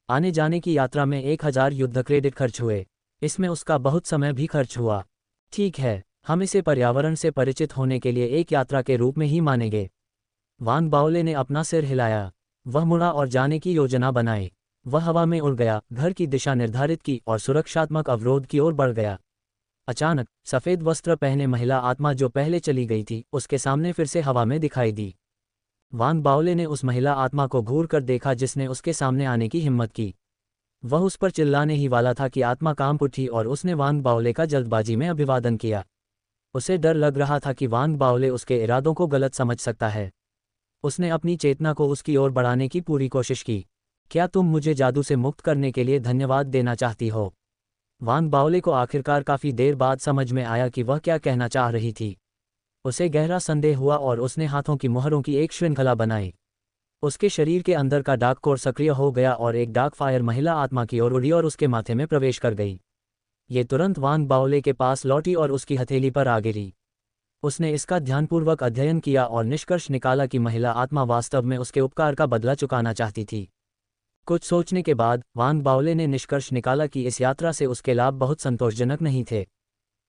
आने जाने की यात्रा में 1000 युद्ध क्रेडिट खर्च हुए। इसमें उसका बहुत समय भी खर्च हुआ। ठीक है, हम इसे पर्यावरण से परिचित होने के लिए एक यात्रा के रूप में ही मानेंगे। वान बाओले ने अपना सिर हिलाया। वह मुड़ा और जाने की योजना बनाई। वह हवा में उड़ गया, घर की दिशा निर्धारित की और सुरक्षात्मक अवरोध की ओर बढ़ गया। अचानक सफ़ेद वस्त्र पहने महिला आत्मा जो पहले चली गई थी, उसके सामने फिर से हवा में दिखाई दी। वान बाओले ने उस महिला आत्मा को घूर कर देखा जिसने उसके सामने आने की हिम्मत की। वह उस पर चिल्लाने ही वाला था कि आत्मा कांप उठी और उसने वान बाओले का जल्दबाजी में अभिवादन किया। उसे डर लग रहा था कि वान बाओले उसके इरादों को गलत समझ सकता है। उसने अपनी चेतना को उसकी ओर बढ़ाने की पूरी कोशिश की। क्या तुम मुझे जादू से मुक्त करने के लिए धन्यवाद देना चाहती हो? वान बाओले को आखिरकार काफ़ी देर बाद समझ में आया कि वह क्या कहना चाह रही थी। उसे गहरा संदेह हुआ और उसने हाथों की मुहरों की एक श्रृंखला बनाई। उसके शरीर के अंदर का डार्क कोर सक्रिय हो गया और एक डार्क फायर महिला आत्मा की ओर उड़ी और उसके माथे में प्रवेश कर गई। ये तुरंत वान बाओले के पास लौटी और उसकी हथेली पर आ गिरी। उसने इसका ध्यानपूर्वक अध्ययन किया और निष्कर्ष निकाला कि महिला आत्मा वास्तव में उसके उपकार का बदला चुकाना चाहती थी। कुछ सोचने के बाद वान बाओले ने निष्कर्ष निकाला कि इस यात्रा से उसके लाभ बहुत संतोषजनक नहीं थे।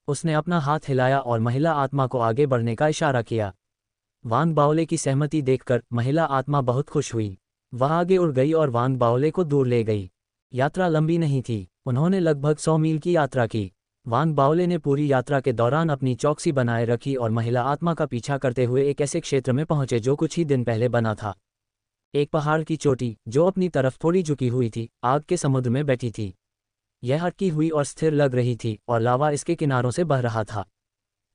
उसने अपना हाथ हिलाया और महिला आत्मा को आगे बढ़ने का इशारा किया। वान बाओले की सहमति देखकर महिला आत्मा बहुत खुश हुई। वह आगे उड़ गई और वान बाओले को दूर ले गई। यात्रा लंबी नहीं थी। उन्होंने लगभग 100 मील की यात्रा की। वान बाओले ने पूरी यात्रा के दौरान अपनी चौकसी बनाए रखी और महिला आत्मा का पीछा करते हुए एक ऐसे क्षेत्र में पहुंचे जो कुछ ही दिन पहले बना था। एक पहाड़ की चोटी जो अपनी तरफ थोड़ी झुकी हुई थी, आग के समुद्र में बैठी थी। यह अटकी हुई और स्थिर लग रही थी और लावा इसके किनारों से बह रहा था।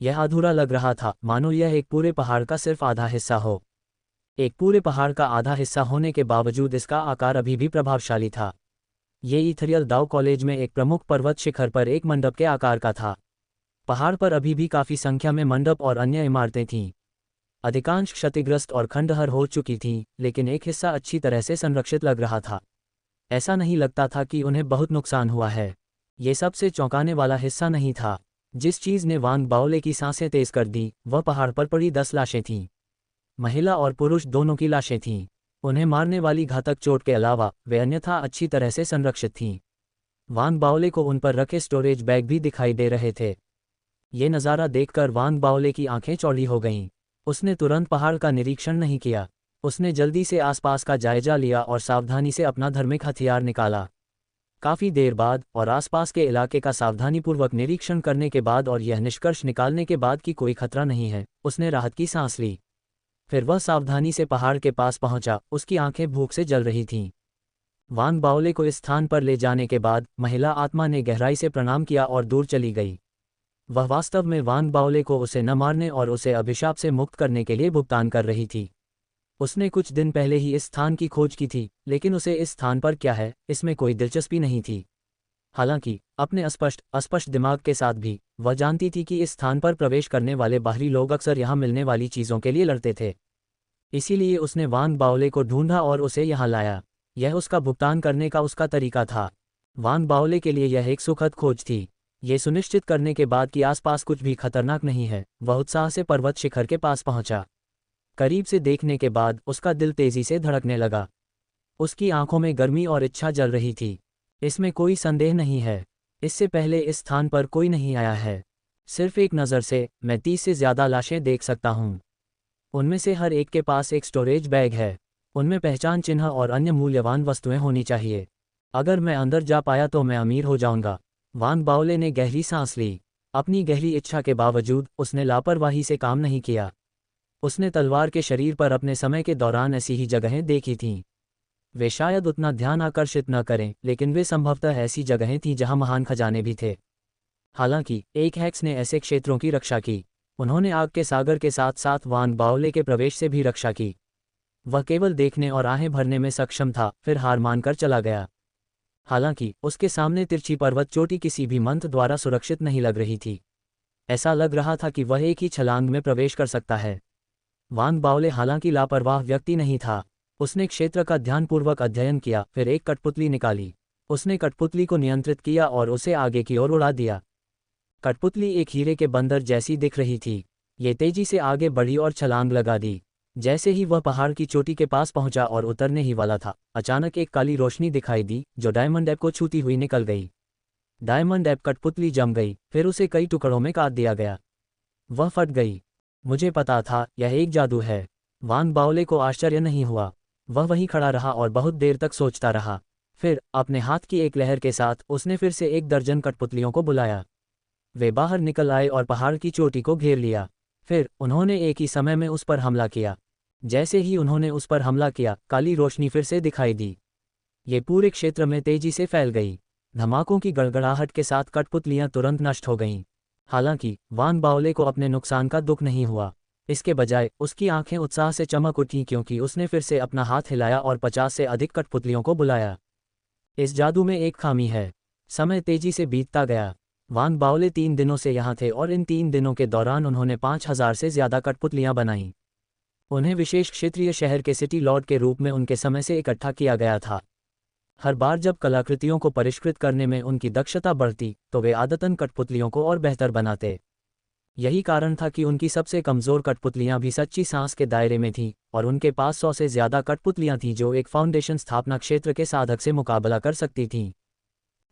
यह अधूरा लग रहा था, मानो यह एक पूरे पहाड़ का सिर्फ आधा हिस्सा हो। एक पूरे पहाड़ का आधा हिस्सा होने के बावजूद इसका आकार अभी भी प्रभावशाली था। ये इथरियल दाव कॉलेज में एक प्रमुख पर्वत शिखर पर एक मंडप के आकार का था। पहाड़ पर अभी भी काफ़ी संख्या में मंडप और अन्य इमारतें थीं। अधिकांश क्षतिग्रस्त और खंडहर हो चुकी थीं, लेकिन एक हिस्सा अच्छी तरह से संरक्षित लग रहा था। ऐसा नहीं लगता था कि उन्हें बहुत नुकसान हुआ है। ये सबसे चौंकाने वाला हिस्सा नहीं था। जिस चीज़ ने वांग बाओले की सांसें तेज कर दी वह पहाड़ पर पड़ी 10 लाशें थीं। महिला और पुरुष दोनों की लाशें थीं। उन्हें मारने वाली घातक चोट के अलावा वे अन्यथा अच्छी तरह से संरक्षित थीं। वांग बाओले को उन पर रखे स्टोरेज बैग भी दिखाई दे रहे थे। ये नज़ारा देखकर वांग बाओले की आंखें चौड़ी हो गईं। उसने तुरंत पहाड़ का निरीक्षण नहीं किया। उसने जल्दी से आसपास का जायजा लिया और सावधानी से अपना धार्मिक हथियार निकाला। काफ़ी देर बाद और आसपास के इलाके का सावधानीपूर्वक निरीक्षण करने के बाद और यह निष्कर्ष निकालने के बाद कि कोई खतरा नहीं है, उसने राहत की सांस ली। फिर वह सावधानी से पहाड़ के पास पहुंचा। उसकी आंखें भूख से जल रही थीं। वांग बाओले को इस स्थान पर ले जाने के बाद महिला आत्मा ने गहराई से प्रणाम किया और दूर चली गई। वह वास्तव में वांग बाओले को उसे न मारने और उसे अभिशाप से मुक्त करने के लिए भुगतान कर रही थी। उसने कुछ दिन पहले ही इस स्थान की खोज की थी, लेकिन उसे इस स्थान पर क्या है इसमें कोई दिलचस्पी नहीं थी। हालांकि अपने अस्पष्ट दिमाग के साथ भी वह जानती थी कि इस स्थान पर प्रवेश करने वाले बाहरी लोग अक्सर यहाँ मिलने वाली चीज़ों के लिए लड़ते थे। इसीलिए उसने वांग बाओले को ढूंढा और उसे यहाँ लाया। यह उसका भुगतान करने का उसका तरीका था। वांग बाओले के लिए यह एक सुखद खोज थी। ये सुनिश्चित करने के बाद कि आसपास कुछ भी खतरनाक नहीं है, वह उत्साह से पर्वत शिखर के पास पहुंचा। करीब से देखने के बाद उसका दिल तेजी से धड़कने लगा। उसकी आंखों में गर्मी और इच्छा जल रही थी। इसमें कोई संदेह नहीं है, इससे पहले इस स्थान पर कोई नहीं आया है। सिर्फ एक नज़र से मैं 30 से ज़्यादा लाशें देख सकता हूँ। उनमें से हर एक के पास एक स्टोरेज बैग है। उनमें पहचान चिन्ह और अन्य मूल्यवान वस्तुएं होनी चाहिए। अगर मैं अंदर जा पाया तो मैं अमीर हो जाऊंगा। वांग बाओले ने गहरी सांस ली। अपनी गहरी इच्छा के बावजूद उसने लापरवाही से काम नहीं किया। उसने तलवार के शरीर पर अपने समय के दौरान ऐसी ही जगहें देखी थीं। वे शायद उतना ध्यान आकर्षित न करें, लेकिन वे संभवतः ऐसी जगहें थीं जहां महान खजाने भी थे। हालांकि एक हेक्स ने ऐसे क्षेत्रों की रक्षा की। उन्होंने आग के सागर के साथ साथ वांग बाओले के प्रवेश से भी रक्षा की। वह केवल देखने और आहें भरने में सक्षम था, फिर हार मानकर चला गया। हालांकि उसके सामने तिरछी पर्वत चोटी किसी भी मंत्र द्वारा सुरक्षित नहीं लग रही थी। ऐसा लग रहा था कि वह एक ही छलांग में प्रवेश कर सकता है। वांग बाओले हालांकि लापरवाह व्यक्ति नहीं था। उसने क्षेत्र का ध्यानपूर्वक अध्ययन किया, फिर एक कठपुतली निकाली। उसने कठपुतली को नियंत्रित किया और उसे आगे की ओर उड़ा दिया। कठपुतली एक हीरे के बंदर जैसी दिख रही थी। ये तेजी से आगे बढ़ी और छलांग लगा दी। जैसे ही वह पहाड़ की चोटी के पास पहुंचा और उतरने ही वाला था, अचानक एक काली रोशनी दिखाई दी जो डायमंड ऐप को छूती हुई निकल गई। डायमंड ऐप कठपुतली जम गई, फिर उसे कई टुकड़ों में काट दिया गया। वह फट गई। मुझे पता था यह एक जादू है। वांग बाओले को आश्चर्य नहीं हुआ। वह वहीं खड़ा रहा और बहुत देर तक सोचता रहा। फिर अपने हाथ की एक लहर के साथ उसने फिर से 1 दर्जन कठपुतलियों को बुलाया। वे बाहर निकल आए और पहाड़ की चोटी को घेर लिया। फिर उन्होंने एक ही समय में उस पर हमला किया। जैसे ही उन्होंने उस पर हमला किया, काली रोशनी फिर से दिखाई दी। ये पूरे क्षेत्र में तेजी से फैल गई। धमाकों की गड़गड़ाहट के साथ कठपुतलियां तुरंत नष्ट हो गईं। हालांकि वांग बाओले को अपने नुकसान का दुख नहीं हुआ। इसके बजाय उसकी आंखें उत्साह से चमक उठीं क्योंकि उसने फिर से अपना हाथ हिलाया और 50 से अधिक कठपुतलियों को बुलाया। इस जादू में एक खामी है। समय तेजी से बीतता गया। वांग बाओले 3 दिनों से यहाँ थे और इन 3 दिनों के दौरान उन्होंने 5000 से ज़्यादा कठपुतलियां बनाईं। उन्हें विशेष क्षेत्रीय शहर के सिटी लॉर्ड के रूप में उनके समय से इकट्ठा किया गया था। हर बार जब कलाकृतियों को परिष्कृत करने में उनकी दक्षता बढ़ती तो वे आदतन कठपुतलियों को और बेहतर बनाते। यही कारण था कि उनकी सबसे कमज़ोर कठपुतलियां भी सच्ची सांस के दायरे में थीं और उनके पास 100 से ज़्यादा कठपुतलियां थीं जो एक फाउंडेशन स्थापना क्षेत्र के साधक से मुकाबला कर सकती थीं।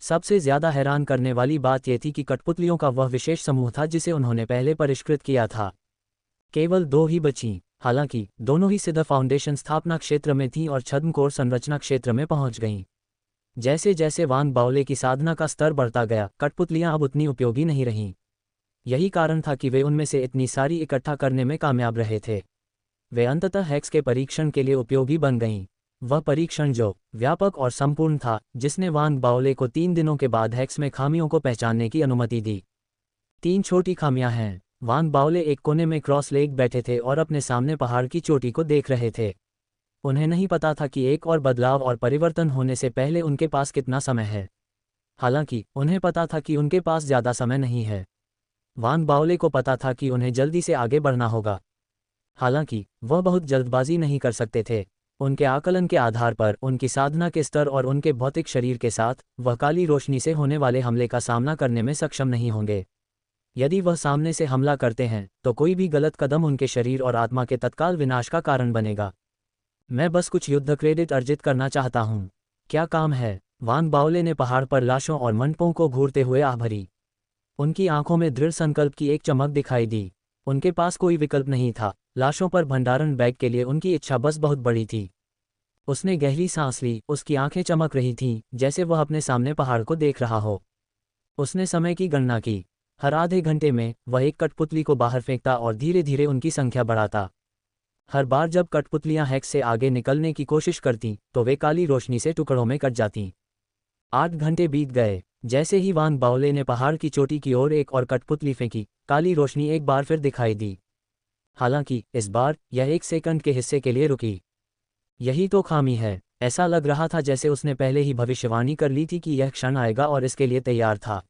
सबसे ज़्यादा हैरान करने वाली बात यह थी कि कठपुतलियों का वह विशेष समूह था जिसे उन्होंने पहले परिष्कृत किया था। केवल 2 ही बचीं। हालांकि दोनों ही सिद्ध फाउंडेशन स्थापना क्षेत्र में थीं और छद्मकोर संरचना क्षेत्र में पहुंच गईं। जैसे जैसे वांग बाओले की साधना का स्तर बढ़ता गया, कठपुतलियां अब उतनी उपयोगी नहीं रहीं। यही कारण था कि वे उनमें से इतनी सारी इकट्ठा करने में कामयाब रहे थे। वे अंततः हेक्स के परीक्षण के लिए उपयोगी बन गईं। वह परीक्षण जो व्यापक और संपूर्ण था, जिसने वांग बाओले को 3 दिनों के बाद हेक्स में खामियों को पहचानने की अनुमति दी। 3 छोटी खामियां हैं। वांग बाओले एक कोने में क्रॉस लेग बैठे थे और अपने सामने पहाड़ की चोटी को देख रहे थे। उन्हें नहीं पता था कि एक और बदलाव और परिवर्तन होने से पहले उनके पास कितना समय है। हालांकि उन्हें पता था कि उनके पास ज़्यादा समय नहीं है। वांग बाओले को पता था कि उन्हें जल्दी से आगे बढ़ना होगा। हालांकि वह बहुत जल्दबाजी नहीं कर सकते थे। उनके आकलन के आधार पर उनकी साधना के स्तर और उनके भौतिक शरीर के साथ वह काली रोशनी से होने वाले हमले का सामना करने में सक्षम नहीं होंगे। यदि वह सामने से हमला करते हैं तो कोई भी गलत कदम उनके शरीर और आत्मा के तत्काल विनाश का कारण बनेगा। मैं बस कुछ युद्ध क्रेडिट अर्जित करना चाहता हूँ। क्या काम है? वान बाओले ने पहाड़ पर लाशों और मंडपों को घूरते हुए आह भरी। उनकी आंखों में दृढ़ संकल्प की एक चमक दिखाई दी। उनके पास कोई विकल्प नहीं था। लाशों पर भंडारण बैग के लिए उनकी इच्छा बस बहुत बड़ी थी। उसने गहरी सांस ली। उसकी आंखें चमक रही थीं, जैसे वह अपने सामने पहाड़ को देख रहा हो। उसने समय की गणना की। हर आधे घंटे में वह एक कठपुतली को बाहर फेंकता और धीरे धीरे उनकी संख्या बढ़ाता। हर बार जब कठपुतलियां हेक्स से आगे निकलने की कोशिश करतीं तो वे काली रोशनी से टुकड़ों में कट जातीं। 8 घंटे बीत गए। जैसे ही वान बाओले ने पहाड़ की चोटी की ओर एक और कठपुतली फेंकी, काली रोशनी एक बार फिर दिखाई दी। हालांकि इस बार यह 1 सेकंड के हिस्से के लिए रुकी। यही तो खामी है। ऐसा लग रहा था जैसे उसने पहले ही भविष्यवाणी कर ली थी कि यह क्षण आएगा और इसके लिए तैयार था।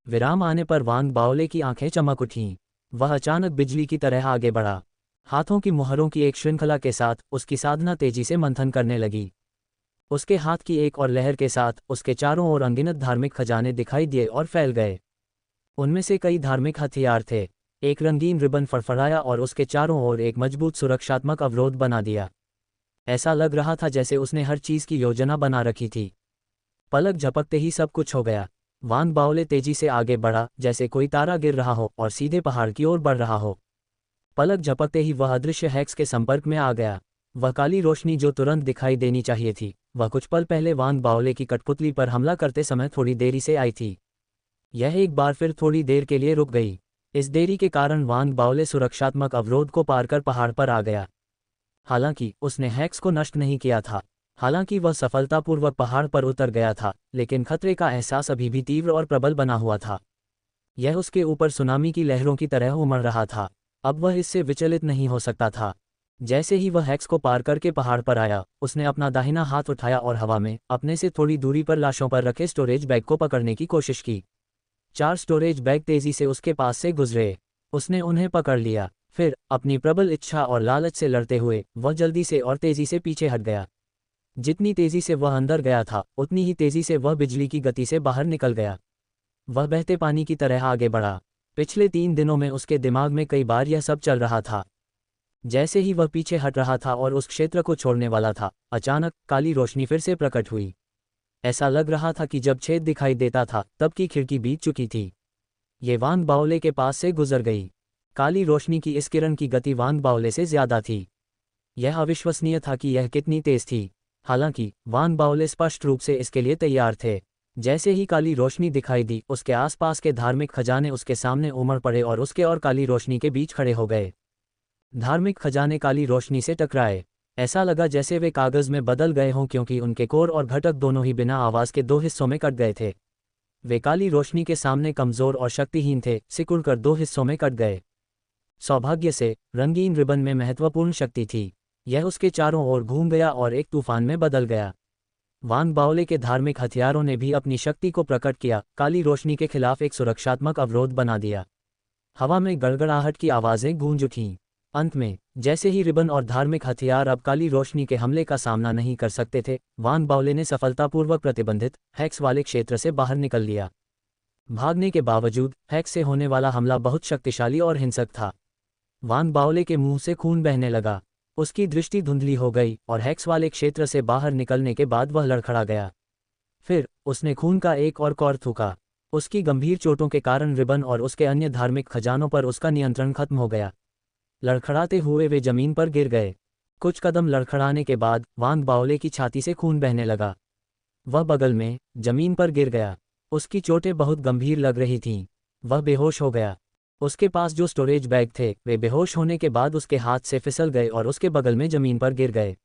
विराम आने पर वान बाओले की आंखें चमक उठीं। वह अचानक बिजली की तरह आगे बढ़ा। हाथों की मुहरों की एक श्रृंखला के साथ उसकी साधना तेजी से मंथन करने लगी। उसके हाथ की एक और लहर के साथ उसके चारों ओर अनगिनत धार्मिक खजाने दिखाई दिए और फैल गए। उनमें से कई धार्मिक हथियार थे। एक रंगीन रिबन फड़फड़ाया और उसके चारों ओर एक मजबूत सुरक्षात्मक अवरोध बना दिया। ऐसा लग रहा था जैसे उसने हर चीज़ की योजना बना रखी थी। पलक झपकते ही सब कुछ हो गया। वान बाओले तेजी से आगे बढ़ा, जैसे कोई तारा गिर रहा हो और सीधे पहाड़ की ओर बढ़ रहा हो। पलक झपकते ही वह अदृश्य हेक्स के संपर्क में आ गया। वह काली रोशनी जो तुरंत दिखाई देनी चाहिए थी, वह कुछ पल पहले वान बाओले की कठपुतली पर हमला करते समय थोड़ी देरी से आई थी। यह एक बार फिर थोड़ी देर के लिए रुक गई। इस देरी के कारण वान बाओले सुरक्षात्मक अवरोध को पार कर पहाड़ पर आ गया। हालांकि उसने हेक्स को नष्ट नहीं किया था। हालांकि वह सफलतापूर्वक पहाड़ पर उतर गया था, लेकिन खतरे का एहसास अभी भी तीव्र और प्रबल बना हुआ था। यह उसके ऊपर सुनामी की लहरों की तरह उमड़ रहा था। अब वह इससे विचलित नहीं हो सकता था। जैसे ही वह हेक्स को पार करके पहाड़ पर आया, उसने अपना दाहिना हाथ उठाया और हवा में अपने से थोड़ी दूरी पर लाशों पर रखे स्टोरेज बैग को पकड़ने की कोशिश की। 4 स्टोरेज बैग तेजी से उसके पास से गुजरे। उसने उन्हें पकड़ लिया। फिर अपनी प्रबल इच्छा और लालच से लड़ते हुए वह जल्दी से और तेजी से पीछे हट गया। जितनी तेजी से वह अंदर गया था, उतनी ही तेजी से वह बिजली की गति से बाहर निकल गया। वह बहते पानी की तरह आगे बढ़ा। पिछले 3 दिनों में उसके दिमाग में कई बार यह सब चल रहा था। जैसे ही वह पीछे हट रहा था और उस क्षेत्र को छोड़ने वाला था, अचानक काली रोशनी फिर से प्रकट हुई। ऐसा लग रहा था कि जब छेद दिखाई देता था तब की खिड़की बीत चुकी थी। ये वान बाओले के पास से गुजर गई। काली रोशनी की इस किरण की गति वान बाओले से ज्यादा थी। यह अविश्वसनीय था कि यह कितनी तेज थी। हालांकि वान बाओले स्पष्ट रूप से इसके लिए तैयार थे। जैसे ही काली रोशनी दिखाई दी, उसके आसपास के धार्मिक खजाने उसके सामने उमड़ पड़े और उसके और काली रोशनी के बीच खड़े हो गए। धार्मिक खजाने काली रोशनी से टकराए। ऐसा लगा जैसे वे कागज में बदल गए हों, क्योंकि उनके कोर और घटक दोनों ही बिना आवाज के 2 हिस्सों में कट गए थे। वे काली रोशनी के सामने कमजोर और शक्तिहीन थे, सिकुड़कर 2 हिस्सों में कट गए। सौभाग्य से रंगीन रिबन में महत्वपूर्ण शक्ति थी। यह उसके चारों ओर घूम गया और एक तूफान में बदल गया। वान बाओले के धार्मिक हथियारों ने भी अपनी शक्ति को प्रकट किया, काली रोशनी के खिलाफ एक सुरक्षात्मक अवरोध बना दिया। हवा में गड़गड़ाहट की आवाजें गूंज उठीं। अंत में जैसे ही रिबन और धार्मिक हथियार अब काली रोशनी के हमले का सामना नहीं कर सकते थे, वान बाओले ने सफलतापूर्वक प्रतिबंधित हेक्स वाले क्षेत्र से बाहर निकल लिया। भागने के बावजूद हेक्स से होने वाला हमला बहुत शक्तिशाली और हिंसक था। वान बाओले के मुंह से खून बहने लगा। उसकी दृष्टि धुंधली हो गई और हेक्स वाले क्षेत्र से बाहर निकलने के बाद वह लड़खड़ा गया। फिर उसने खून का एक और कौर थूका। उसकी गंभीर चोटों के कारण रिबन और उसके अन्य धार्मिक खजानों पर उसका नियंत्रण खत्म हो गया। लड़खड़ाते हुए वे जमीन पर गिर गए। कुछ कदम लड़खड़ाने के बाद वान बाओले की छाती से खून बहने लगा। वह बगल में जमीन पर गिर गया। उसकी चोटें बहुत गंभीर लग रही थीं। वह बेहोश हो गया। उसके पास जो स्टोरेज बैग थे, वे बेहोश होने के बाद उसके हाथ से फिसल गए और उसके बगल में जमीन पर गिर गए।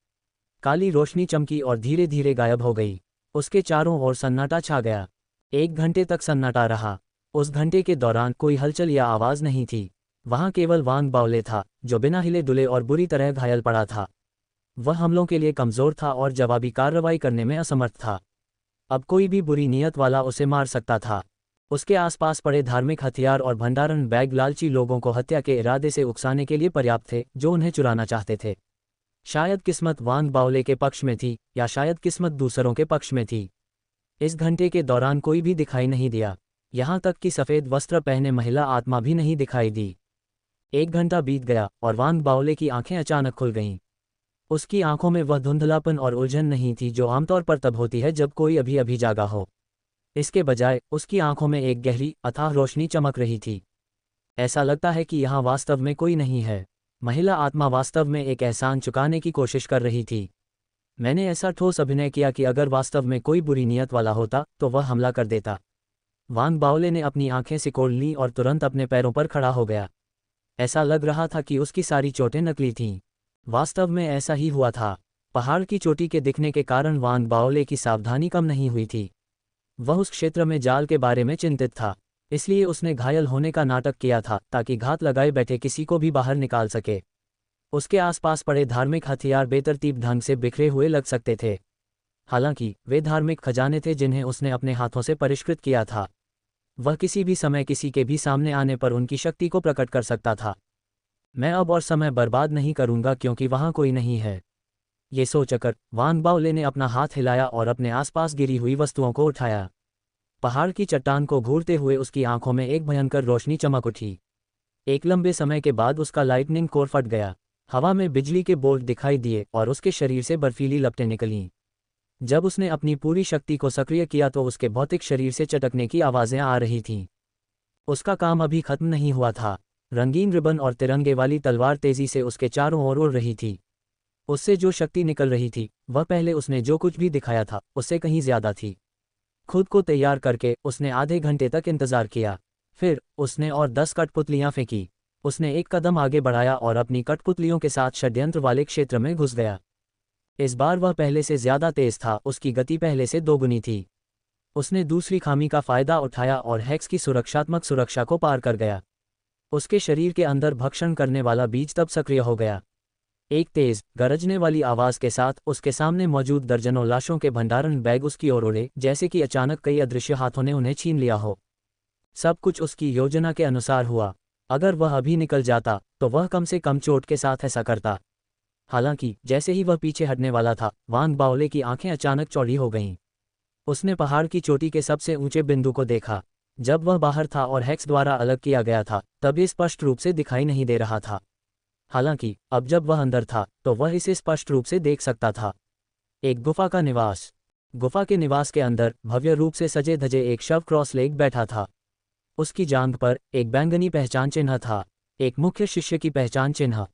काली रोशनी चमकी और धीरे धीरे गायब हो गई। उसके चारों ओर सन्नाटा छा गया। 1 घंटे तक सन्नाटा रहा। उस घंटे के दौरान कोई हलचल या आवाज नहीं थी। वहां केवल वान बाओले था, जो बिना हिले डुले और बुरी तरह घायल पड़ा था। वह हमलों के लिए कमजोर था और जवाबी कार्रवाई करने में असमर्थ था। अब कोई भी बुरी नीयत वाला उसे मार सकता था। उसके आसपास पड़े धार्मिक हथियार और भंडारण बैग लालची लोगों को हत्या के इरादे से उकसाने के लिए पर्याप्त थे, जो उन्हें चुराना चाहते थे। शायद किस्मत वांग बाओले के पक्ष में थी, या शायद किस्मत दूसरों के पक्ष में थी। इस घंटे के दौरान कोई भी दिखाई नहीं दिया, यहाँ तक कि सफ़ेद वस्त्र पहने महिला आत्मा भी नहीं दिखाई दी। 1 घंटा बीत गया और वांग बाओले की आंखें अचानक खुल गईं। उसकी आंखों में वह धुंधलापन और उलझन नहीं थी जो आमतौर पर तब होती है जब कोई अभी अभी जागा हो। इसके बजाय उसकी आंखों में एक गहरी, अथाह रोशनी चमक रही थी। ऐसा लगता है कि यहाँ वास्तव में कोई नहीं है। महिला आत्मा वास्तव में एक एहसान चुकाने की कोशिश कर रही थी। मैंने ऐसा ठोस अभिनय किया कि अगर वास्तव में कोई बुरी नीयत वाला होता तो वह हमला कर देता। वांग बाओले ने अपनी आंखें सिकोड़ लीं और तुरंत अपने पैरों पर खड़ा हो गया। ऐसा लग रहा था कि उसकी सारी चोटें नकली थीं। वास्तव में ऐसा ही हुआ था। पहाड़ की चोटी के दिखने के कारण वांग बाओले की सावधानी कम नहीं हुई थी। वह उस क्षेत्र में जाल के बारे में चिंतित था, इसलिए उसने घायल होने का नाटक किया था ताकि घात लगाए बैठे किसी को भी बाहर निकाल सके। उसके आसपास पड़े धार्मिक हथियार बेतरतीब ढंग से बिखरे हुए लग सकते थे, हालांकि वे धार्मिक खजाने थे जिन्हें उसने अपने हाथों से परिष्कृत किया था। वह किसी भी समय किसी के भी सामने आने पर उनकी शक्ति को प्रकट कर सकता था। मैं अब और समय बर्बाद नहीं करूंगा क्योंकि वहां कोई नहीं है। ये सोचकर वांग बाओले ने अपना हाथ हिलाया और अपने आसपास गिरी हुई वस्तुओं को उठाया। पहाड़ की चट्टान को घूरते हुए उसकी आंखों में एक भयंकर रोशनी चमक उठी। एक लंबे समय के बाद उसका लाइटनिंग कोर फट गया। हवा में बिजली के बोल्ट दिखाई दिए और उसके शरीर से बर्फीली लपटें निकलीं। जब उसने अपनी पूरी शक्ति को सक्रिय किया तो उसके भौतिक शरीर से चटकने की आवाज़ें आ रही थीं। उसका काम अभी खत्म नहीं हुआ था। रंगीन रिबन और तिरंगे वाली तलवार तेजी से उसके चारों ओर उड़ रही थी। उससे जो शक्ति निकल रही थी वह पहले उसने जो कुछ भी दिखाया था उससे कहीं ज्यादा थी। खुद को तैयार करके उसने आधे घंटे तक इंतजार किया। फिर उसने और 10 कठपुतलियां फेंकी। उसने एक कदम आगे बढ़ाया और अपनी कठपुतलियों के साथ षड्यंत्र वाले क्षेत्र में घुस गया। इस बार वह पहले से ज्यादा तेज था, उसकी गति पहले से दोगुनी थी। उसने दूसरी खामी का फायदा उठाया और हेक्स की सुरक्षात्मक सुरक्षा को पार कर गया। उसके शरीर के अंदर भक्षण करने वाला बीज तब सक्रिय हो गया। एक तेज, गरजने वाली आवाज के साथ उसके सामने मौजूद दर्जनों लाशों के भंडारण बैग उसकी ओर उड़े, जैसे कि अचानक कई अदृश्य हाथों ने उन्हें छीन लिया हो। सब कुछ उसकी योजना के अनुसार हुआ। अगर वह अभी निकल जाता तो वह कम से कम चोट के साथ ऐसा करता। हालांकि जैसे ही वह पीछे हटने वाला था, वांग बाओले की आंखें अचानक चौड़ी हो गईं। उसने पहाड़ की चोटी के सबसे ऊंचे बिंदु को देखा। जब वह बाहर था और हेक्स द्वारा अलग किया गया था तब ये स्पष्ट रूप से दिखाई नहीं दे रहा था। हालांकि अब जब वह अंदर था तो वह इसे स्पष्ट रूप से देख सकता था। एक गुफा का निवास। गुफा के निवास के अंदर भव्य रूप से सजे धजे एक शव क्रॉस लेग बैठा था। उसकी जांघ पर एक बैंगनी पहचान चिन्ह था, एक मुख्य शिष्य की पहचान चिन्ह।